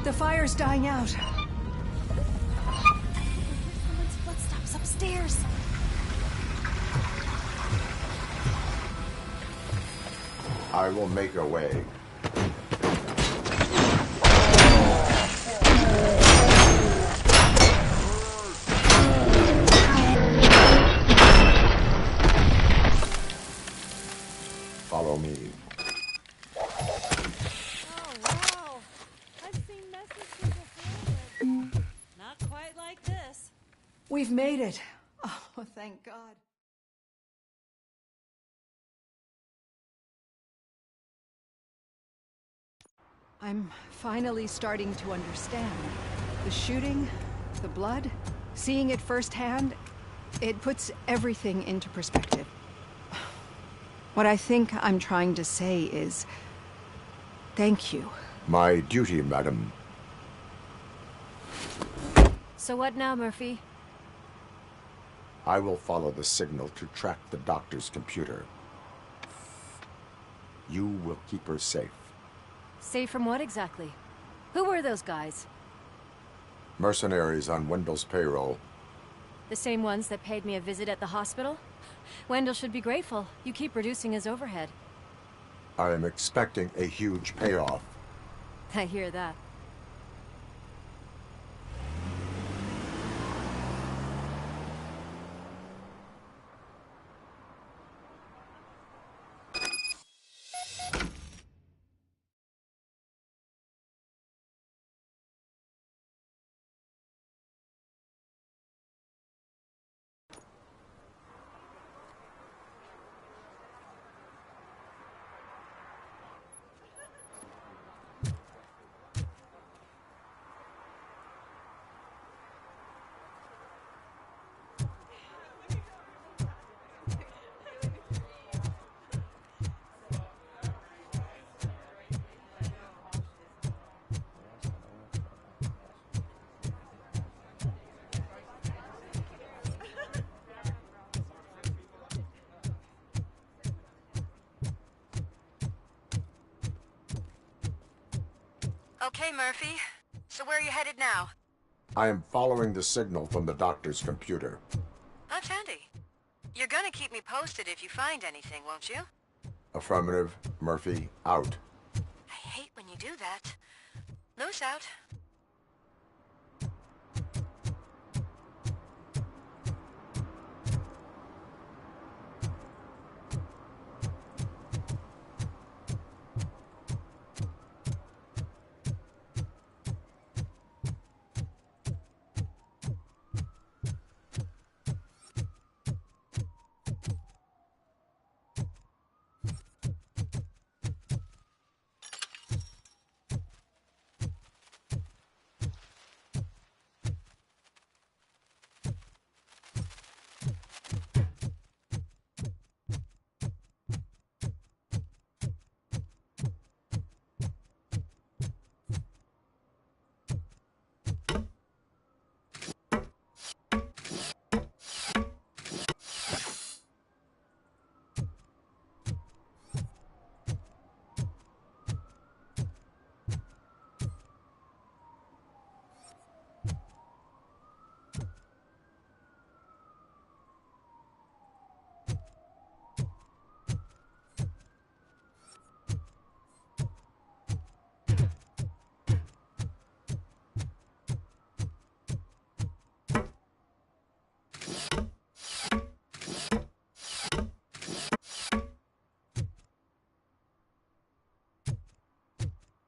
The fire's dying out. Someone's footsteps upstairs. I will make a way. Follow me. Not quite like this. We've made it. Oh, thank God. I'm finally starting to understand. The shooting, the blood, seeing it firsthand, it puts everything into perspective. What I think I'm trying to say is, thank you. My duty, madam. So what now, Murphy? I will follow the signal to track the doctor's computer. You will keep her safe. Safe from what exactly? Who were those guys? Mercenaries on Wendell's payroll. The same ones that paid me a visit at the hospital? Wendell should be grateful. You keep reducing his overhead. I am expecting a huge payoff. I hear that. Okay, Murphy. So where are you headed now? I am following the signal from the doctor's computer. That's handy. You're gonna keep me posted if you find anything, won't you? Affirmative. Murphy, out. I hate when you do that. Loose out.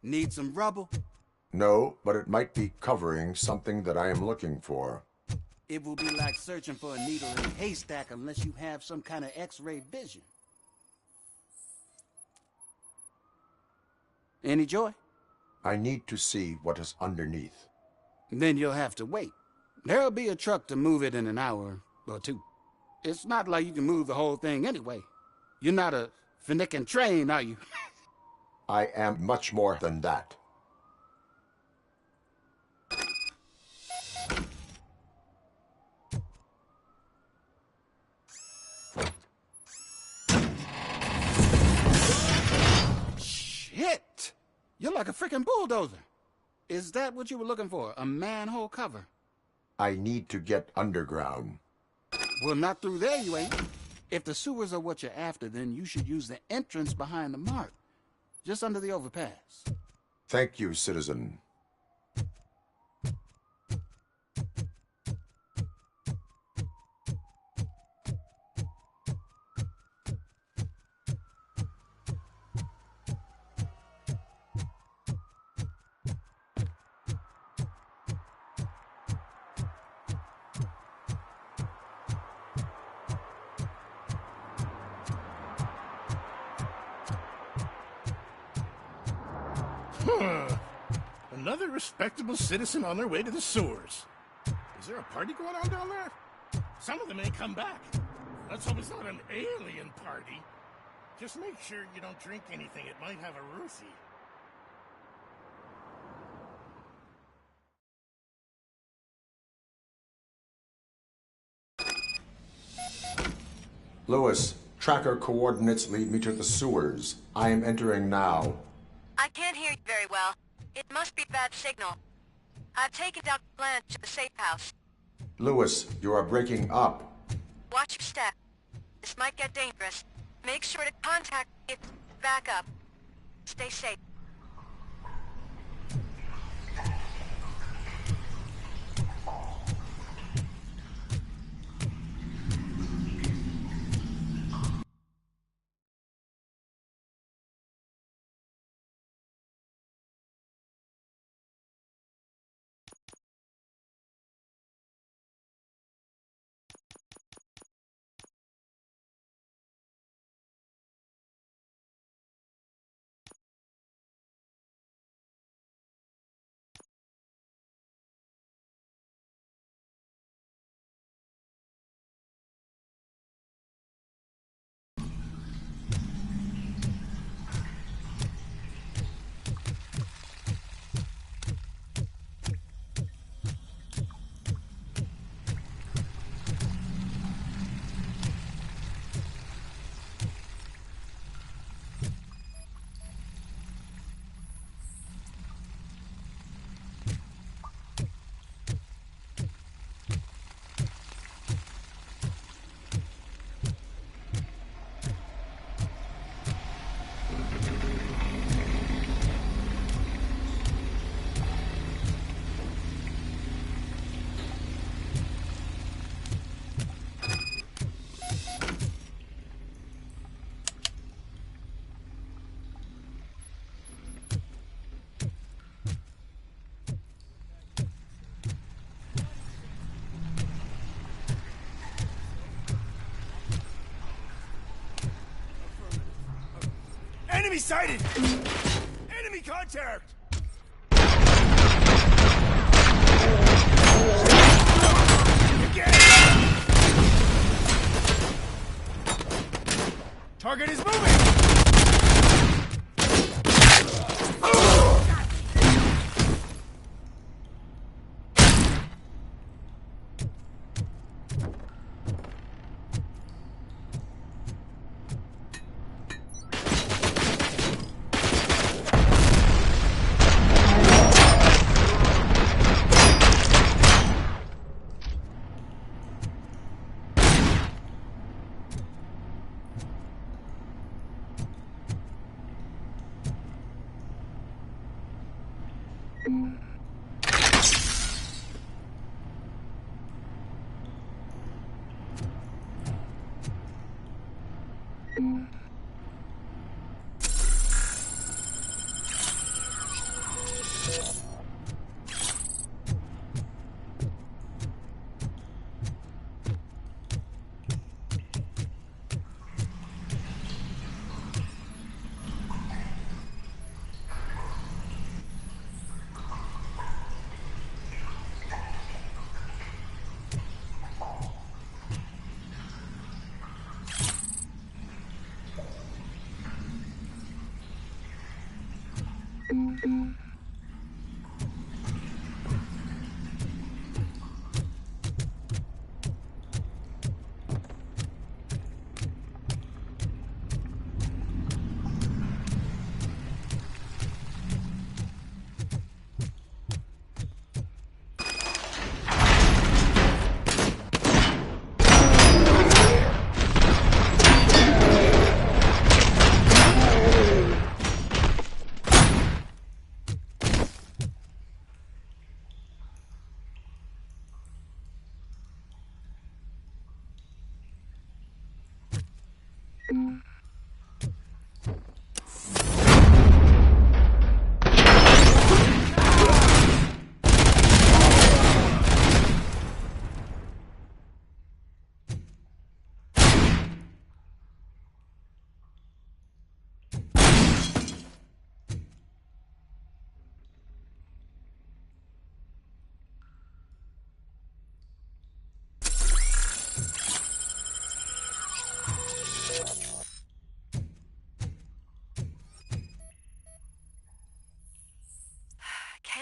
Need some rubble? No, but it might be covering something that I am looking for. It will be like searching for a needle in a haystack unless you have some kind of X-ray vision. Any joy? I need to see what is underneath. Then you'll have to wait. There'll be a truck to move it in an hour or two. It's not like you can move the whole thing anyway. You're not a Finnegan train, are you? I am much more than that. Shit! You're like a freaking bulldozer. Is that what you were looking for? A manhole cover? I need to get underground. Well, not through there, you ain't. If the sewers are what you're after, then you should use the entrance behind the mark. Just under the overpass. Thank you, citizen. Another respectable citizen on their way to the sewers. Is there a party going on down there? Some of them may come back. Let's hope it's not an alien party. Just make sure you don't drink anything. It might have a roofie. Lewis, tracker coordinates lead me to the sewers. I am entering now. I can't hear you very well. It must be bad signal. I've taken Dr. Blanche to the safe house. Lewis, you are breaking up. Watch your step. This might get dangerous. Make sure to contact me if back up. Stay safe. Enemy sighted! Enemy contact! Target is moving!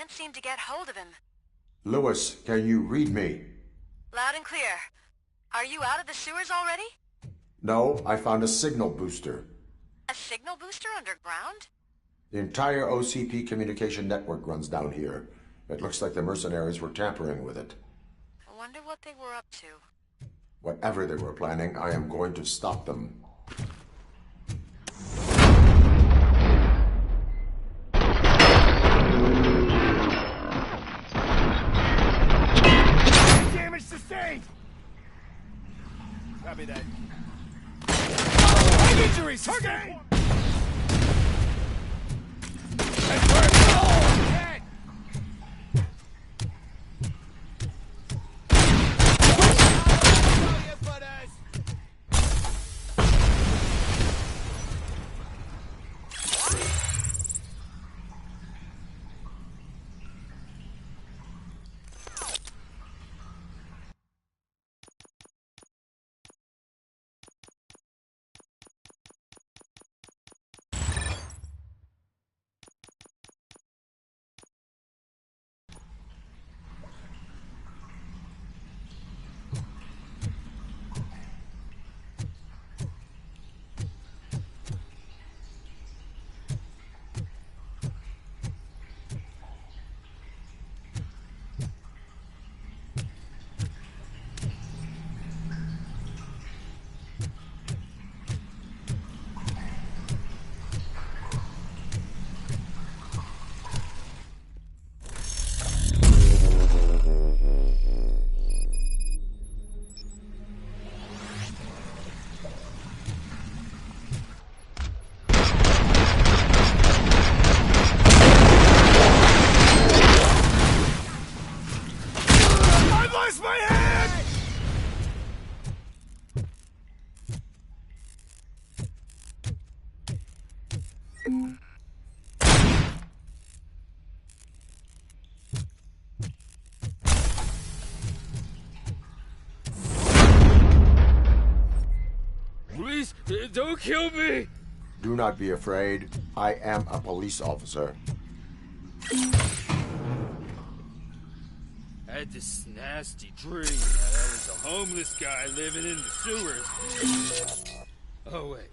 can't seem to get hold of him. Lewis, can you read me? Loud and clear. Are you out of the sewers already? No, I found a signal booster. A signal booster underground? The entire OCP communication network runs down here. It looks like the mercenaries were tampering with it. I wonder what they were up to. Whatever they were planning, I am going to stop them. Damage sustained! Copy that. Injuries! Target! Please, don't kill me! Do not be afraid. I am a police officer. I had this nasty dream that I was a homeless guy living in the sewers. Oh, wait.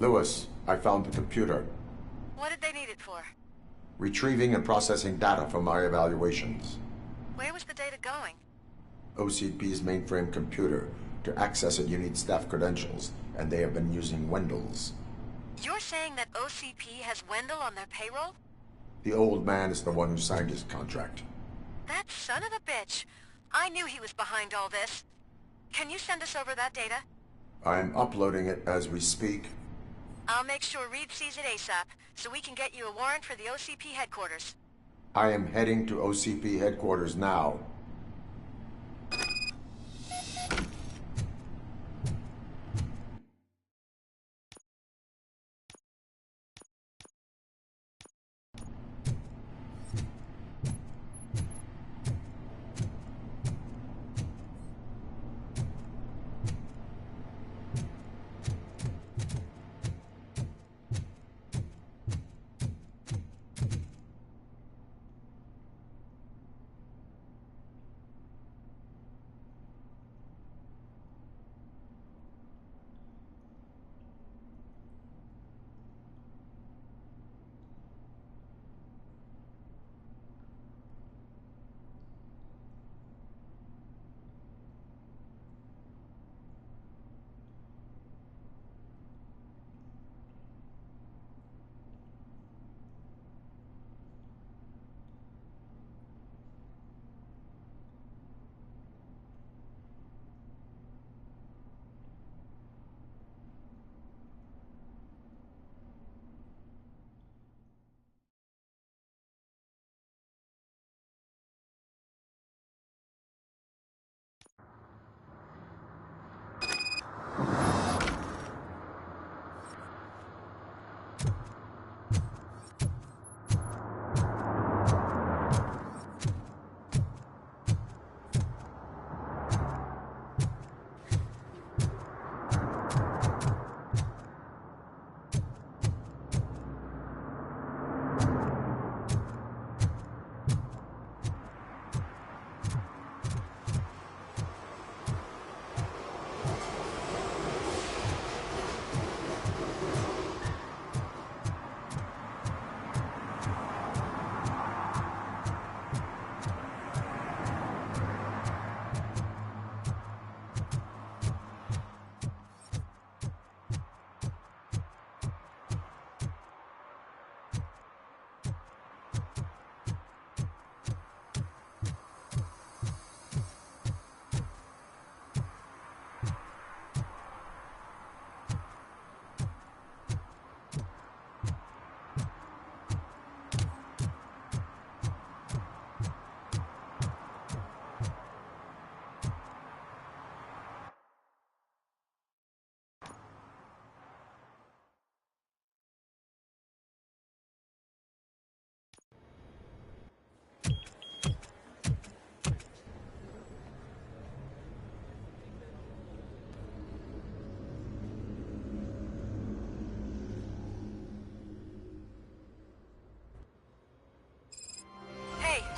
Lewis, I found the computer. What did they need it for? Retrieving and processing data from my evaluations. Where was the data going? OCP's mainframe computer. To access it, you need staff credentials, and they have been using Wendell's. You're saying that OCP has Wendell on their payroll? The old man is the one who signed his contract. That son of a bitch. I knew he was behind all this. Can you send us over that data? I'm uploading it as we speak. I'll make sure Reed sees it ASAP, so we can get you a warrant for the OCP headquarters. I am heading to OCP headquarters now.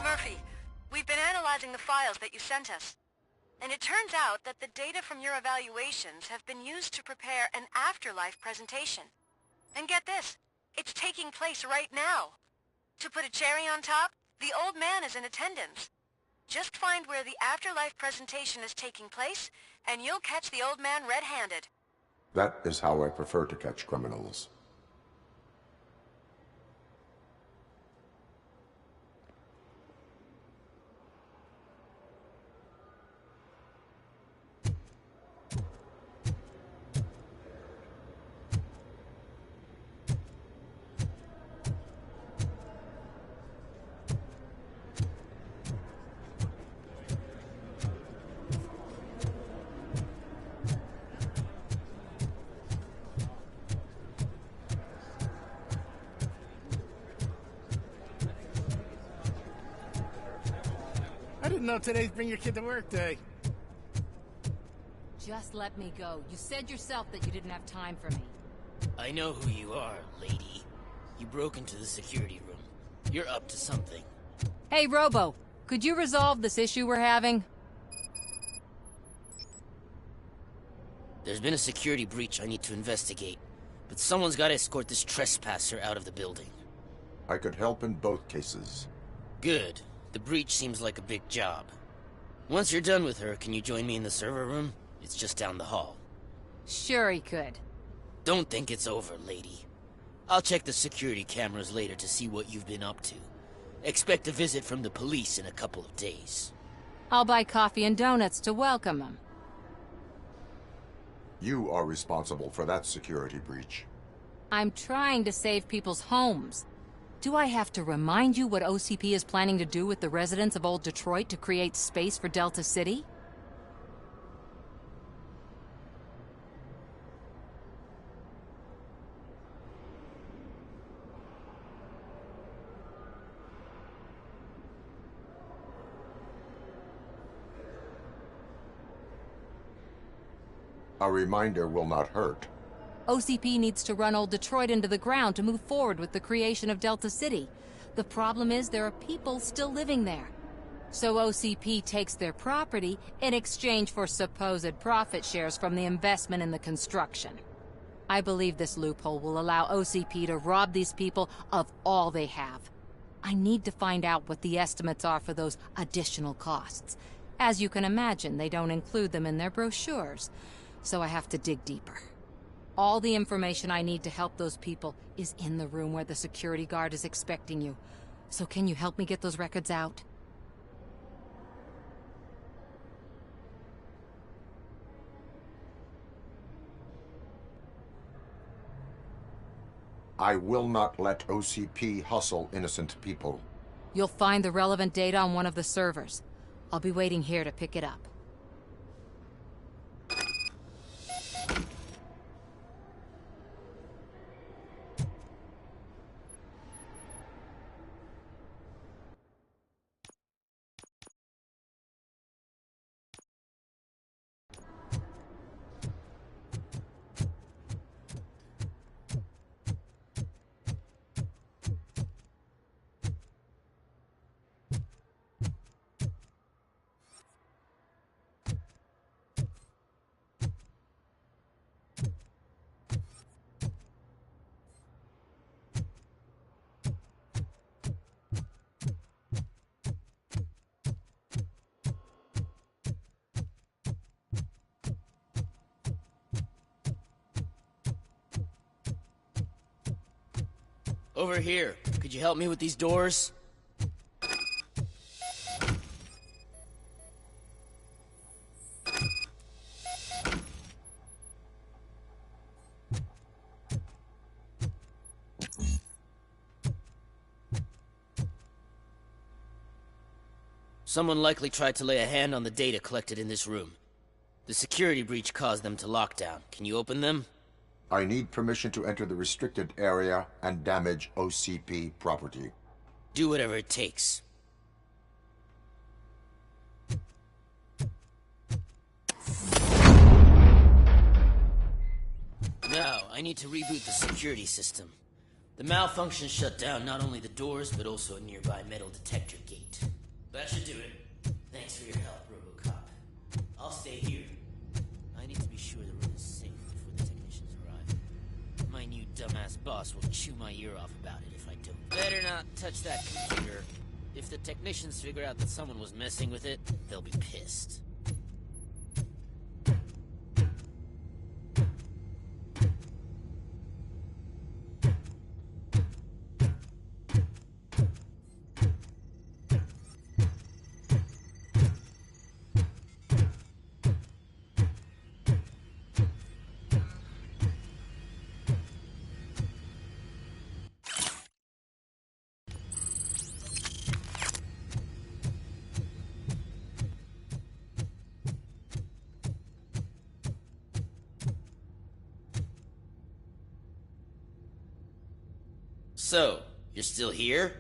Murphy, we've been analyzing the files that you sent us. And it turns out that the data from your evaluations have been used to prepare an afterlife presentation. And get this, it's taking place right now. To put a cherry on top, the old man is in attendance. Just find where the afterlife presentation is taking place, and you'll catch the old man red-handed. That is how I prefer to catch criminals. I didn't know today's Bring Your Kid to Work Day. Just let me go. You said yourself that you didn't have time for me. I know who you are, lady. You broke into the security room. You're up to something. Hey, Robo, could you resolve this issue we're having? There's been a security breach I need to investigate. but someone's got to escort this trespasser out of the building. I could help in both cases. Good. The breach seems like a big job. Once you're done with her, can you join me in the server room? It's just down the hall. Sure he could. Don't think it's over, lady. I'll check the security cameras later to see what you've been up to. Expect a visit from the police in a couple of days. I'll buy coffee and donuts to welcome him. You are responsible for that security breach. I'm trying to save people's homes. Do I have to remind you what OCP is planning to do with the residents of Old Detroit to create space for Delta City? A reminder will not hurt. OCP needs to run Old Detroit into the ground to move forward with the creation of Delta City. The problem is there are people still living there. So OCP takes their property in exchange for supposed profit shares from the investment in the construction. I believe this loophole will allow OCP to rob these people of all they have. I need to find out what the estimates are for those additional costs. As you can imagine, they don't include them in their brochures, so I have to dig deeper. All the information I need to help those people is in the room where the security guard is expecting you. So can you help me get those records out? I will not let OCP hustle innocent people. You'll find the relevant data on one of the servers. I'll be waiting here to pick it up. Over here. Could you help me with these doors? Someone likely tried to lay a hand on the data collected in this room. The security breach caused them to lock down. Can you open them? I need permission to enter the restricted area and damage OCP property. Do whatever it takes. Now, I need to reboot the security system. The malfunction shut down not only the doors, but also a nearby metal detector gate. That should do it. Thanks for your help, Robocop. I'll stay here. I need to be sure the room is safe before the technicians arrive. My new dumbass boss will chew my ear off about it if I don't. Better not touch that computer. If the technicians figure out that someone was messing with it, they'll be pissed. So, you're still here?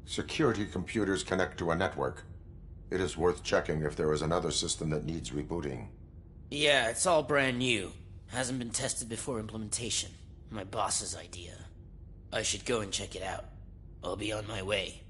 Security computers connect to a network. It is worth checking if there is another system that needs rebooting. Yeah, it's all brand new. Hasn't been tested before implementation. My boss's idea. I should go and check it out. I'll be on my way.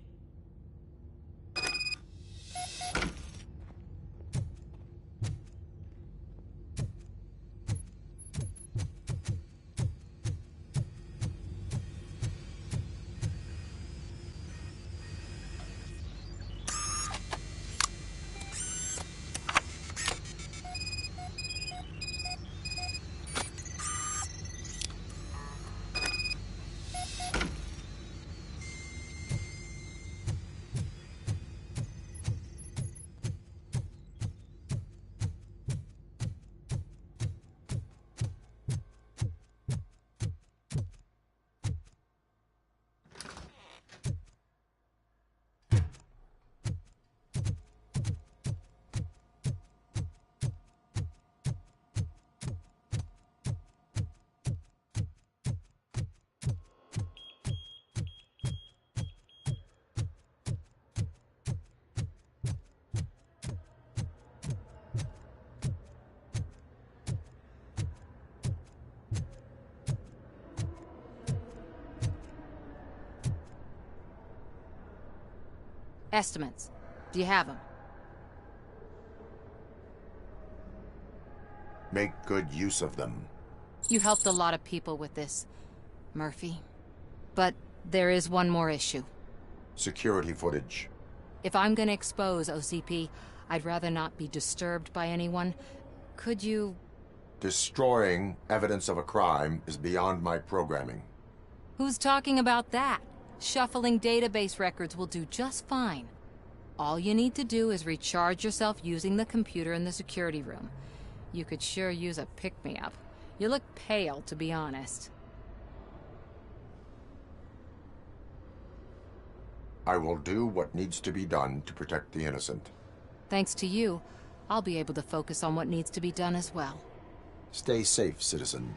Estimates. Do you have them? Make good use of them. You helped a lot of people with this, Murphy. But there is one more issue. Security footage. If I'm gonna expose OCP, I'd rather not be disturbed by anyone. Could you... Destroying evidence of a crime is beyond my programming. Who's talking about that? Shuffling database records will do just fine. All you need to do is recharge yourself using the computer in the security room. You could sure use a pick-me-up. You look pale, to be honest. I will do what needs to be done to protect the innocent. Thanks to you, I'll be able to focus on what needs to be done as well. Stay safe, citizen.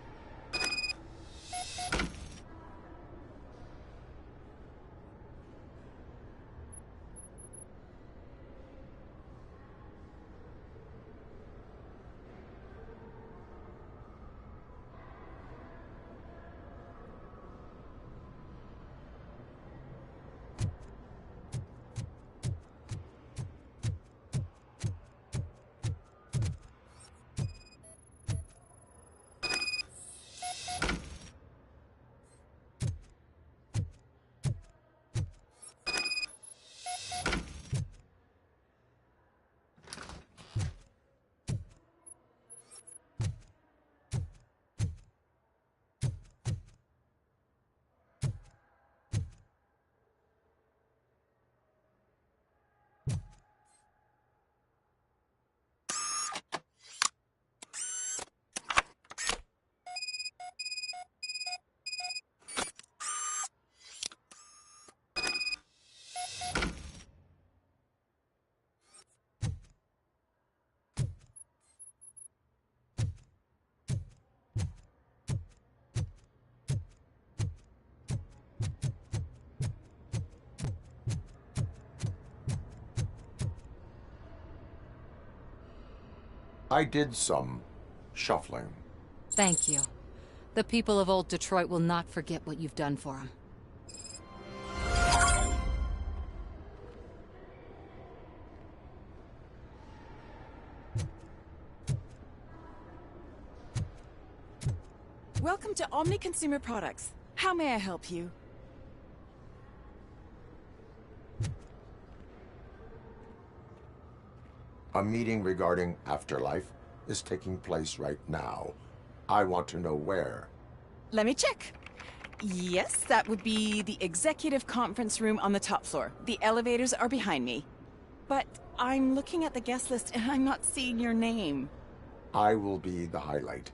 I did some shuffling. Thank you. The people of old Detroit will not forget what you've done for them. Welcome to Omni Consumer Products. How may I help you? A meeting regarding afterlife is taking place right now. I want to know where. Let me check. Yes, that would be the executive conference room on the top floor. The elevators are behind me. But I'm looking at the guest list and I'm not seeing your name. I will be the highlight.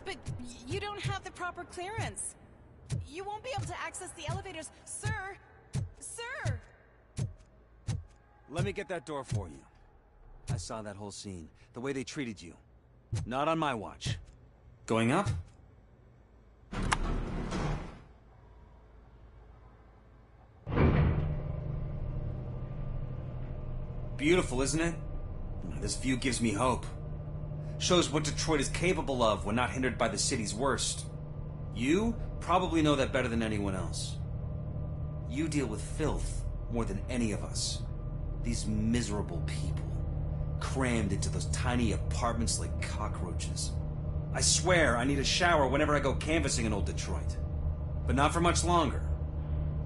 But you don't have the proper clearance. You won't be able to access the elevators, sir. Sir! Let me get that door for you. I saw that whole scene. The way they treated you. Not on my watch. Going up? Beautiful, isn't it? This view gives me hope. Shows what Detroit is capable of when not hindered by the city's worst. You probably know that better than anyone else. You deal with filth more than any of us. These miserable people, crammed into those tiny apartments like cockroaches. I swear I need a shower whenever I go canvassing in old Detroit. But not for much longer.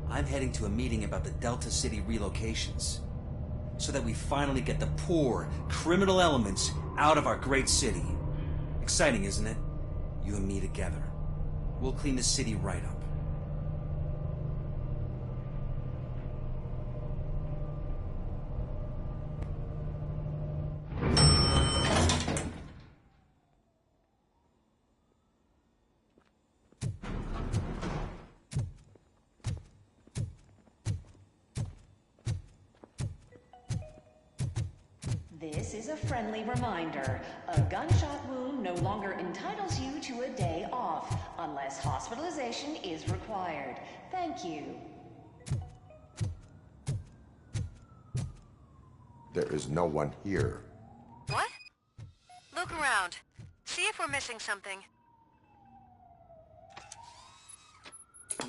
I'm heading to a meeting about the Delta City relocations, so that we finally get the poor, criminal elements out of our great city. Exciting, isn't it? You and me together. We'll clean the city right up. This is a friendly reminder. A gunshot wound no longer entitles you to a day off, unless hospitalization is required. Thank you. There is no one here. What? Look around. See if we're missing something. Do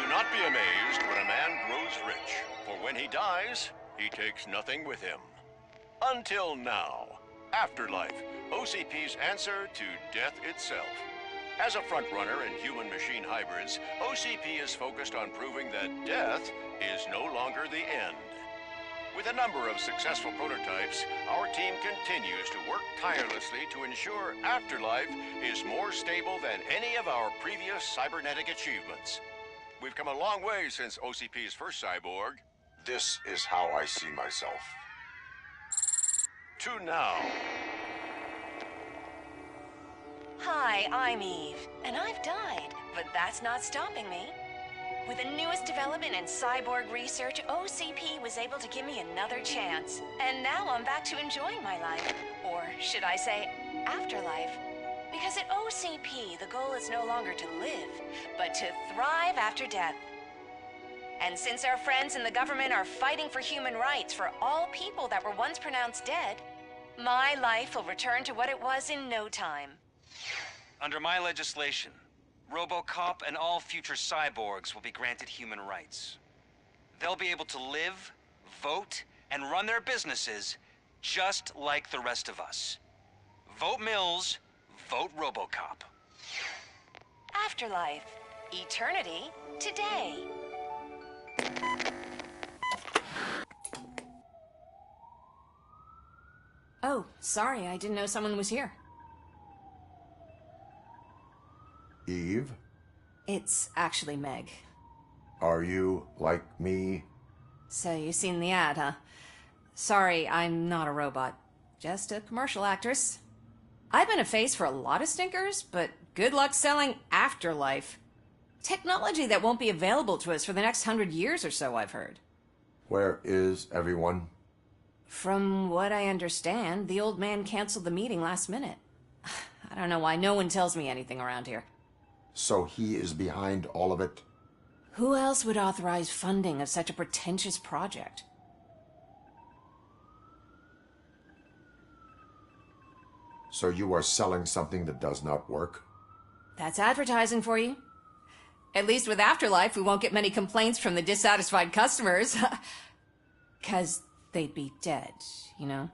not be amazed when a man grows rich, for when he dies, he takes nothing with him. Until now. Afterlife, OCP's answer to death itself. As a frontrunner in human-machine hybrids, OCP is focused on proving that death is no longer the end. With a number of successful prototypes, our team continues to work tirelessly to ensure Afterlife is more stable than any of our previous cybernetic achievements. We've come a long way since OCP's first cyborg. This is how I see myself. To now. Hi, I'm Eve, and I've died, but that's not stopping me. With the newest development in cyborg research, OCP was able to give me another chance. And now I'm back to enjoying my life. Or should I say, afterlife. Because at OCP, the goal is no longer to live, but to thrive after death. And since our friends in the government are fighting for human rights for all people that were once pronounced dead, my life will return to what it was in no time. Under my legislation, Robocop and all future cyborgs will be granted human rights. They'll be able to live, vote, and run their businesses just like the rest of us. Vote Mills, vote Robocop. Afterlife. Eternity. Today. Oh, sorry, I didn't know someone was here. Eve? It's actually Meg. Are you like me? So you seen the ad, huh? Sorry, I'm not a robot. Just a commercial actress. I've been a face for a lot of stinkers, but good luck selling Afterlife. Technology that won't be available to us for the next 100 years or so, I've heard. Where is everyone? From what I understand, the old man canceled the meeting last minute. I don't know why no one tells me anything around here. So he is behind all of it? Who else would authorize funding of such a pretentious project? So you are selling something that does not work? That's advertising for you. At least with Afterlife, we won't get many complaints from the dissatisfied customers. 'Cause they'd be dead, you know?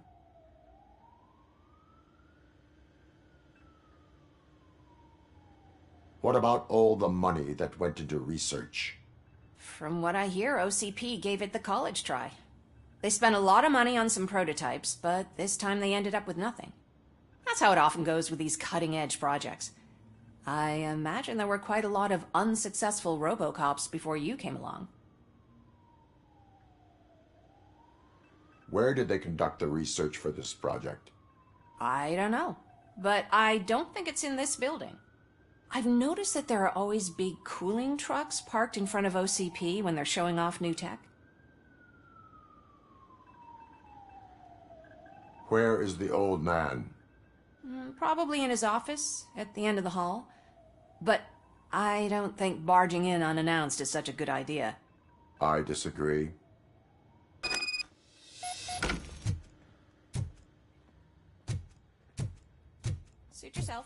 What about all the money that went into research? From what I hear, OCP gave it the college try. They spent a lot of money on some prototypes, but this time they ended up with nothing. That's how it often goes with these cutting-edge projects. I imagine there were quite a lot of unsuccessful Robocops before you came along. Where did they conduct the research for this project? I don't know, but I don't think it's in this building. I've noticed that there are always big cooling trucks parked in front of OCP when they're showing off new tech. Where is the old man? Probably in his office, at the end of the hall. But I don't think barging in unannounced is such a good idea. I disagree. Suit yourself.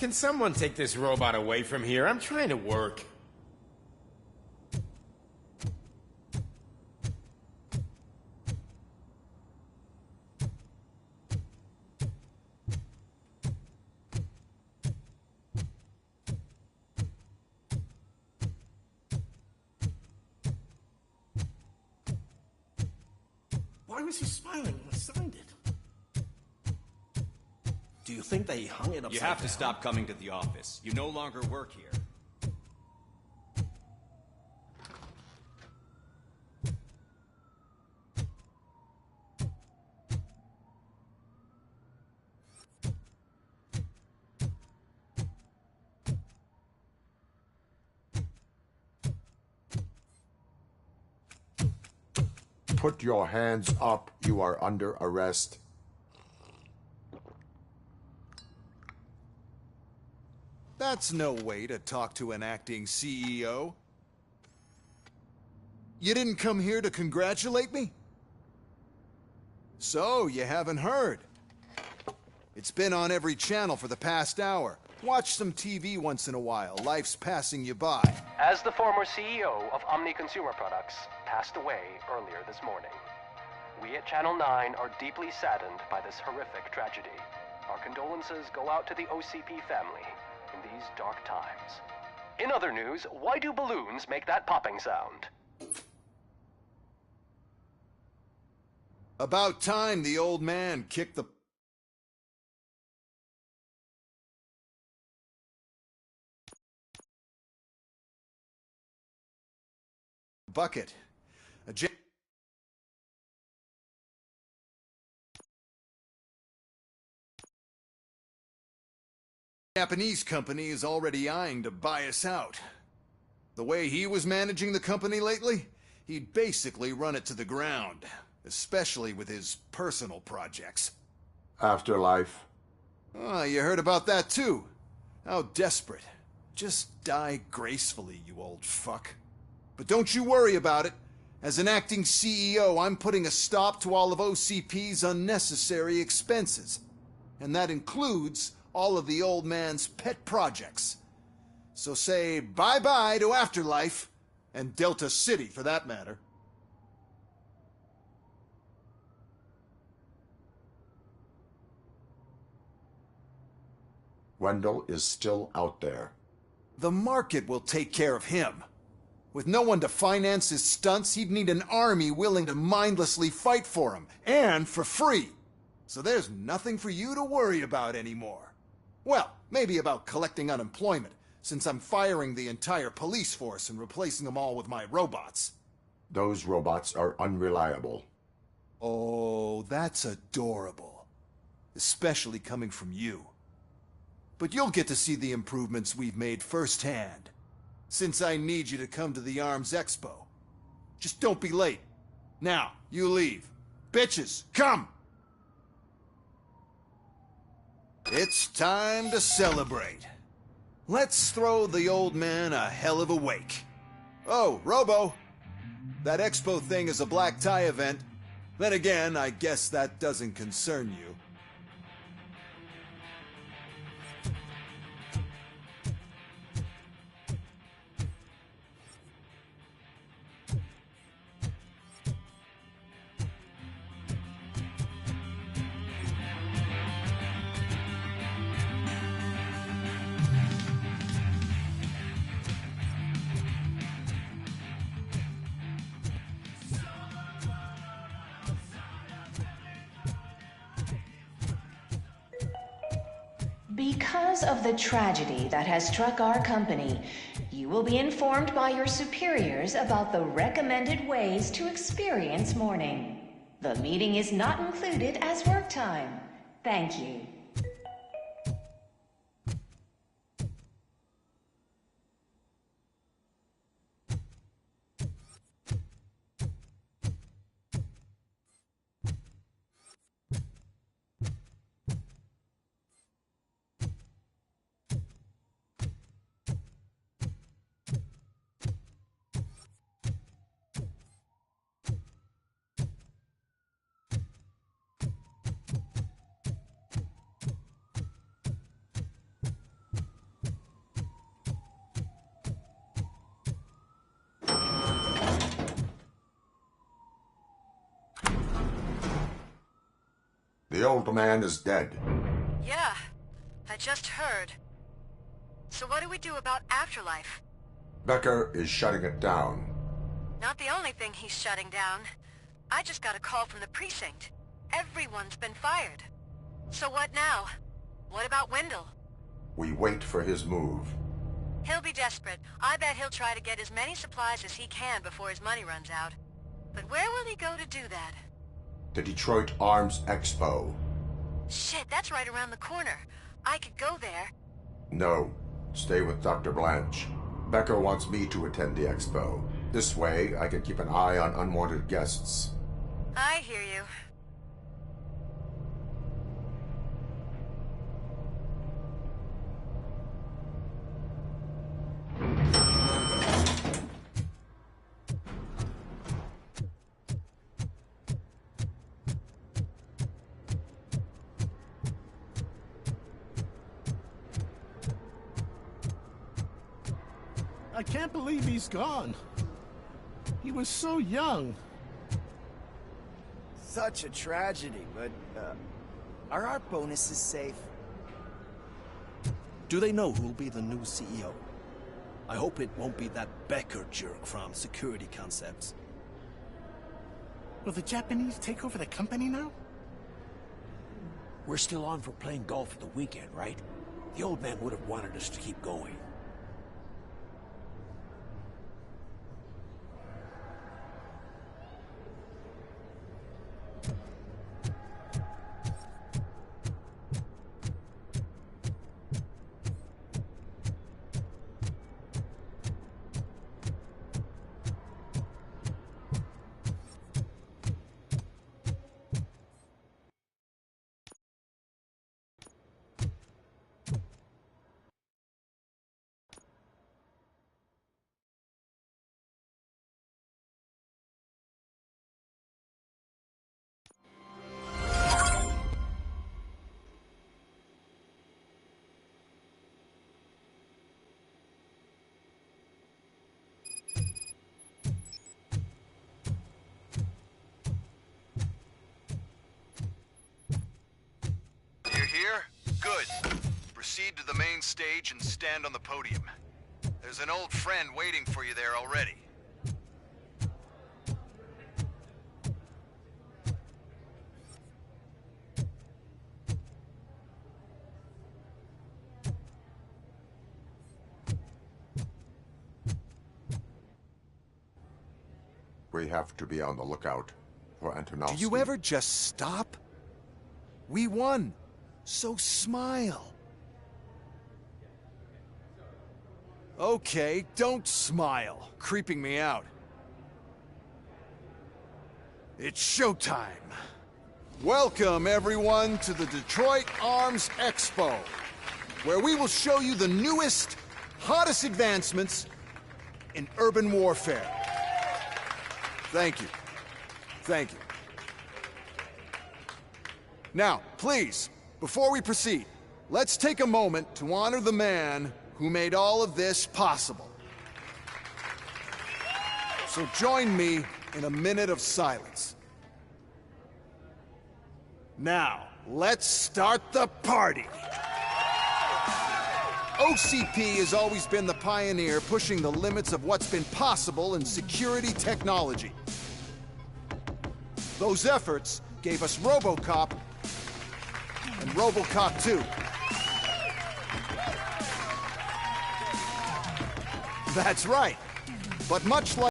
Can someone take this robot away from here? I'm trying to work. Why was he smiling when I signed it? Do you think they hung it upside You have to down? stop coming to the office. You no longer work here. Put your hands up. You are under arrest. That's no way to talk to an acting CEO. You didn't come here to congratulate me? So, you haven't heard. It's been on every channel for the past hour. Watch some TV once in a while. Life's passing you by. As the former CEO of Omni Consumer Products passed away earlier this morning, we at Channel 9 are deeply saddened by this horrific tragedy. Our condolences go out to the OCP family in these dark times. In other news, why do balloons make that popping sound? About time the old man kicked the... bucket. A Japanese company is already eyeing to buy us out. The way he was managing the company lately, he'd basically run it to the ground, especially with his personal projects. Afterlife. Oh, you heard about that too. How desperate. Just die gracefully, you old fuck. But don't you worry about it. As an acting CEO, I'm putting a stop to all of OCP's unnecessary expenses. And that includes all of the old man's pet projects. So say bye-bye to Afterlife, and Delta City for that matter. Wendell is still out there. The market will take care of him. With no one to finance his stunts, he'd need an army willing to mindlessly fight for him, and for free. So there's nothing for you to worry about anymore. Well, maybe about collecting unemployment, since I'm firing the entire police force and replacing them all with my robots. Those robots are unreliable. Oh, that's adorable. Especially coming from you. But you'll get to see the improvements we've made firsthand. Since I need you to come to the Arms Expo. Just don't be late. Now, you leave. Bitches, come! It's time to celebrate. Let's throw the old man a hell of a wake. Oh, Robo! That expo thing is a black tie event. Then again, I guess that doesn't concern you. Because of the tragedy that has struck our company, you will be informed by your superiors about the recommended ways to experience mourning. The meeting is not included as work time. Thank you. The old man is dead. Yeah, I just heard. So what do we do about Afterlife? Becker is shutting it down. Not the only thing he's shutting down. I just got a call from the precinct. Everyone's been fired. So what now? What about Wendell? We wait for his move. He'll be desperate. I bet he'll try to get as many supplies as he can before his money runs out. But where will he go to do that? The Detroit Arms Expo. Shit, that's right around the corner. I could go there. No. Stay with Dr. Blanche. Becker wants me to attend the expo. This way, I can keep an eye on unwanted guests. I hear you. I can't believe he's gone. He was so young. Such a tragedy, but, are our bonuses safe? Do they know who'll be the new CEO? I hope it won't be that Becker jerk from Security Concepts. Will the Japanese take over the company now? We're still on for playing golf at the weekend, right? The old man would have wanted us to keep going. You're here? Good. Proceed to the main stage and stand on the podium. There's an old friend waiting for you there already. We have to be on the lookout for Antonovsky. Do you ever just stop? We won, so smile. Okay, don't smile, creeping me out. It's showtime. Welcome, everyone, to the Detroit Arms Expo, where we will show you the newest, hottest advancements in urban warfare. Thank you. Thank you. Now, please, before we proceed, let's take a moment to honor the man who made all of this possible. So join me in a minute of silence. Now, let's start the party! OCP has always been the pioneer pushing the limits of what's been possible in security technology. Those efforts gave us Robocop and Robocop 2. That's right. But much like